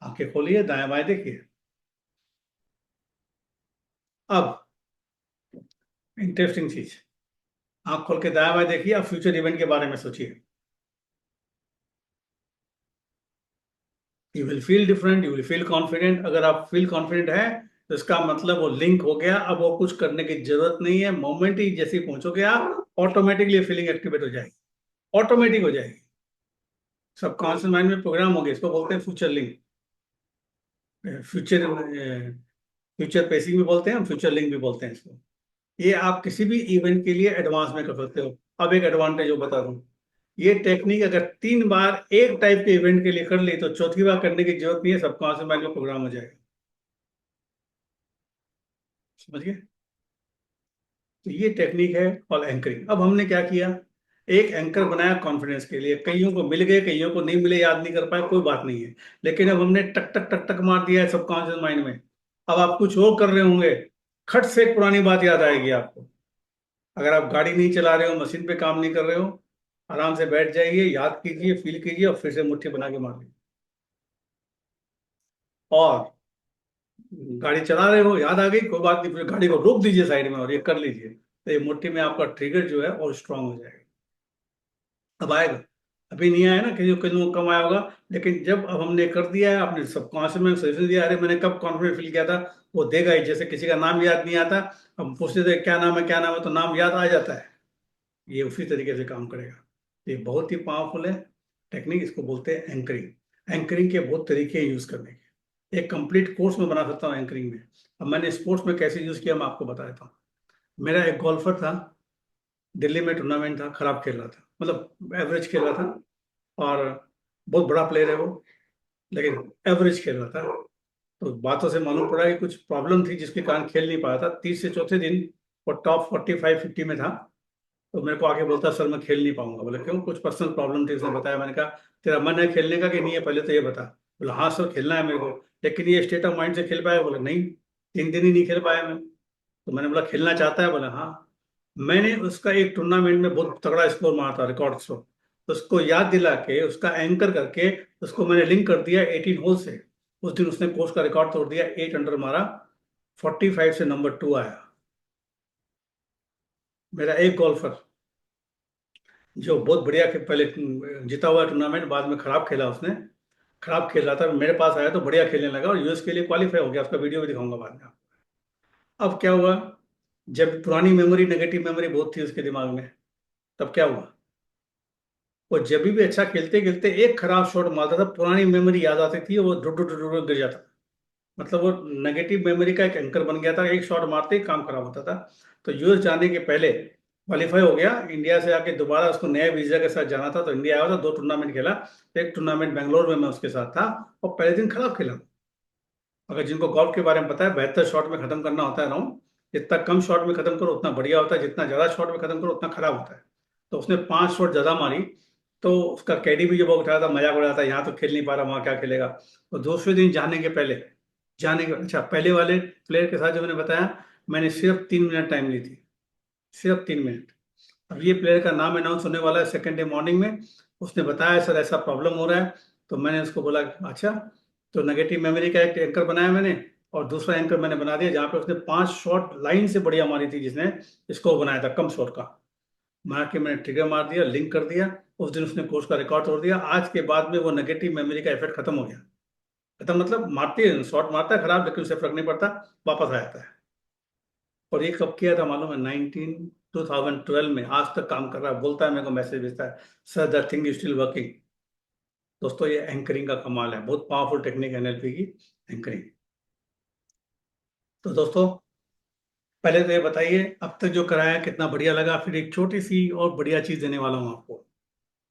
आंखें खोलिए, दाएं बाएं देखिए। अब इंटरेस्टिंग चीज, आंख खोल के दाएं बाएं देखिए, आप फ्यूचर इवेंट के बारे में सोचिए। You will feel different, you will feel confident. अगर आप फील कॉन्फिडेंट है तो इसका मतलब वो लिंक हो गया। अब वो कुछ करने की जरूरत नहीं है, मोमेंट ही जैसे ही पहुंचोगे आप ऑटोमेटिकली फीलिंग एक्टिवेट हो जाएगी, ऑटोमेटिक हो जाएगी। सबकॉन्शियस माइंड में प्रोग्राम हो गया, इसको बोलते हैं future link. Future future pacing भी बोलते हैं, हम फ्यूचर लिंक भी बोलते हैं इसको। ये आप किसी भी इवेंट के लिए एडवांस में कर सकते हो। अब एक एडवांटेज जो बता दूं, ये टेक्निक अगर 3 बार एक टाइप के इवेंट के लिए कर ली तो चौथी बार करने की जरूरत नहीं है, सबकॉन्शियस माइंड में प्रोग्राम हो जाएगा। समझ गए। तो ये टेक्निक है कॉल एंकरिंग। अब हमने क्या किया, एक एंकर बनाया कॉन्फिडेंस के लिए, कईयों को मिल गए, कईयों को नहीं मिले, याद नहीं कर पाए, कोई बात नहीं है। लेकिन अब हमने टक टक टक टक मार दिया है सबकॉन्शियस माइंड में। अब आप कुछ और कर रहे होंगे, खट से एक पुरानी बात याद आएगी आपको। अगर आप गाड़ी नहीं चला रहे हो, मशीन पे काम नहीं कर रहे हो, आराम से बैठ जाइए, याद कीजिए, फील कीजिए, और फिर से मुट्ठी बना के मार लीजिए। और गाड़ी चला रहे हो, याद आ गई, कोई बात नहीं, फिर गाड़ी को रोक दीजिए साइड में और ये कर लीजिए। तो ये मुट्ठी में आपका ट्रिगर जो है और स्ट्रांग हो जाएगा। अब आएगा, अभी नहीं आया ना, किसी को कम आया होगा। लेकिन जब अब हमने कर दिया है, आपने सबकॉन्शियस में सजेशन दिया, अरे मैंने कब कॉन्फिडेंस फील किया था, वो देगा ही। जैसे किसी का नाम याद नहीं आता, हम पूछते थे क्या नाम है, क्या नाम है, तो नाम याद आ जाता है। ये उसी तरीके से काम करेगा। ये बहुत ही पावरफुल है टेक्निक, इसको बोलते हैं एंकरिंग। एंकरिंग के बहुत तरीके हैं यूज करने के, एक कंप्लीट कोर्स में बना सकता हूँ एंकरिंग में। अब मैंने स्पोर्ट्स में कैसे यूज किया मैं आपको बता देता हूँ। मेरा एक गोल्फर था, दिल्ली में टूर्नामेंट था, खराब खेल रहा था, मतलब एवरेज खेल रहा था। और बहुत बड़ा प्लेयर है वो, लेकिन एवरेज खेल रहा था। तो बातों से मालूम पड़ा कि कुछ प्रॉब्लम थी जिसके कारण खेल नहीं पाया था। तीसरे चौथे दिन वो टॉप 45-50 में था। तो मेरे को आके बोलता, सर मैं खेल नहीं पाऊंगा। बोले क्यों, कुछ पर्सनल प्रॉब्लम थी, उसने बताया। मैंने कहा तेरा मन है खेलने का कि नहीं है, पहले तो ये बता। बोला हाँ सर खेलना है मेरे को, लेकिन ये स्टेट ऑफ माइंड से खेल पाया। बोला नहीं, 3 दिन ही नहीं खेल पाया मैं। तो मैंने बोला खेलना चाहता है? बोला हाँ। मैंने उसका एक टूर्नामेंट में बहुत तगड़ा स्कोर मारा था, रिकॉर्ड स्कोर। उसको याद दिला के, उसका एंकर करके, उसको मैंने लिंक कर दिया 18 होल से। उस दिन उसने कोर्स का रिकॉर्ड तोड़ दिया, 8 अंडर मारा, 45 से नंबर 2 आया। मेरा एक गोल्फर जो बहुत बढ़िया पहले जीता हुआ टूर्नामेंट, बाद में खराब खेला उसने, खराब खेल रहा था, मेरे पास आया तो बढ़िया खेलने लगा और यूएस के लिए क्वालिफाई हो गया। उसका वीडियो भी दिखाऊंगा बाद में। अब क्या हुआ, जब पुरानी मेमोरी, नेगेटिव मेमोरी बहुत थी उसके दिमाग में, तब क्या हुआ, वो जब भी अच्छा खेलते खेलते एक खराब शॉट मारता था, पुरानी मेमोरी याद आती थी, वो ढुक ढुक ढुक ढुक गिर जाता। मतलब वो नेगेटिव मेमोरी का एक एंकर बन गया था, एक शॉट मारते ही काम खराब होता था। तो यूएस जाने के पहले क्वालिफाई हो गया, इंडिया से आके दोबारा उसको नए वीजा के साथ जाना था। तो इंडिया आया था, 2 टूर्नामेंट खेला। एक टूर्नामेंट बेंगलोर में मैं उसके साथ था, और पहले दिन खराब खेला। अगर जिनको गोल्फ के बारे में पता है, 72 शॉट में खत्म करना होता है राउंड। जितना कम शॉट में खत्म करो उतना बढ़िया होता है, जितना ज्यादा शॉट में खत्म करो उतना खराब होता है। तो उसने 5 शॉट ज्यादा मारी। तो उसका कैडी भी जब वो उठाया था, मजाक उड़ाया था, यहाँ तो खेल नहीं पा रहा, वहाँ क्या खेलेगा। तो दूसरे दिन जाने के पहले, जाने के अच्छा पहले वाले प्लेयर के साथ जो मैंने बताया, मैंने सिर्फ 3 मिनट टाइम ली थी, सिर्फ 3 मिनट। अब ये प्लेयर का नाम अनाउंस होने वाला है सेकेंड डे मॉर्निंग में। उसने बताया सर ऐसा प्रॉब्लम हो रहा है। तो मैंने उसको बोला अच्छा। तो नेगेटिव मेमोरी का एक एंकर बनाया मैंने, और दूसरा एंकर मैंने बना दिया जहाँ पे उसने 5 शॉट लाइन से बढ़िया मारी थी, जिसने स्कोर बनाया था कम शॉट का। मार के मैंने ट्रिगर मार दिया, लिंक कर दिया। उस दिन उसने कोर्स का रिकॉर्ड तोड़ दिया। आज के बाद में वो नेगेटिव मेमोरी का इफेक्ट खत्म हो गया। खत्म मतलब मारते शॉट मारता है खराब, लेकिन उसे फर्क नहीं पड़ता, वापस आ जाता है। और ये कब किया था मालूम है? 2012 में। आज तक काम कर रहा है, बोलता है मेरे को, मैसेज भेजता है, sir the thing is still working. दोस्तों ये एंकरिंग का कमाल है, बहुत पावरफुल टेक्निक है एनएलपी की, एंकरिंग। तो दोस्तों पहले तो ये बताइए अब तक जो कराया कितना बढ़िया लगा, फिर एक छोटी सी और बढ़िया चीज देने वाला हूँ आपको।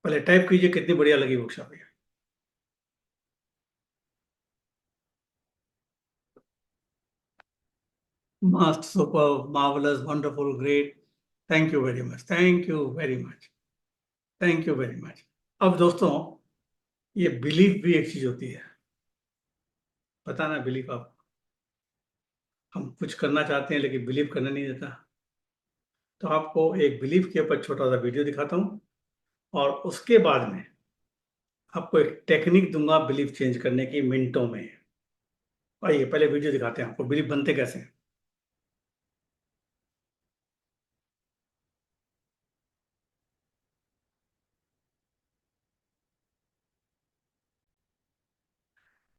पहले टाइप कीजिए कितनी बढ़िया लगी वर्कशॉप ये। मस्त, super, marvellous, wonderful, great. Thank you very much, thank you very much, thank you very much. अब दोस्तों ये बिलीफ भी एक चीज होती है, पता ना बिलीफ आप, हम कुछ करना चाहते हैं लेकिन बिलीव करने नहीं देता। तो आपको एक बिलीफ के ऊपर छोटा सा वीडियो दिखाता हूँ, और उसके बाद में आपको एक टेक्निक दूंगा बिलीफ चेंज करने की मिनटों में। आइए पहले वीडियो दिखाते हैं आपको बिलीफ बनते कैसे हैं।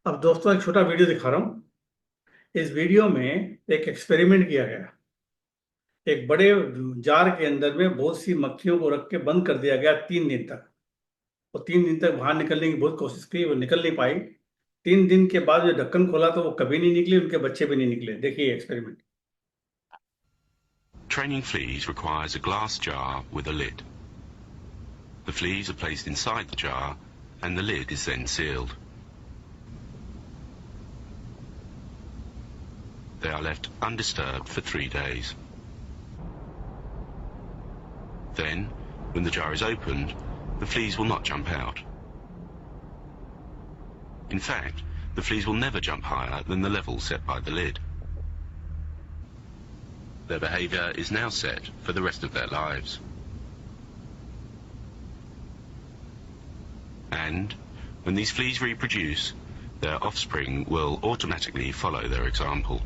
अब दोस्तों एक छोटा वीडियो दिखा रहा हूँ। इस वीडियो में एक एक्सपेरिमेंट किया गया। एक बड़े जार के अंदर में बहुत सी मक्खियों को रख के बंद कर दिया गया 3 दिन तक। और 3 दिन तक बाहर निकलने की बहुत कोशिश की, वो निकल नहीं पाई। 3 दिन के बाद जो ढक्कन खोला तो वो कभी नहीं निकली, उनके बच्चे भी नहीं निकले। देखिए experiment. Training fleas requires a glass jar with a lid. The fleas are placed inside the jar and the lid is then sealed. They are left undisturbed for 3 days. Then, When the jar is opened, the fleas will not jump out. In fact, the fleas will never jump higher than the level set by the lid. Their behaviour is now set for the rest of their lives. And when these fleas reproduce, their offspring will automatically follow their example.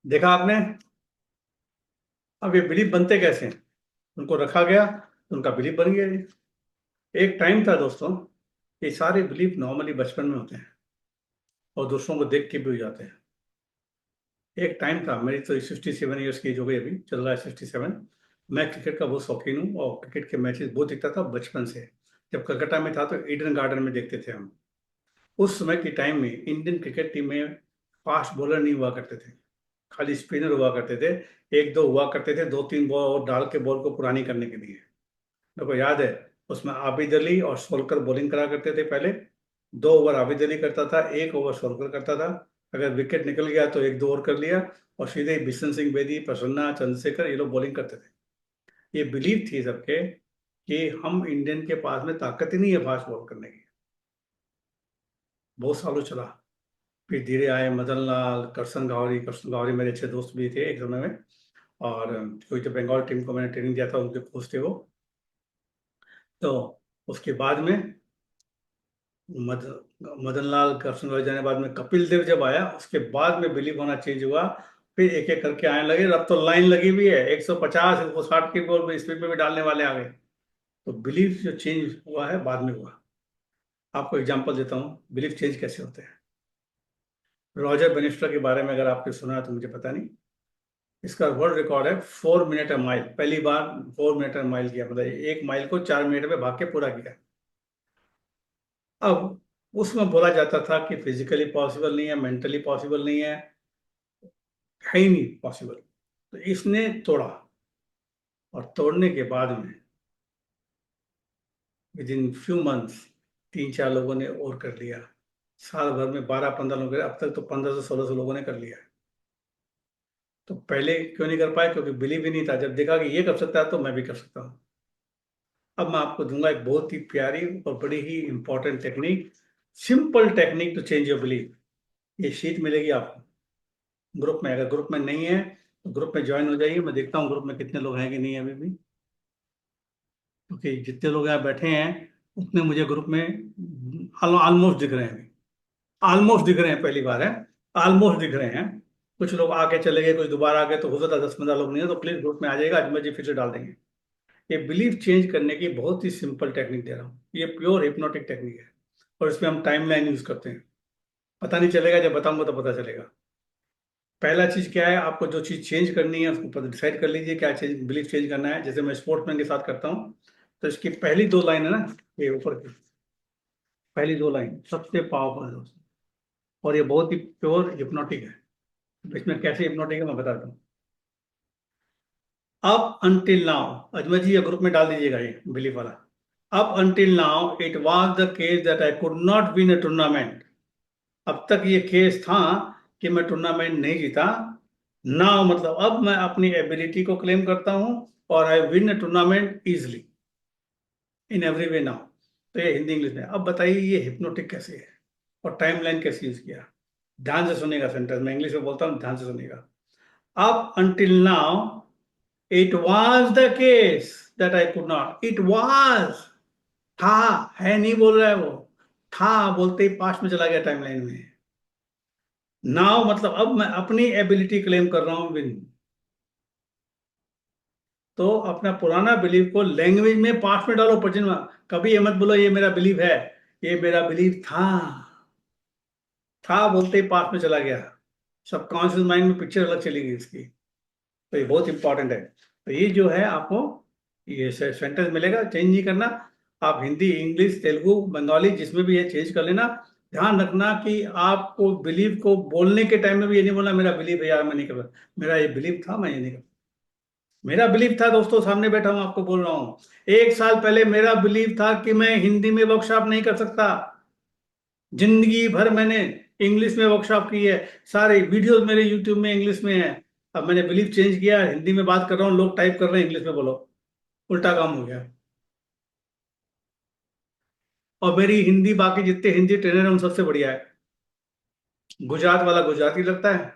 देखा आपने? अब ये बिलीफ बनते कैसे हैं? उनको रखा गया तो उनका बिलीफ बन गया ये। एक टाइम था दोस्तों, ये सारे बिलीफ नॉर्मली बचपन में होते हैं और दूसरों को देख के भी हो जाते हैं। एक टाइम था, मेरी तो 67 ईयर्स की एज हो गई, अभी चल रहा है 67। मैं क्रिकेट का बहुत शौकीन हूँ और क्रिकेट के मैचेस बहुत देखता था बचपन से। जब कलकत्ता में था तो ईडन गार्डन में देखते थे हम। उस समय के टाइम में इंडियन क्रिकेट टीम में फास्ट बॉलर नहीं हुआ करते थे, खाली स्पिनर हुआ करते थे। एक दो हुआ करते थे, 2-3 बॉल और डाल के बॉल को पुरानी करने के लिए। मेरे को याद है, उसमें आबिद अली और सोलकर बॉलिंग करा करते थे पहले। 2 ओवर आबिद अली करता था, 1 ओवर सोलकर करता था। अगर विकेट निकल गया तो 1-2 ओवर कर लिया और सीधे बिशन सिंह बेदी, प्रसन्ना, चंद्रशेखर, ये लोग बॉलिंग करते थे। ये बिलीव थी सबके कि हम इंडियन के पास में ताकत ही नहीं है फास्ट बॉल करने की। बहुत सालों चला, फिर धीरे आए मदन लाल, कृष्ण गौरी मेरे अच्छे दोस्त भी थे एक समय में, और कोई तो बंगाल टीम को मैंने ट्रेनिंग दिया था, उनके कोच थे वो। तो उसके बाद में मदन लाल, कृष्ण गौरी जाने बाद में कपिल देव जब आया, उसके बाद में बिलीव होना चेंज हुआ। फिर एक एक करके आने लगे। अब तो लाइन लगी हुई है, 150 160 की बॉल स्पीड में भी डालने वाले आ गए। तो बिलीव जो चेंज हुआ है बाद में हुआ। आपको एग्जांपल देता हूँ बिलीव चेंज कैसे होते हैं। रॉजर बेनिस्टर के बारे में अगर आपने सुना है तो मुझे पता नहीं। इसका वर्ल्ड रिकॉर्ड है 4 मिनट अ माइल। पहली बार 4 मिनट अ माइल किया, मतलब 1 माइल को 4 मिनट में भाग के पूरा किया। अब उसमें बोला जाता था कि फिजिकली पॉसिबल नहीं है, मेंटली पॉसिबल नहीं है ही नहीं पॉसिबल। तो इसने तोड़ा, और तोड़ने के बाद में विद इन फ्यू मंथ्स 3-4 लोगों ने और कर लिया। साल भर में 12-15 लोग, अब तक तो 1500 1600 लोगों ने कर लिया। तो पहले क्यों नहीं कर पाए? क्योंकि बिलीव ही नहीं था। जब देखा कि ये कर सकता है तो मैं भी कर सकता हूँ। अब मैं आपको दूंगा एक बहुत ही प्यारी और बड़ी ही important technique, simple technique to change your believe. ये शीट मिलेगी आपको ग्रुप में। अगर ग्रुप में नहीं है तो ग्रुप में ज्वाइन हो जाइए। मैं देखता हूँ ग्रुप में कितने लोग हैं कि नहीं अभी भी, क्योंकि जितने लोग यहाँ बैठे हैं उतने मुझे ग्रुप में ऑलमोस्ट दिख रहे हैं। ऑलमोस्ट दिख रहे हैं, पहली बार है, ऑलमोस्ट दिख रहे हैं। कुछ लोग आके चले गए, कुछ दोबारा आ गए, तो हो सकता है 10-15 लोग नहीं है। तो प्लीज ग्रुप में आ जाएगा, अजमल जी फिर से डाल देंगे। ये बिलीफ चेंज करने की बहुत ही सिंपल टेक्निक दे रहा हूँ। ये प्योर हिप्नोटिक टेक्निक है और इसमें हम टाइम लाइन यूज करते हैं। पता नहीं चलेगा, जब बताऊंगा तो पता चलेगा। पहला चीज क्या है, आपको जो चीज चेंज करनी है उसको डिसाइड कर लीजिए क्या चेंज बिलीफ चेंज करना है। जैसे मैं स्पोर्ट्समैन के साथ करता हूँ, तो इसकी पहली 2 लाइन है ना, ये ऊपर की पहली 2 लाइन सबसे पावरफुल है दोस्तों, और ये बहुत ही प्योर हिप्नोटिक है। तो इसमें कैसे हिप्नोटिक है मैं बताता हूँ। अप अंटिल नाउ, अजमल जी ये ग्रुप में डाल दीजिएगा ये बिलीफ वाला। Up until now it was the case that I could not win a tournament. अब तक ये केस था कि मैं टूर्नामेंट नहीं जीता। नाउ मतलब अब मैं अपनी एबिलिटी को क्लेम करता हूं और I win a tournament easily in every way now. तो ये हिंदी इंग्लिश में। अब बताइए ये हिप्नोटिक कैसे है और टाइमलाइन कैसे यूज किया। ध्यान से सुनिएगा सेंटेंस, मैं इंग्लिश में बोलता हूँ, ध्यान से सुनिएगा। Up until now it was the case that I could not. It was, था, है नहीं बोल रहा है वो, था बोलते ही पास्ट में चला गया टाइमलाइन में। नाउ मतलब अब मैं अपनी एबिलिटी क्लेम कर रहा हूं विन। तो अपना पुराना बिलीव को लैंग्वेज में पास्ट में डालो, प्रेजेंट में। कभी ये मत बोलो ये मेरा बिलीव है, ये मेरा बिलीव था बोलते ही पास्ट में चला गया। सबकॉन्शियस माइंड में पिक्चर अलग चली गई इसकी। तो ये बहुत इंपॉर्टेंट है। तो ये जो है आपको ये सेंटेंस मिलेगा, चेंज नहीं करना। आप हिंदी, इंग्लिश, तेलुगु, बंगाली जिसमें भी है चेंज कर लेना। ध्यान रखना कि आपको बिलीव को बोलने के टाइम में भी ये नहीं बोलना मेरा बिलीव है यार मैं नहीं कर सकता, मेरा ये बिलीव था मैं ये नहीं कर। मेरा बिलीव था दोस्तों, सामने बैठा हूं आपको बोल रहा हूं। 1 साल पहले मेरा बिलीव था कि मैं हिंदी में वर्कशॉप नहीं कर सकता। जिंदगी भर मैंने इंग्लिश में वर्कशॉप की है, सारे वीडियोस मेरे यूट्यूब में इंग्लिश में है। अब मैंने बिलीव चेंज किया, हिंदी में बात कर रहा हूँ, लोग टाइप कर रहे हैं इंग्लिश में, बोलो उल्टा काम हो गया। और मेरी हिंदी बाकी जितने हिंदी ट्रेनर हैं उन सबसे बढ़िया है। गुजरात वाला गुजराती लगता है,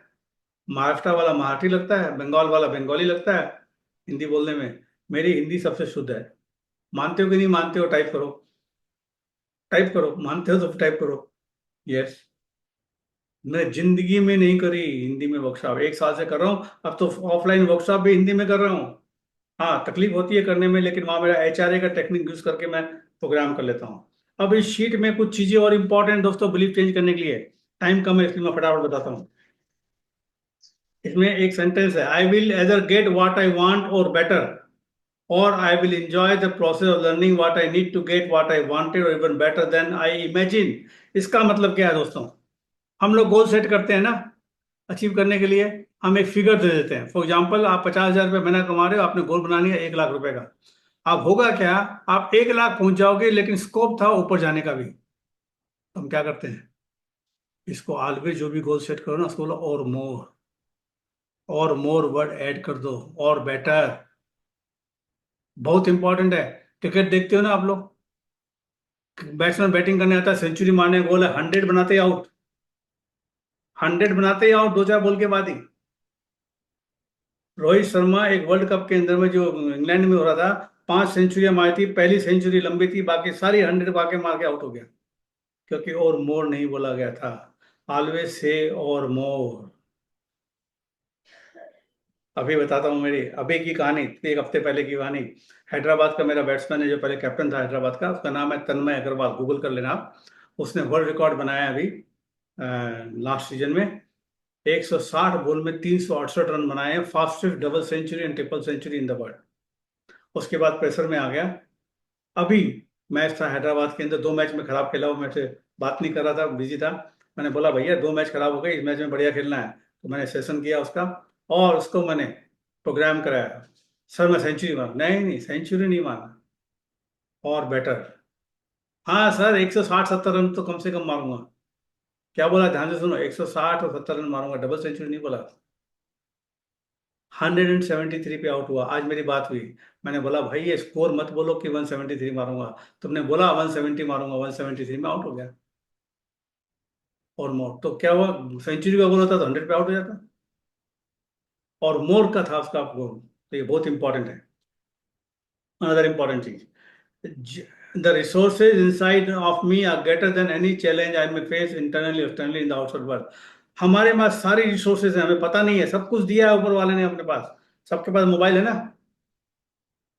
महाराष्ट्र वाला मराठी लगता है, बंगाल वाला बंगाली लगता है हिंदी बोलने में। मेरी हिंदी सबसे शुद्ध है। मानते हो कि नहीं मानते हो, टाइप करो, टाइप करो, मानते हो तो टाइप करो। यस, मैं जिंदगी में नहीं करी हिंदी में वर्कशॉप, 1 साल से कर रहा हूँ। अब तो ऑफलाइन वर्कशॉप भी हिंदी में कर रहा हूँ। हाँ, तकलीफ होती है करने में, लेकिन वहां मेरा HRA का टेक्निक यूज करके मैं प्रोग्राम कर लेता हूँ। अब इस शीट में कुछ चीजें और इंपॉर्टेंट दोस्तों बिलीव चेंज करने के लिए, टाइम कम है इसलिए मैं फटाफट बताता हूँ। इसमें एक सेंटेंस है, I will either get what I want or better, और I will enjoy the process of learning what I need to get what I wanted or even better than I imagine. इसका मतलब क्या है दोस्तों? हम लोग गोल सेट करते हैं ना अचीव करने के लिए, हम एक फिगर दे देते हैं। फॉर एग्जाम्पल, आप 50,000 रुपये महीना कमा रहे हो, आपने गोल बना लिया 1 लाख रुपए का। अब होगा क्या, आप 1 लाख पहुंच जाओगे, लेकिन स्कोप था ऊपर जाने का भी। तो हम क्या करते हैं, इसको ऑलवेज जो भी गोल सेट करो ना, उसको बोलो और मोर वर्ड ऐड कर दो, और बेटर। बहुत इंपॉर्टेंट है। क्रिकेट देखते हो ना आप लोग, बैट्समैन बैटिंग करने आता है, सेंचुरी मारने गोल है, 100 बनाते ही आउट, 100 बनाते ही आउट, 2-4 बॉल के बाद ही। रोहित शर्मा एक वर्ल्ड कप के अंदर में जो इंग्लैंड में हो रहा था, 5 सेंचुरियां मारी थी, पहली सेंचुरी लंबी थी, बाकी सारी 100 वाके मार के आउट हो गया, क्योंकि और मोर नहीं बोला गया था। ऑलवेज से और मोर। अभी बताता हूँ मेरी अभी की कहानी, 1 हफ्ते पहले की कहानी। हैदराबाद का मेरा बैट्समैन है जो पहले कैप्टन था हैदराबाद का, उसका नाम है तन्मय अग्रवाल, गूगल कर लेना आप। उसने वर्ल्ड रिकॉर्ड बनाया अभी लास्ट सीजन में। 160 बॉल में 368 रन बनाए हैं, fastest double century and triple century in the world. उसके बाद प्रेशर में आ गया। अभी मैच था हैदराबाद के अंदर, 2 मैच में खराब खेला, वो मैच बात नहीं कर रहा था, बिजी था। मैंने बोला भैया 2 मैच खराब हो गए, इस मैच में बढ़िया खेलना है। तो मैंने सेशन किया उसका, और उसको मैंने प्रोग्राम कराया। सर मैं सेंचुरी मार, नहीं नहीं सेंचुरी नहीं मारना, और बेटर। हाँ सर 160-170 रन तो कम से कम मारूंगा। क्या बोला, ध्यान से सुनो, 160 और 70 रन मारूंगा, डबल सेंचुरी नहीं बोला। 173 पे आउट हुआ। आज मेरी बात हुई, मैंने बोला भाई ये स्कोर मत बोलो कि 173 मारूंगा, तुमने बोला 170 मारूंगा, 173 में आउट हो गया। और मोर तो क्या हुआ, सेंचुरी का गोल होता तो 100 पे आउट हो जाता, और मोर का था उसका गोल। तो ये बहुत इंपॉर्टेंट है। अनदर इंपॉर्टेंट चीज, the resources inside of me are greater than any challenge I may face internally externally in the outside world. हमारे पास सारी रिसोर्सेज हैं, हमें पता नहीं है, सब कुछ दिया है ऊपर वाले ने अपने पास। सबके पास मोबाइल है ना,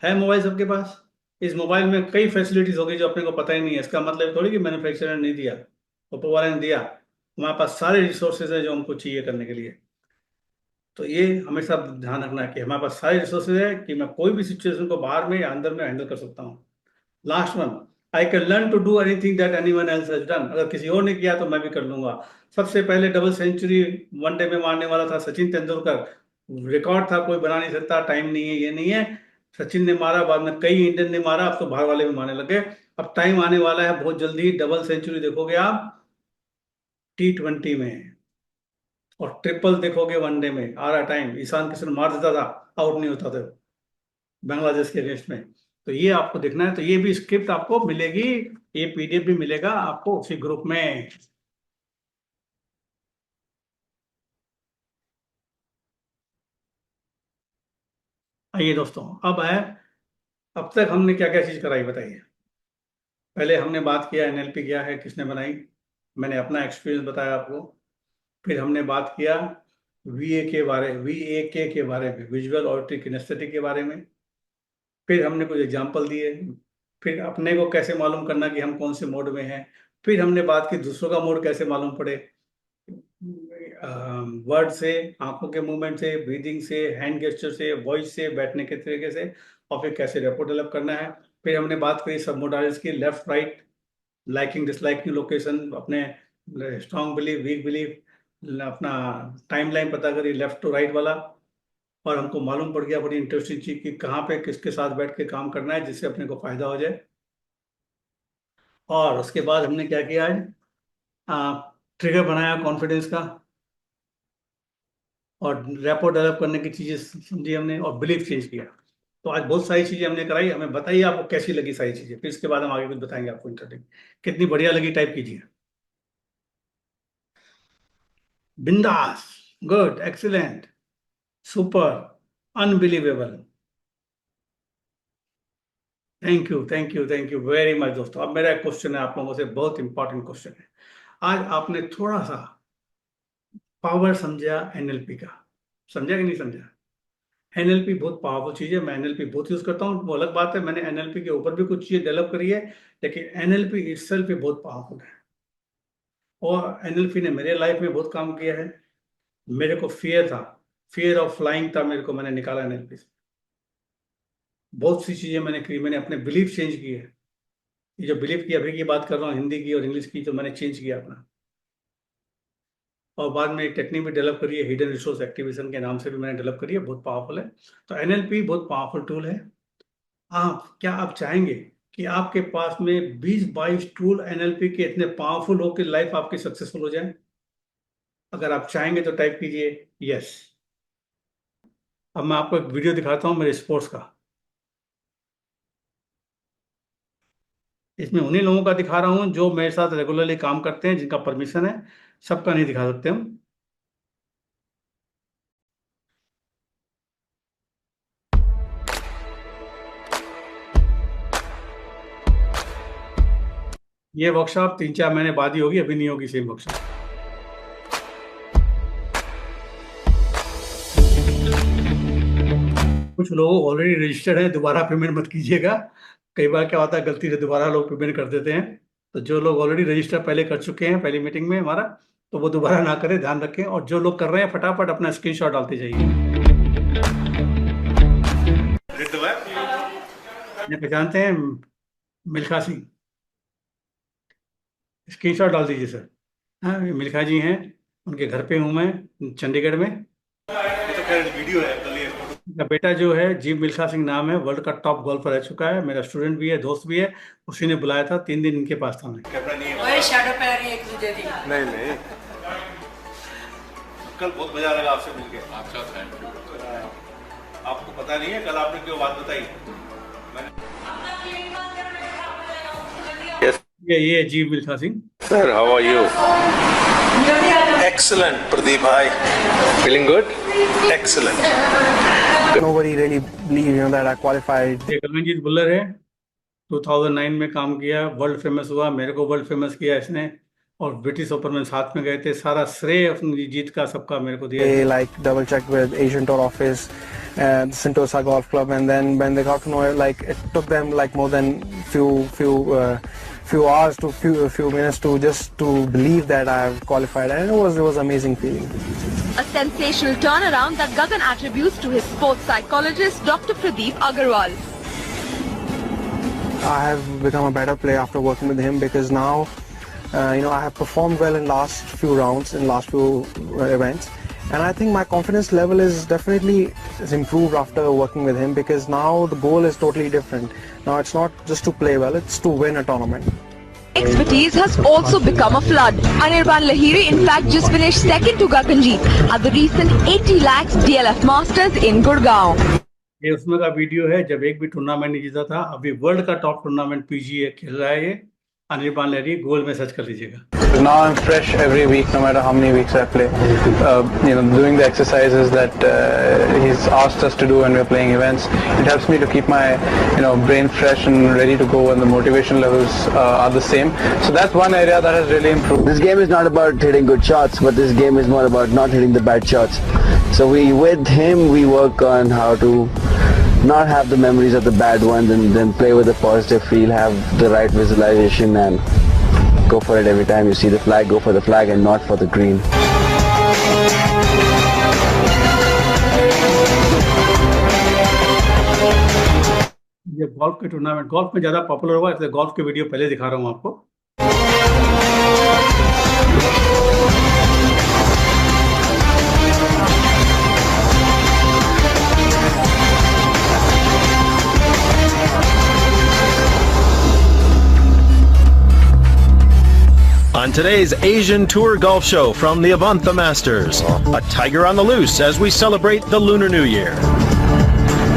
है मोबाइल सबके पास। इस मोबाइल में कई फैसिलिटीज होगी जो अपने को पता ही नहीं है। इसका मतलब थोड़ी कि मैन्युफैक्चरर ने नहीं दिया, ऊपर वाले ने दिया। हमारे पास सारे रिसोर्सेज है जो हमको चाहिए करने के लिए। तो ये हमेशा ध्यान रखना है कि हमारे पास सारे रिसोर्सेज है कि मैं कोई भी सिचुएशन को बाहर में या अंदर में हैंडल कर सकता हूँ। Last one, I can learn to do anything that anyone else has done. अगर किसी और ने किया तो मैं भी कर लूंगा। सबसे पहले डबल सेंचुरी वनडे में मारने वाला था सचिन तेंदुलकर। रिकॉर्ड था, कोई बना नहीं सकता, टाइम नहीं है, ये नहीं है। सचिन ने मारा, बाद में कई इंडियन ने मारा, अब तो बाहर वाले भी मारने लगे। अब टाइम आने वाला है बहुत जल्दी, डबल सेंचुरी देखोगे आप T20 में, और ट्रिपल देखोगे वनडे में। आ रहा टाइम, ईशान किशन मार देता था, आउट नहीं होता था बांग्लादेश के अगेंस्ट में। तो ये आपको देखना है, तो ये भी स्क्रिप्ट आपको मिलेगी, ये PDF भी मिलेगा आपको उसी ग्रुप में। आइए दोस्तों, अब है, अब तक हमने क्या क्या चीज कराई बताइए। पहले हमने बात किया NLP क्या है, किसने बनाई, मैंने अपना एक्सपीरियंस बताया आपको। फिर हमने बात किया VAK के बारे में, विजुअल ऑडिटरी किनेस्थेटिक के बारे में। फिर हमने कुछ एग्जाम्पल दिए। फिर अपने को कैसे मालूम करना कि हम कौन से मोड में हैं। फिर हमने बात की दूसरों का मोड कैसे मालूम पड़े, वर्ड से, आंखों के मूवमेंट से, ब्रीदिंग से, हैंड गेस्चर से, वॉइस से, बैठने के तरीके से, और फिर कैसे रेपो डेवलप करना है। फिर हमने बात करी सब मोडालिटीज की, left right, liking disliking location, अपने स्ट्रॉन्ग बिलीव वीक बिलीव, अपना टाइमलाइन पता करी लेफ्ट टू राइट वाला। और हमको मालूम पड़ गया बड़ी इंटरेस्टिंग चीज कि कहाँ पे किसके साथ बैठ के काम करना है जिससे अपने को फायदा हो जाए। और उसके बाद हमने क्या किया आज, ट्रिगर बनाया कॉन्फिडेंस का, और रैपो डेवलप करने की चीजें समझी हमने, और बिलीफ चेंज किया। तो आज बहुत सारी चीजें हमने कराई। हमें बताइए आपको कैसी लगी सारी चीजें, फिर इसके बाद हम आगे कुछ बताएंगे आपको। इंटरेस्टिंग, कितनी बढ़िया लगी टाइप कीजिए। बिंदास, good, excellent, super, unbelievable. Thank you, thank you, thank you very much दोस्तों। अब मेरा एक क्वेश्चन है आप लोगों से, बहुत इंपॉर्टेंट क्वेश्चन है। आज आपने थोड़ा सा पावर समझा एनएलपी का, समझा कि नहीं समझा? एनएलपी बहुत पावरफुल चीज है, मैं एनएलपी बहुत यूज करता हूँ, वो अलग बात है। मैंने एनएलपी के ऊपर भी कुछ चीजें डेवलप करी है, लेकिन एनएलपी इटसेल्फ भी बहुत पावरफुल है, और एनएलपी ने मेरे लाइफ में बहुत काम किया है। मेरे को फियर था, फियर ऑफ फ्लाइंग था मेरे को, मैंने निकाला एनएलपी से। बहुत सी चीजें मैंने की, मैंने अपने बिलीफ चेंज किए। ये जो बिलीफ की अभी की बात कर रहा हूँ, हिंदी की और इंग्लिश की, तो मैंने चेंज किया अपना। और बाद में एक टेक्निक भी डेवलप करी है, हिडन रिसोर्स एक्टिवेशन के नाम से भी मैंने डेवलप करी है, बहुत पावरफुल है। तो एनएलपी बहुत पावरफुल टूल है। आप चाहेंगे कि आपके पास में 20-22 टूल एनएलपी के इतने पावरफुल हो कि लाइफ आपकी सक्सेसफुल हो जाए? अगर आप चाहेंगे तो टाइप कीजिए यस। अब मैं आपको एक वीडियो दिखाता हूं मेरे स्पोर्ट्स का। इसमें उन्हीं लोगों का दिखा रहा हूं जो मेरे साथ रेगुलरली काम करते हैं, जिनका परमिशन है। सबका नहीं दिखा सकते हम। ये वर्कशॉप 3-4 महीने बाद ही होगी, अभी नहीं होगी सेम वर्कशॉप। कुछ लोग ऑलरेडी रजिस्टर्ड हैं, दोबारा पेमेंट मत कीजिएगा। कई बार क्या होता है, गलती से दोबारा लोग पेमेंट कर देते हैं। तो जो लोग ऑलरेडी रजिस्टर पहले कर चुके हैं पहली मीटिंग में हमारा, तो वो दोबारा ना करें, ध्यान रखें। और जो लोग कर रहे हैं फटाफट अपना स्क्रीनशॉट डालते जाइए। ये पहचानते हैं मिल्खा सिंह? स्क्रीनशॉट डाल दीजिए सर। हाँ, ये मिल्खा जी हैं, उनके घर पे हूँ मैं चंडीगढ़ में। ये तो खैर वीडियो है। मेरा बेटा जो है जीव मिल्खा सिंह नाम है, वर्ल्ड का टॉप गोल्फर रह चुका है, मेरा स्टूडेंट भी है, दोस्त भी है। उसी ने बुलाया था, 3 दिन इनके पास था मैं। वही शैडो पे आ रही है एक दूसरे की। नहीं कल बहुत मजा लगा आपसे मिलके। अच्छा, थैंक यू। आपको पता नहीं है कल आपने क्यों बात बताई? Yes, ये जीव Milkha Singh. sir. How are you? Excellent, Pradeep bhai. Feeling good? Excellent. Nobody really believed, that I qualified. ये कलमनजीत बुल्लर है, 2009 में काम किया, वर्ल्ड फेमस हुआ, मेरे को वर्ल्ड फेमस किया इसने, और ब्रिटिश ओपन में साथ में गए थे। सारा श्रेय अपनी जीत का सबका मेरे को दिया। They double checked with Asian Tour office and Sentosa Golf Club, and then when they got to know it, it took them more than few hours to few minutes to just to believe that I have qualified, and it was amazing feeling. A sensational turnaround that Gagan attributes to his sports psychologist Dr. Pradeep Agarwal. I have become a better player after working with him, because now I have performed well in last few rounds, in last few events, and I think my confidence level is definitely improved after working with him, because now the goal is totally different. Now it's not just to play well, it's to win a tournament. Expertise has also become a flood. Anirban Lahiri in fact just finished second to Gaganjeet at the recent 80 lakhs DLF Masters in Gurgaon. ये उसमें का वीडियो है जब एक भी टूर्नामेंट नहीं जीता था। अभी वर्ल्ड का टॉप टूर्नामेंट पीजीए खेल रहा है ये अनिर्बान लहरी, गूगल में सर्च कर लीजिएगा। Now I'm fresh every week, no matter how many weeks I play. Doing the exercises that he's asked us to do when we're playing events, it helps me to keep my brain fresh and ready to go when the motivation levels are the same. So that's one area that has really improved. This game is not about hitting good shots, but this game is more about not hitting the bad shots. So with him, we work on how to not have the memories of the bad ones, and then play with a positive feel, have the right visualization, and go for it every time you see the flag. Go for the flag and not for the green. ये गोल्फ के टूर्नामेंट गोल्फ में ज्यादा पॉपुलर हुआ, इसलिए गोल्फ के वीडियो पहले दिखा रहा हूँ आपको। on today's Asian Tour Golf Show from the Avantha Masters. A tiger on the loose as we celebrate the Lunar New Year.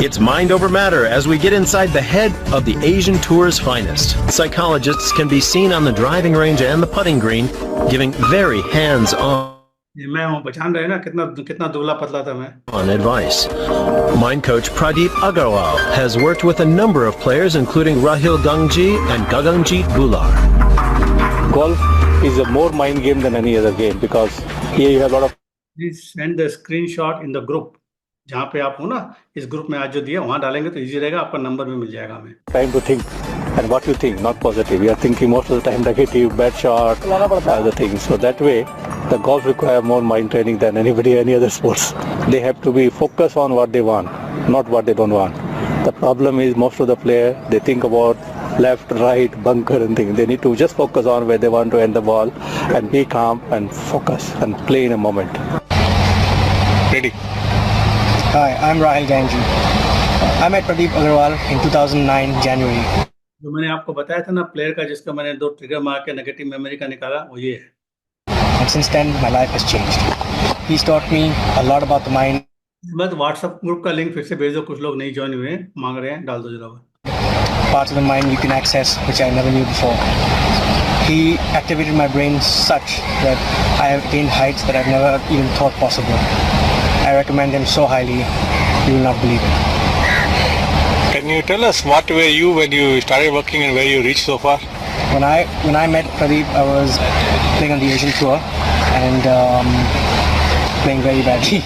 It's mind over matter as we get inside the head of the Asian Tour's finest. Psychologists can be seen on the driving range and the putting green, giving very hands-on मैं हूँ, पहचान रहे हैं ना कितना कितना दुबला पतला था मैं. advice. Mind coach Pradeep Agarwal has worked with a number of players including Rahil Gangji and Gaganjeet Bhular. Golf is a more mind game than any other game because here you have a lot of. Please send the screenshot in the group. जहाँ पे आप हो ना, इस ग्रुप में आज जो दिया वहाँ डालेंगे तो इजी रहेगा, आपका नंबर भी मिल जाएगा हमें. Time to think and what you think, not positive. You are thinking most of the time negative, bad shot, other things. So that way, the golf require more mind training than any other sports. They have to be focused on what they want, not what they don't want. The problem is most of the players, they think about left, right, bunker and things. They need to just focus on where they want to end the ball and be calm and focus and play in a moment. Ready. Hi, I'm Rahil Ganji. I met Pradeep Agarwal in 2009 January. जो मैंने आपको बताया था ना प्लेयर का जिसका मैंने 2 ट्रिगर मार के नेगेटिव मेमोरी का निकाला वो ये है. And since then, my life has changed. He's taught me a lot about the mind. बस व्हाट्सएप ग्रुप का लिंक फिर से भेज दो, कुछ लोग नहीं ज्वाइन हुए हैं, मांग रहे हैं, डाल दो जरा. Parts of the mind you can access which I never knew before. He activated my brain such that I have attained heights that I've never even thought possible. I recommend him so highly, you will not believe it. Can you tell us what were you when you started working and where you reached so far? When I met Pradeep, I was playing on the Asian Tour and playing very badly,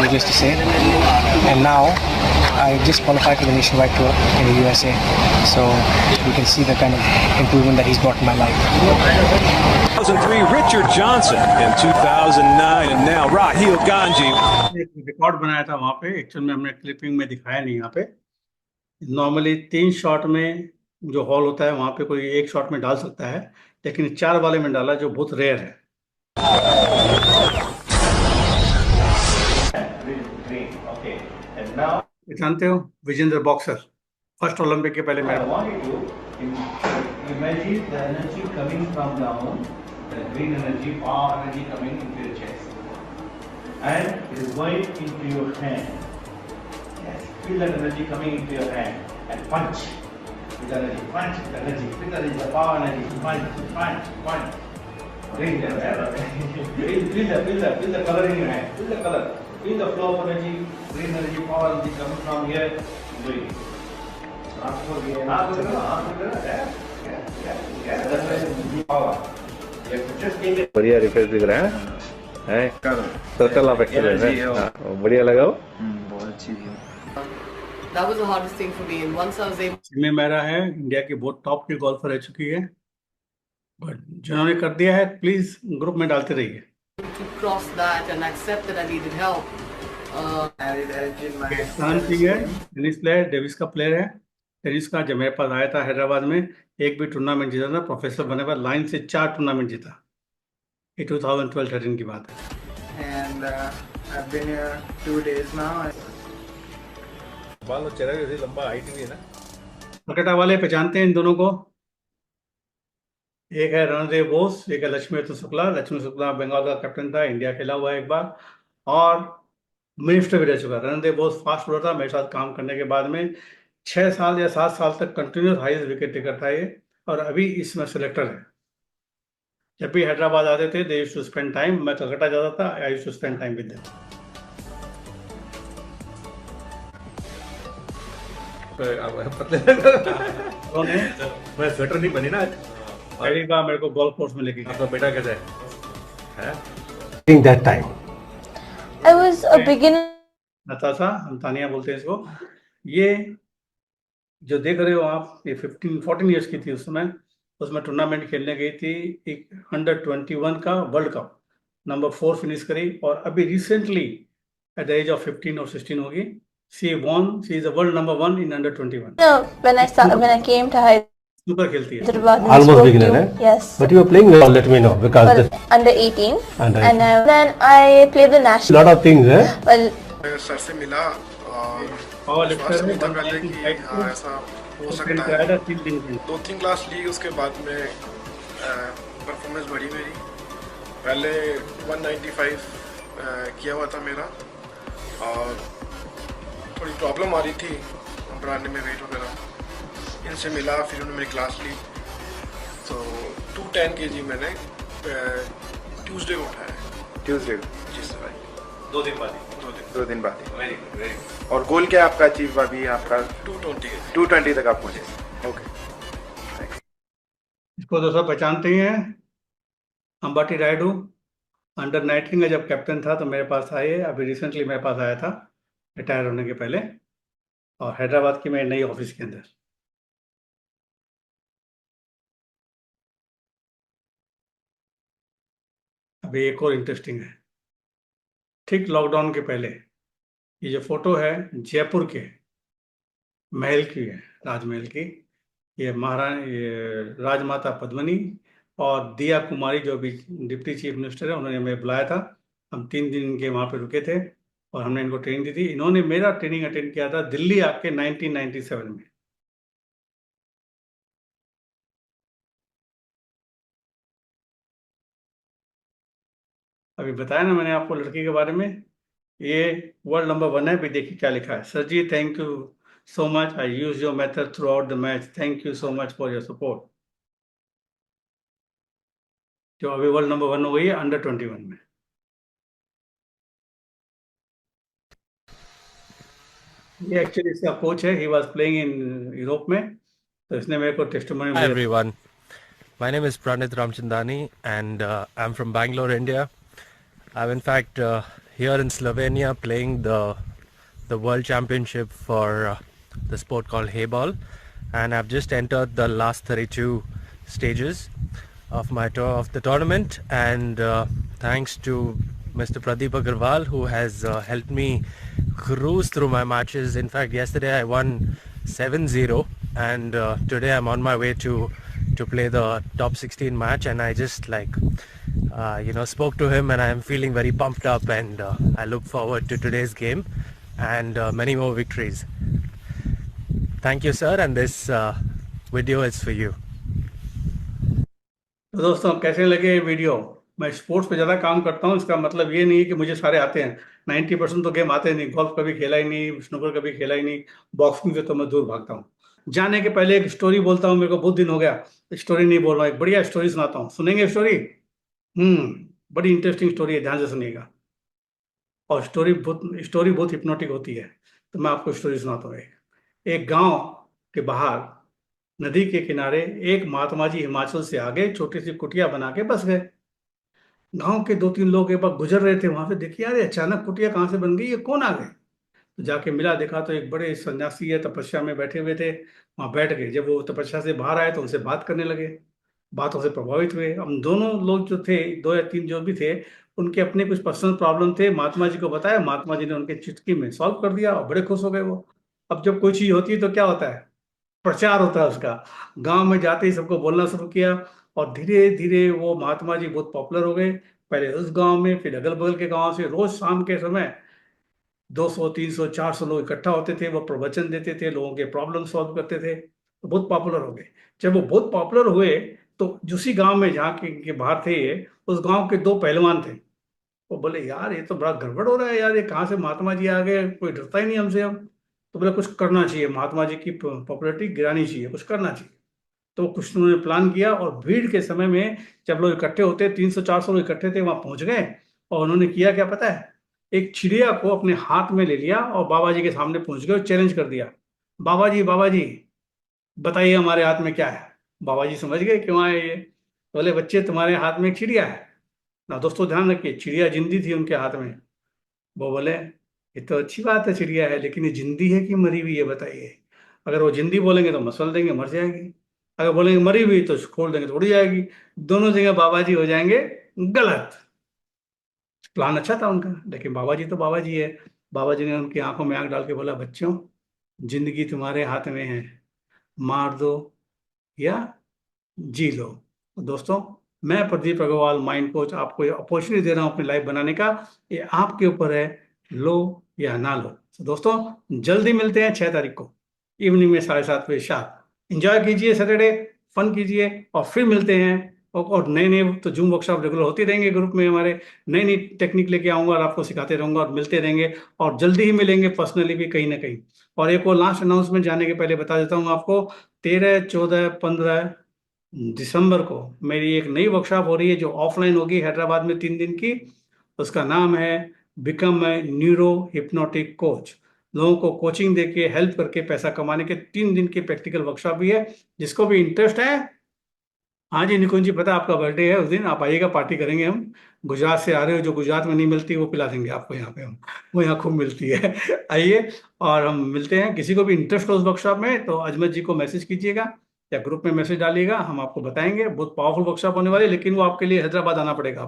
needless to say. And now I just qualified for the Nationwide Tour in the USA, so you can see the kind of improvement that he's brought in my life. 2003 Richard Johnson in 2009 and now Rahil Ganji. एक रिकॉर्ड बनाया था वहाँ पे, एक्चुअल में हमने क्लिपिंग में दिखाया नहीं. यहाँ पे नॉर्मली 3 शॉट में जो हॉल होता है वहाँ पे कोई 1 शॉट में डाल सकता है, लेकिन 4 वाले में डाला जो बहुत रेयर है. जानते हो विजेंद्र बॉक्सर फर्स्ट ओलंपिक के पहले match. Imagine the energy coming from down, the green energy, power energy coming into your chest, and it is going into your hand. Yes, feel that energy coming into your hand and punch with energy, punch with energy, with energy, the power energy, punch. Bring that, feel the color in your hand, feel the color, feel the flow of energy, green energy, power energy coming from here, doing it. बढ़िया रिफ्रेश दिख रहा है टोटल ऑफ एक्सीलेंस है. बढ़िया लगा वो. बहुत अच्छी थी. That was the hardest thing for me, and once I was able. में मेरा है इंडिया की बहुत टॉप की गोल्फर रह चुकी है, बट जिन्होंने कर दिया है प्लीज ग्रुप में डालते रहिए. To cross that and accept that I needed help. Pakistan की है टेनिस प्लेयर, डेविस का प्लेयर है टेनिस का. जब मेरे पास आया था हैदराबाद में, एक भी टूर्नामेंट जीता था, प्रोफेसर बने पर लाइन से 4 टूर्नामेंट जीता. ये 2012-13 की बात है. And I've been here 2 days now. बाल चेहरा भी लंबा, हाइट भी है ना. कलकत्ता वाले पहचानते हैं इन दोनों को. एक है रणदेव बोस, एक है लक्ष्मी शुक्ला. लक्ष्मी शुक्ला बंगाल का कैप्टन था, इंडिया खेला हुआ है एक बार और मिनिस्टर भी रह चुका. रणदेव बोस फास्ट बॉलर था. मेरे साथ काम करने के बाद में 6 साल या 7 साल तक कंटिन्यूस हाईएस्ट विकेट टेकर था ये, और अभी इसमें सिलेक्टर है. जब भी हैदराबाद आते थे they used to spend time. मैं कलकत्ता जाता था, I used to spend time with them. मैं स्वेटर नहीं बनी ना. पहली बार मेरे को गोल्फ कोर्स में लेके गया. आपका बेटा कैसा है? In that time, I was a beginner. Natasha, हम तानिया बोलते हैं इसको. ये जो देख रहे हो आप, ये 14 ईयर्स की थी उस समय. उसमें टूर्नामेंट खेलने गई थी, एक अंडर-21 का वर्ल्ड कप, नंबर 4 फिनिश करी. और अभी recently at the age of 15 और 16 होगी, she is the world number 1 in अंडर-21. No, when I came to Hyderabad. Super खेलती है. almost beginner, eh? Yes. But you were playing well, let me know, because Under 18. And then I played the national. lot of things, eh? Well, sir से मिला और लिफ्टर में ऐसा हो सकता है. 2-3 क्लास ली, उसके बाद में परफॉर्मेंस बढ़ी मेरी। पहले 195 किया हुआ था मेरा और थोड़ी प्रॉब्लम आ रही थी बढ़ाने में वेट वगैरह। इनसे मिला, फिर उन्होंने मेरी क्लास ली तो 210 kg मैंने ट्यूसडे को उठाया। ट्यूसडे को? जी सर भाई। 2 दिन बाद? 2 दिन बाद। Very good, very good. और गोल क्या आपका अचीव अभी आपका? 220 तक आप पहुंचे। ओके। इसको दोस्तों पहचानते ही हैं, अंबाटी रायडू। अंडर 19 का जब कैप्टन था तो मेरे पास आए, अभी रिसेंटली मेरे पास आया था रिटायर होने के पहले, और हैदराबाद की मेरे नई ऑफिस के अंदर। अभी एक और इंटरेस्टिंग है, ठीक लॉकडाउन के पहले ये जो फोटो है जयपुर के महल की है, राजमहल की। ये ये राजमाता पद्मिनी और दिया कुमारी जो भी डिप्टी चीफ मिनिस्टर है, उन्होंने हमें बुलाया था। हम 3 दिन इनके वहाँ पे रुके थे और हमने इनको ट्रेनिंग दी थी। इन्होंने मेरा ट्रेनिंग अटेंड किया था दिल्ली आके 1997 में। अभी बताया ना मैंने आपको लड़की के बारे में, ये वर्ल्ड नंबर 1 है। भी देखिए क्या लिखा है, sir ji thank you so much. I used your method throughout the match. Thank you so much for your support. जो अभी वर्ल्ड नंबर 1 हो गई है अंडर 21 में। ये एक्चुअली इसका कोच है, he was playing in Europe में, तो इसने मेरे को testimony Hi everyone, my name is Pranit Ramchandani and I'm from Bangalore, India. I'm in fact here in Slovenia playing the World Championship for the sport called Hayball, and I've just entered the last 32 stages of the tournament, and thanks to Mr. Pradeep Agarwal, who has helped me cruise through my matches. In fact, yesterday I won 7-0, and today I'm on my way to play the top 16 match, and I just spoke to him, and I'm feeling very pumped up, and I look forward to today's game and many more victories. Thank you, sir, and this video is for you. तो दोस्तों कैसे लगे ये वीडियो? मैं स्पोर्ट्स पे ज़्यादा काम करता हूँ, इसका मतलब ये नहीं है कि मुझे सारे आते हैं। 90% तो गेम आते नहीं। गोल्फ कभी खेला ही नहीं, स्नूकर कभी खेला ही नहीं, बॉक्सिंग से तो मैं दूर भागता हूँ। जाने के पहले एक स्टोरी बोलता हूँ, मेरे को बहुत दिन हो गया स्टोरी नहीं बोल रहा हूँ। एक बढ़िया स्टोरी सुनाता हूँ, सुनेंगे स्टोरी? बड़ी इंटरेस्टिंग स्टोरी है, ध्यान से सुनिएगा। और स्टोरी बहुत हिप्नोटिक होती है, तो मैं आपको स्टोरी सुनाता हूँ। एक गांव के बाहर नदी के किनारे एक महात्मा जी हिमाचल से आ गए, छोटी सी कुटिया बना के बस गए। गांव के 2-3 लोग एक बार गुजर रहे थे वहां से, देखिए यार अचानक कुटिया कहाँ से बन गई, ये कौन आ गए? तो जाके मिला, देखा तो एक बड़े सन्यासी है, तपस्या में बैठे हुए थे, वहां बैठ गए। जब वो तपस्या से बाहर आए तो उनसे बात करने लगे, बातों से प्रभावित हुए। हम दोनों लोग जो थे, 2 या 3 जो भी थे, उनके अपने कुछ पर्सनल प्रॉब्लम थे, महात्मा जी को बताया, महात्मा जी ने उनके चुटकी में सॉल्व कर दिया और बड़े खुश हो गए वो। अब जब कोई चीज होती है तो क्या होता है, प्रचार होता है उसका। गांव में जाते ही सबको बोलना शुरू किया और धीरे धीरे वो महात्मा जी बहुत पॉपुलर हो गए। पहले उस गांव में, फिर अगल बगल के गांव से रोज शाम के समय 200, 300, 400 लोग इकट्ठा होते थे। वो प्रवचन देते थे, लोगों के प्रॉब्लम सॉल्व करते थे, तो बहुत पॉपुलर हो गए। जब वो बहुत पॉपुलर हुए तो उसी गांव में जहाँ के बाहर थे ये, उस गांव के 2 पहलवान थे। वो बोले यार ये तो बड़ा गड़बड़ हो रहा है यार, ये कहाँ से महात्मा जी आ गए, कोई डरता ही नहीं हमसे। हम तो बोले कुछ करना चाहिए, महात्मा जी की पॉपुलरिटी गिरानी चाहिए, कुछ करना चाहिए। तो कुछ उन्होंने प्लान किया और भीड़ के समय में जब लोग इकट्ठे होते, 300-400 लोग इकट्ठे थे, वहां पहुंच गए और उन्होंने किया क्या पता है, एक चिड़िया को अपने हाथ में ले लिया और बाबा जी के सामने पहुंच गए और चैलेंज कर दिया, बाबा जी बताइए हमारे हाथ में क्या है। बाबा जी समझ गए क्यों आए ये। बोले बच्चे तुम्हारे हाथ में एक चिड़िया है ना। दोस्तों ध्यान रखिए, चिड़िया जिंदी थी उनके हाथ में। वो बोले ये तो अच्छी बात है चिड़िया है, लेकिन ये जिंदी है कि मरी हुई है बताइए। अगर वो जिंदी बोलेंगे तो मसल देंगे, मर जाएगी। अगर बोलेंगे मरी हुई तो खोल देंगे तो उड़ जाएगी। दोनों जगह बाबा जी हो जाएंगे गलत। प्लान अच्छा था उनका, लेकिन बाबा जी तो बाबा जी है। बाबा जी ने उनकी आंखों में आंख डाल के बोला बच्चों जिंदगी तुम्हारे हाथ में है, मार दो या जी लो। तो दोस्तों मैं प्रदीप अग्रवाल माइंड कोच आपको ये अपॉर्चुनिटी दे रहा हूँ अपनी लाइफ बनाने का। ये आपके ऊपर है, लो या ना लो। तो दोस्तों जल्दी मिलते हैं 6 तारीख को इवनिंग में 7:30 बजे शार्प। एंजॉय कीजिए, सैटरडे फन कीजिए और फिर मिलते हैं और नए नए तो जूम वर्कशॉप रेगुलर होती रहेंगे ग्रुप में हमारे, नई नई टेक्निक लेके आऊँगा और आपको सिखाते रहूँगा और मिलते रहेंगे और जल्दी ही मिलेंगे पर्सनली भी कहीं ना कहीं। और एक और लास्ट अनाउंसमेंट जाने के पहले बता देता हूँ आपको, 13, 14, 15 दिसंबर को मेरी एक नई वर्कशॉप हो रही है जो ऑफलाइन होगी हैदराबाद में 3 दिन की। उसका नाम है become a neuro hypnotic coach. लोगों को कोचिंग देके हेल्प करके पैसा कमाने के 3 दिन की प्रैक्टिकल वर्कशॉप भी है। जिसको भी इंटरेस्ट है, हाँ जी निकुंज जी, पता है आपका बर्थडे है उस दिन, आप आइएगा, पार्टी करेंगे हम। गुजरात से आ रहे हो, जो गुजरात में नहीं मिलती वो पिला देंगे आपको यहाँ पे हम, वो यहाँ खूब मिलती है। आइए और हम मिलते हैं। किसी को भी इंटरेस्ट हो उस वर्कशॉप में तो अजमत जी को मैसेज कीजिएगा या ग्रुप में मैसेज डालिएगा, हम आपको बताएंगे। बहुत पावरफुल वर्कशॉप होने वाली है, लेकिन वो आपके लिए हैदराबाद आना पड़ेगा।